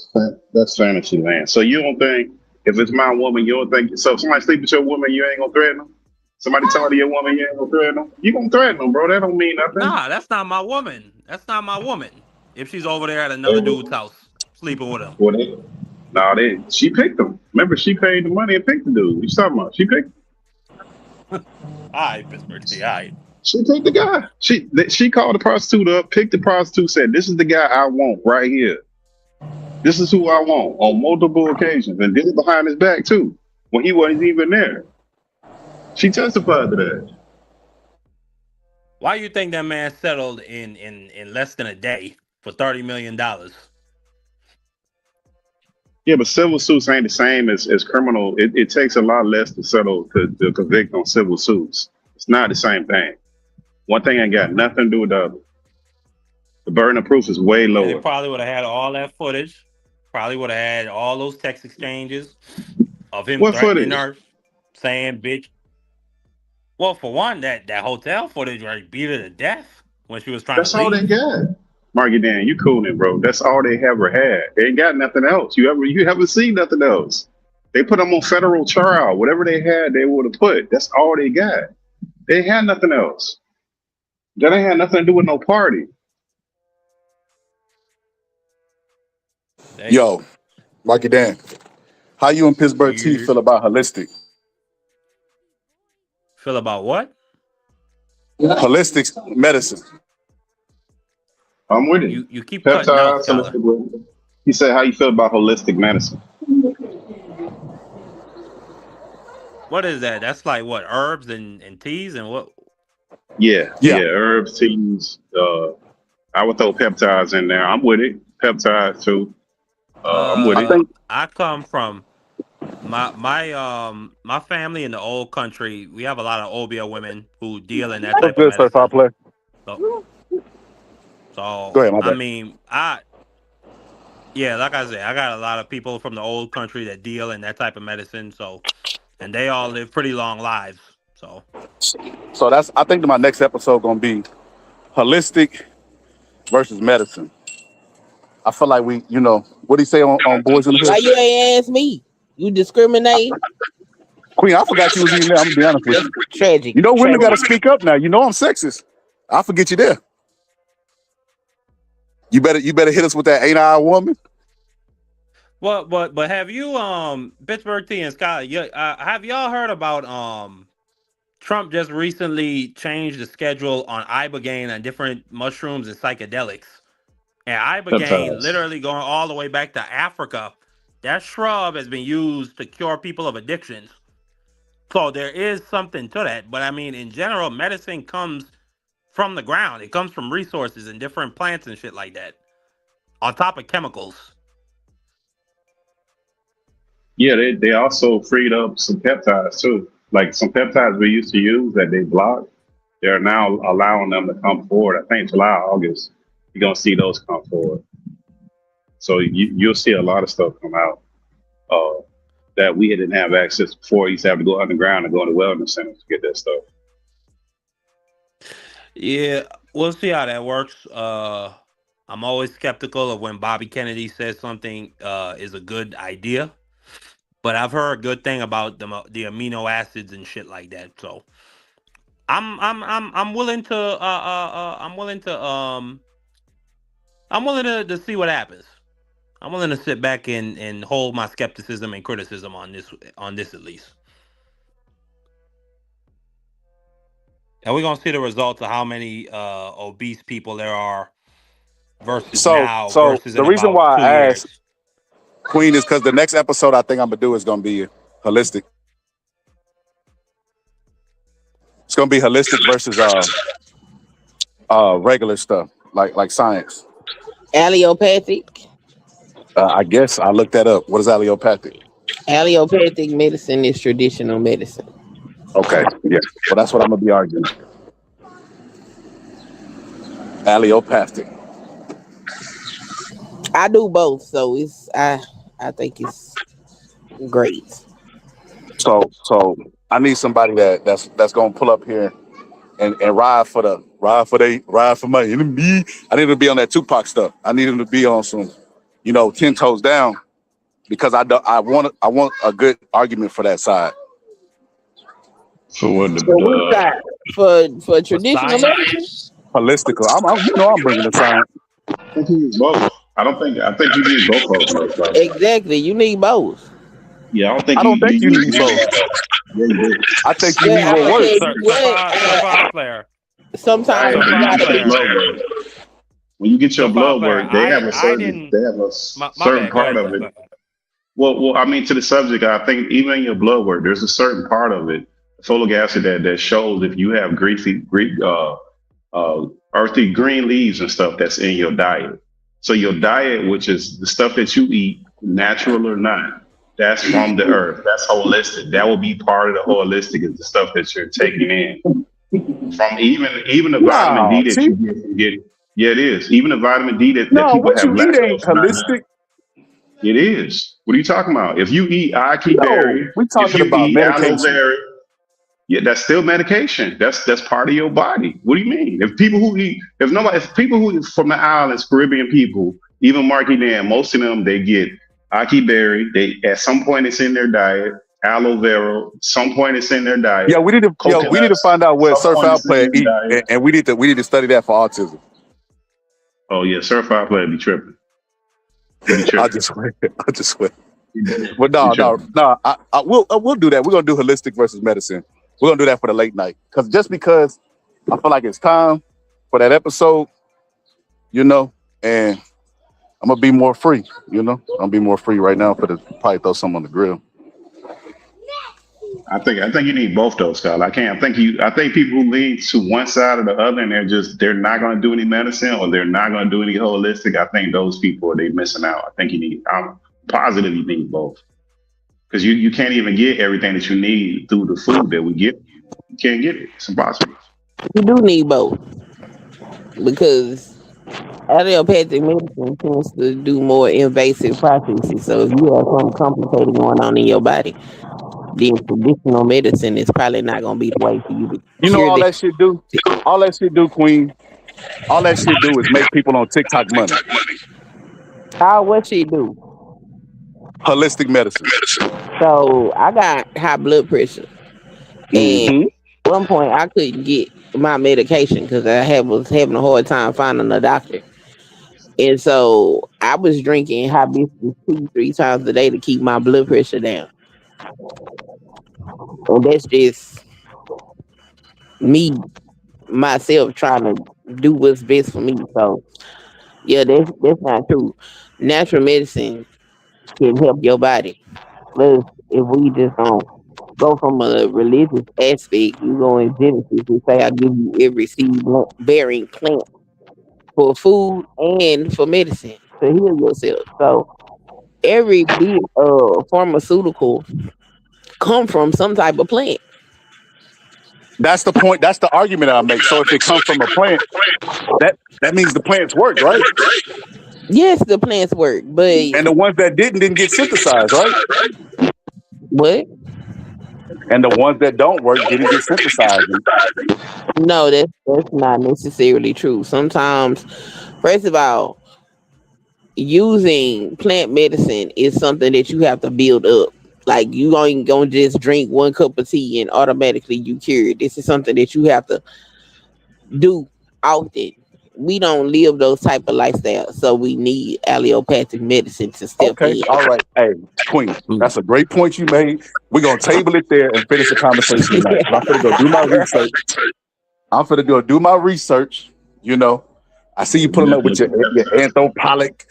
that's fantasy land. So you don't think if it's my woman, you don't think so if somebody sleep with your woman, you ain't gonna threaten them? Somebody talk to your woman, you ain't gonna threaten them? You gonna threaten them, bro. That don't mean nothing. Nah, that's not my woman. That's not my woman. If she's over there at another dude's house sleeping with him. Well, she picked them. Remember, she paid the money and picked the dude. You talking about? She picked. All right, Pittsburgh. All right. She picked the guy. She called the prostitute up, picked the prostitute, said, "This is the guy I want right here. This is who I want," on multiple occasions, and did it behind his back too when he wasn't even there. She testified to that. Why do you think that man settled in less than a day for $30 million? Yeah, but civil suits ain't the same as criminal. It takes a lot less to settle to convict on civil suits. It's not the same thing. One thing ain't got nothing to do with the other. The burden of proof is way Yeah, they lower. probably would have had all that footage. Probably would have had all those text exchanges of him What threatening footage? her, saying "bitch." Well, for one, that hotel footage where he beat her to death when she was trying to That's all they leave. got. Marky Dan, you cooling, bro. That's all they ever had. They ain't got nothing else. You haven't seen nothing else. They put them on federal trial. Whatever they had, they would have put. That's all they got. They had nothing else. That ain't had nothing to do with no party. Damn. Yo, Marky Dan, how you and Pittsburgh T Weird. feel about holistic? Feel about what? Holistic medicine. I'm with it. You keep cutting out, Peptides, Scholar. holistic. He said, "How you feel about holistic medicine?" What is that? That's like what, herbs and teas and what? Yeah, Yeah. herbs, teas. I would throw peptides in there. I'm with it. Peptides too. I'm with I it. think I come from my family in the old country. We have a lot of Obia women who deal in that what's type of good, certified medicine. player. So, Go so ahead, my I bad. mean, like I said, I got a lot of people from the old country that deal in that type of medicine. So, and they all live pretty long lives. So, I think my next episode gonna be holistic versus medicine. I feel like what do you say on Boys in the Why Hood? you ain't ask me? You discriminate? Queen, I forgot you was even there. I'm gonna be honest with you. Tragic. You know, women got to speak up now. You know, I'm sexist. I forget you there. You better hit us with that 8-hour woman. well, but have you Pittsburgh T and Scott? Have y'all heard about Trump just recently changed the schedule on ibogaine and different mushrooms and psychedelics. And ibogaine, Peptides. literally going all the way back to Africa, that shrub has been used to cure people of addictions. So there is something to that. But I mean, in general, medicine comes from the ground. It comes from resources and different plants and shit like that, on top of chemicals. Yeah, they also freed up some peptides too. Like some peptides we used to use that they blocked, they're now allowing them to come forward. I think July, August, you're gonna see those come forward. So you'll see a lot of stuff come out that we didn't have access before. You used to have to go underground and go to wellness centers to get that stuff. Yeah, we'll see how that works. I'm always skeptical of when Bobby Kennedy says something is a good idea. But I've heard a good thing about the amino acids and shit like that. So I'm willing to to see what happens. I'm willing to sit back and hold my skepticism and criticism on this at least. And we're gonna see the results of how many obese people there are versus now So versus the in reason about why 2 I asked years. Queen is because the next episode I think I'm gonna do is gonna be holistic. It's gonna be holistic versus regular stuff like science. Allopathic. I guess I looked that up. What is allopathic? Allopathic medicine is traditional medicine. Okay, yeah. Well, that's what I'm gonna be arguing. Allopathic. I do both, so I think it's great. So I need somebody that's gonna pull up here and ride for my enemy. I need him to be on that Tupac stuff. I need him to be on some, 10 toes down, because I want a good argument for that side. For what For which side? For traditional medicine? Holistic. I'm bringing the science. I think you need both. I think you need both of them. Right? Exactly. You need both. Yeah, I don't think you need both. Yeah, you do. I think you need I'm what gonna works. tell you what, Certified player. sometimes you Certified gotta player. Blood work. When you get your Certified blood player. work, they have a I certain didn't. My certain bad. Go part ahead. of it. Well, I mean, to the subject, I think even in your blood work, there's a certain part of it, folic acid, that shows if you have earthy green leaves and stuff that's in your diet. So your diet, which is the stuff that you eat, natural or not, that's from the earth. That's holistic. That will be part of the holistic, is the stuff that you're taking in. From even the vitamin D that you get from getting. Yeah, it is. Even the vitamin D that people What have you eat ain't lactose not. holistic. It is. What are you talking about? If you eat ackee No, berry, we if talking you about eat aloe medication. berry, yeah, that's still medication. That's part of your body. What do you mean? If people who from the islands, Caribbean people, even Marky Dan, most of them, they get ackee berry. They at some point it's in their diet. Aloe vera, some point it's in their diet. Yeah, we need to find out what Some point certified it's in player their eat, diet. and we need to study that for autism. Oh yeah, certified player be tripping. I just swear. But no. We'll do that. We're gonna do holistic versus medicine. We're gonna do that for the late night, because I feel like it's time for that episode, you know, and I'm gonna be more free, you know. I'm gonna be more free right now for the probably throw some on the grill. I think you need both those, Scott. I think people who lean to one side or the other and they're not gonna do any medicine or they're not gonna do any holistic, I think those people they missing out. I think I'm positive you need both. Because you can't even get everything that you need through the food that we get. You can't get it. It's impossible. You do need both because allopathic medicine tends to do more invasive processes. So if you have something complicated going on in your body, then traditional medicine is probably not going to be the way for you to You know cure all this. that shit do? All that shit do, Queen. All that shit do is make people on TikTok money. How what she do? Holistic medicine. So I got high blood pressure, and Mm-hmm. at one point I couldn't get my medication because was having a hard time finding a doctor. And so I was drinking hibiscus tea 3 times a day to keep my blood pressure down. And that's just me myself trying to do what's best for me. So yeah, that's not true. Natural medicine can help your body. Plus, if we just don't go from a religious aspect, you go in Genesis and say, I give you every seed bearing plant for food and for medicine to heal yourself. So every bit of pharmaceutical come from some type of plant. That's the point. That's the argument I make. So if it comes from a plant, that means the plants worked, right? Yes, the plants work, but And the ones that didn't get synthesized, right? what? And the ones that don't work didn't get synthesized. No, that's not necessarily true. Sometimes, first of all, using plant medicine is something that you have to build up. Like you ain't gonna just drink 1 cup of tea and automatically you cured. This is something that you have to do often. We don't live those type of lifestyles, so we need allopathic medicine to step Okay, in. all right. Hey, Queen, that's a great point you made. We're gonna table it there and finish the conversation tonight. I'm gonna go do my research. I'm gonna go do my research. You know, I see you pulling up with your antibotolic,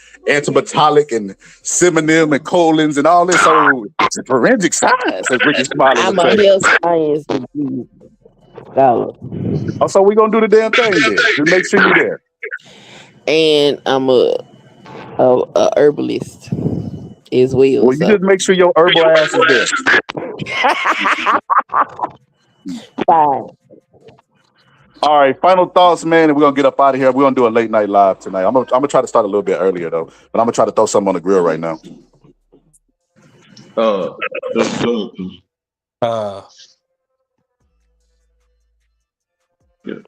and synonym and colons and all this. So it's a forensic science, as Ricky Smiley I'm would a say. health science degree scholar. Oh, so we're gonna do the damn thing then. Just make sure you're there. And I'm a herbalist as well. Well, you So just make sure your herbal ass is there. fine. All right, final thoughts, man, and we're gonna get up out of here. We're gonna do a late night live tonight. I'm gonna try to start a little bit earlier though, but I'm gonna try to throw something on the grill right now. Go.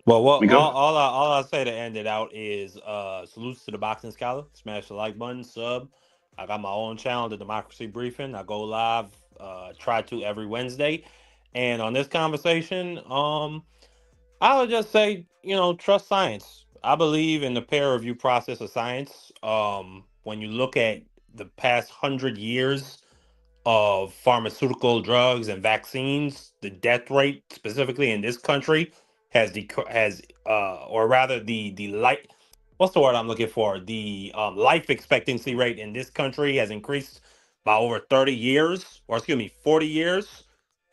Well, We go. all I say to end it out is salutes to the Boxing Scholar. Smash the like button, sub. I got my own channel, the Democracy Briefing. I go live, try to every Wednesday. And on this conversation, I would just say, trust science. I believe in the peer review process of science. When you look at the past 100 years of pharmaceutical drugs and vaccines, the death rate specifically in this country or rather the life. What's the word I'm looking for? The life expectancy rate in this country has increased by over 30 years, or excuse me, 40 years.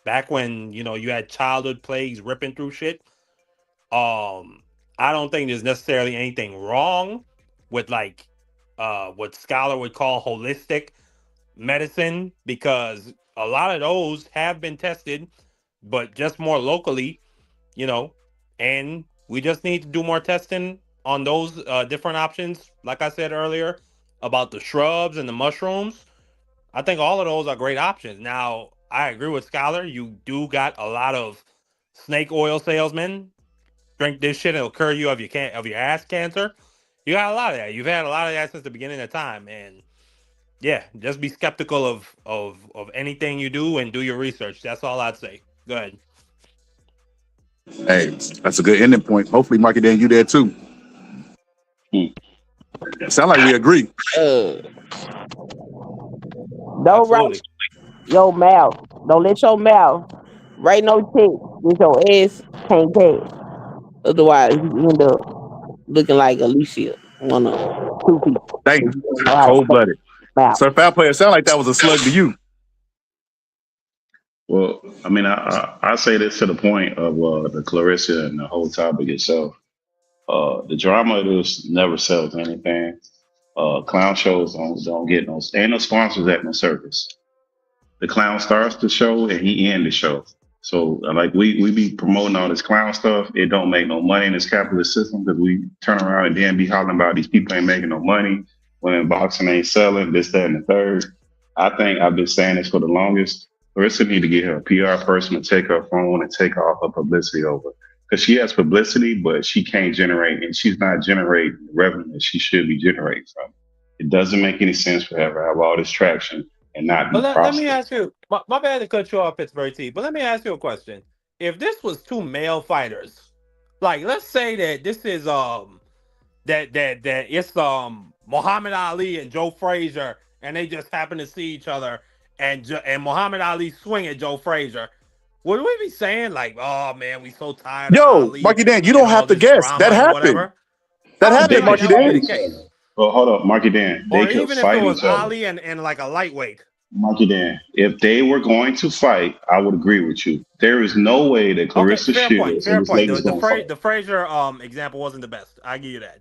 Back when you had childhood plagues ripping through shit. I don't think there's necessarily anything wrong with what Scholar would call holistic medicine, because a lot of those have been tested, but just more locally, and we just need to do more testing on those different options. Like I said earlier about the shrubs and the mushrooms, I think all of those are great options. Now, I agree with Scholar. You do got a lot of snake oil salesmen. Drink this shit, it'll cure you of your ass cancer. You got a lot of that. You've had a lot of that since the beginning of time, and yeah, just be skeptical of anything you do and do your research. That's all I'd say. Go ahead. Hey, that's a good ending point. Hopefully, Marky Dan, you there too. Sound like we agree. Don't write your mouth. Don't let your mouth write no text that your ass can't pass. Otherwise, you end up looking like Alicia, one of two people. Thank If you. you don't know how to Cold fuck blooded. about. So foul player sound like that was a slug to you. Well, I mean, I say this to the point of the Clarissa and the whole topic itself. The drama of this never sells anything. Clown shows don't get no, ain't no sponsors at no circus. The clown starts the show and he ends the show. So like we be promoting all this clown stuff. It don't make no money in this capitalist system because we turn around and then be hollering about these people ain't making no money, women boxing ain't selling, this, that, and the third. I think I've been saying this for the longest. Larissa need to get her a PR person to take her phone and take all her publicity over. Because she has publicity, but she can't generate, and she's not generating the revenue that she should be generating from. It doesn't make any sense for her to have all this traction and not But be let me prosperous. ask you, my bad to cut you off, Pittsburgh T. But let me ask you a question. If this was two male fighters, like let's say that this is that it's Muhammad Ali and Joe Frazier, and they just happen to see each other, and Muhammad Ali swing at Joe Frazier, would we be saying like, oh man, we so tired of Yo, Ali Marky Dan, you and don't all have to this guess. drama That and happened. whatever? That I feel happened, They like could Marky that would be Dan. the fight. case. Well, hold up, Marky Dan. They Or could even if it fight was each other. Ali and like a lightweight. Marky Dan. If they were going to fight, I would agree with you. There is no way that Okay, Clarissa fair point. Shields and Fair this point. lady's going to fight. The Frazier example wasn't the best. I give you that.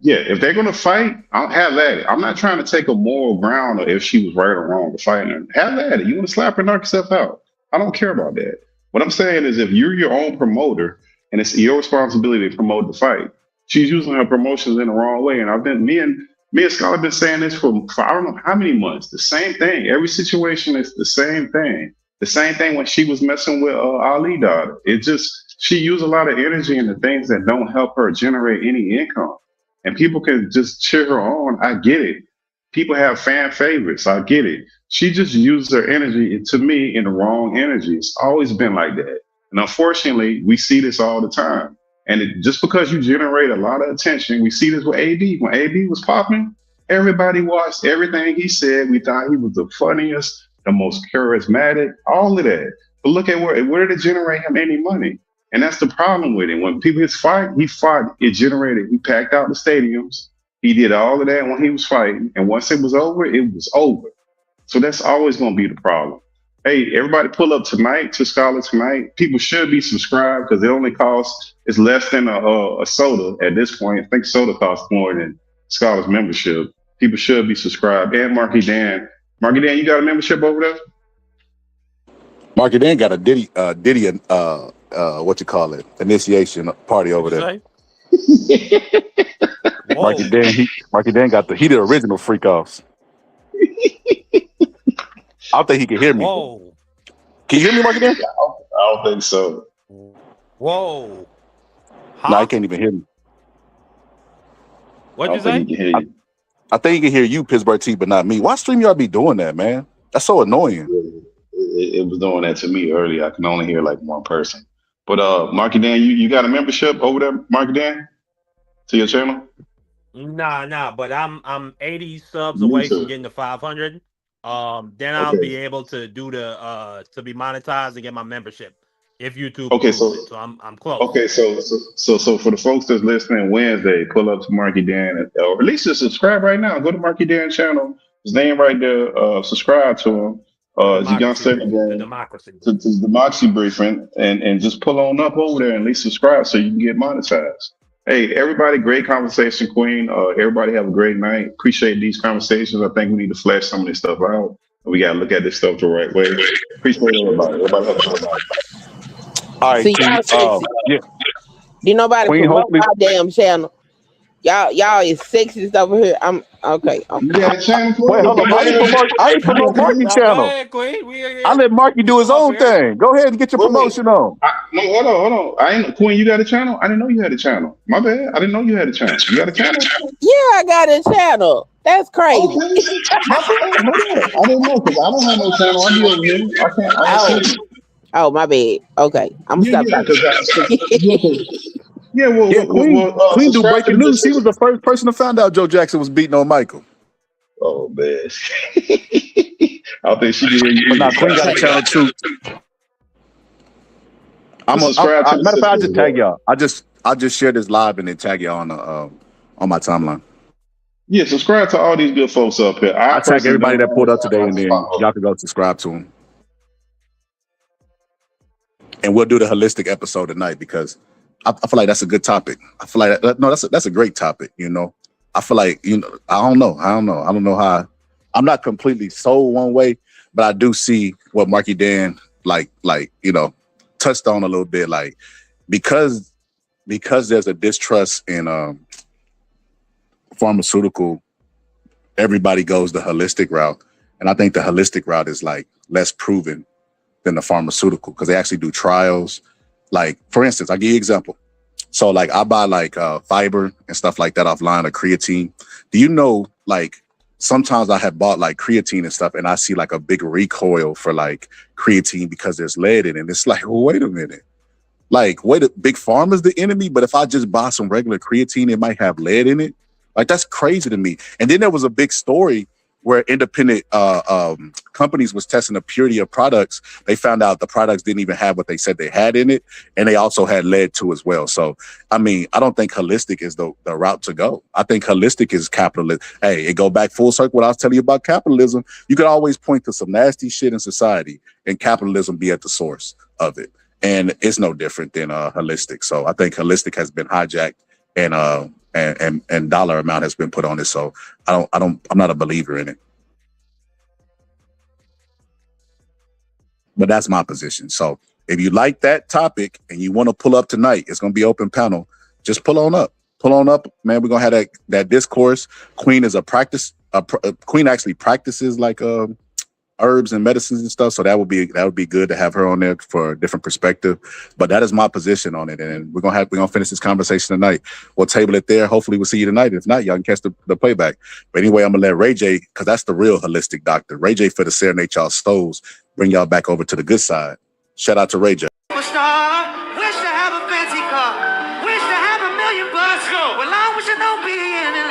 Yeah, if they're going to fight, I'll have at it. I'm not trying to take a moral ground or if she was right or wrong to fight her. Have at it. You want to slap her, knock yourself out. I don't care about that. What I'm saying is if you're your own promoter and it's your responsibility to promote the fight, she's using her promotions in the wrong way. And I've been me and Scott have been saying this for I don't know how many months. The same thing. Every situation is the same thing. The same thing when she was messing with Ali daughter. It just she used a lot of energy into things that don't help her generate any income and people can just cheer her on. I get it. People have fan favorites. I get it. She just used her energy, to me, in the wrong energy. It's always been like that. And unfortunately, we see this all the time. And just because you generate a lot of attention, we see this with AB. When AB was popping, everybody watched everything he said. We thought he was the funniest, the most charismatic, all of that. But look at where did it generate him any money? And that's the problem with it. When people fight, he fought, it generated, he packed out the stadiums. He did all of that when he was fighting. And once it was over, it was over. So that's always going to be the problem. Hey, everybody pull up tonight to Scholar tonight. People should be subscribed because it only costs, it's less than a soda at this point. I think soda costs more than Scholar's membership. People should be subscribed. And Marky Dan. Marky Dan, you got a membership over there? Marky Dan got a Diddy what you call it, initiation party over there. Marky Dan got he the original freak offs. I don't think he can hear me. Whoa. Can you hear me, Marky Dan? I don't think so. Whoa. Huh? No, I can't even hear me. What'd you say? He can hear you. I think he can hear you, Pittsburgh T, but not me. Why stream y'all be doing that, man? That's so annoying. It was doing that to me earlier. I can only hear like one person. But Marky Dan, you got a membership over there, Marky Dan, to your channel? Nah. But I'm 80 subs away from getting to 500. Then I'll be able to do to be monetized and get my membership if YouTube. Okay, so I'm close. Okay, so for the folks that's listening Wednesday, pull up to Marky Dan, or at least just subscribe right now. Go to Marky Dan channel. His name right there. Subscribe to him. As you gonna say the democracy. To the democracy briefing, and just pull on up over there and at least subscribe so you can get monetized. Hey, everybody, great conversation, Queen. Everybody have a great night. Appreciate these conversations. I think we need to flesh some of this stuff out. We got to look at this stuff the right way. Appreciate everybody. Everybody have a good night. All right. See, yeah. Did nobody Queen, promote my damn channel? Y'all is sexist over here. I'm okay. You got a channel? Wait, hold on. I ain't promote Marky's channel. Ahead, Queen. I let Marky do his own thing. Go ahead and get your promotion on. No, hold on. I ain't Queen. You got a channel? I didn't know you had a channel. My bad. I didn't know you had a channel. You got a channel? Yeah, I got a channel. That's crazy. Okay. I didn't know because I don't have no channel. I be over here. I can't. Oh, my bad. Okay, I'm gonna stop talking. Yeah, Queen do breaking news. She was the first person to find out Joe Jackson was beating on Michael. Oh man, I think she did. But now Queen got a channel too. subscribe to the matter of fact, I sisters, just bro. tag y'all. I just share this live and then tag y'all on my timeline. Yeah, subscribe to all these good folks up here. I I tag personally everybody don't that know pulled this. up today, and then y'all can go subscribe to them. And we'll do the holistic episode tonight because I feel like that's a good topic. I feel like that's a great topic. You know, I feel like I don't know how. I'm not completely sold one way, but I do see what Marky Dan touched on a little bit, like because there's a distrust in pharmaceutical. Everybody goes the holistic route, and I think the holistic route is like less proven than the pharmaceutical because they actually do trials. Like, for instance, I'll give you an example. So like I buy like fiber and stuff like that offline, or creatine. Do you know, like, sometimes I have bought like creatine and stuff and I see like a big recoil for like creatine because there's lead in it. And it's like, well, wait a minute. Like, Big Pharma's the enemy, but if I just buy some regular creatine, it might have lead in it. Like, that's crazy to me. And then there was a big story where independent companies was testing the purity of products. They found out the products didn't even have what they said they had in it, and they also had lead too as well. So, I mean, I don't think holistic is the route to go. I think holistic is capitalism. Hey, it go back full circle what I was telling you about capitalism. You could always point to some nasty shit in society, and capitalism be at the source of it. And it's no different than holistic. So I think holistic has been hijacked, and dollar amount has been put on it. So I'm not a believer in it. But that's my position. So if you like that topic and you want to pull up tonight, it's going to be open panel. Just pull on up. Pull on up, man. We're going to have that discourse. Queen is Queen actually practices like herbs and medicines and stuff. So that would be good to have her on there for a different perspective. But that is my position on it. And we're gonna finish this conversation tonight. We'll table it there. Hopefully we'll see you tonight. If not, y'all can catch the playback. But anyway, I'm gonna let Ray J, because that's the real holistic doctor. Ray J for the serenade y'all souls, bring y'all back over to the good side. Shout out to Ray J. Superstar, wish to have a fancy car, wish to have $1 million bucks. Well, I wish I don't be in it.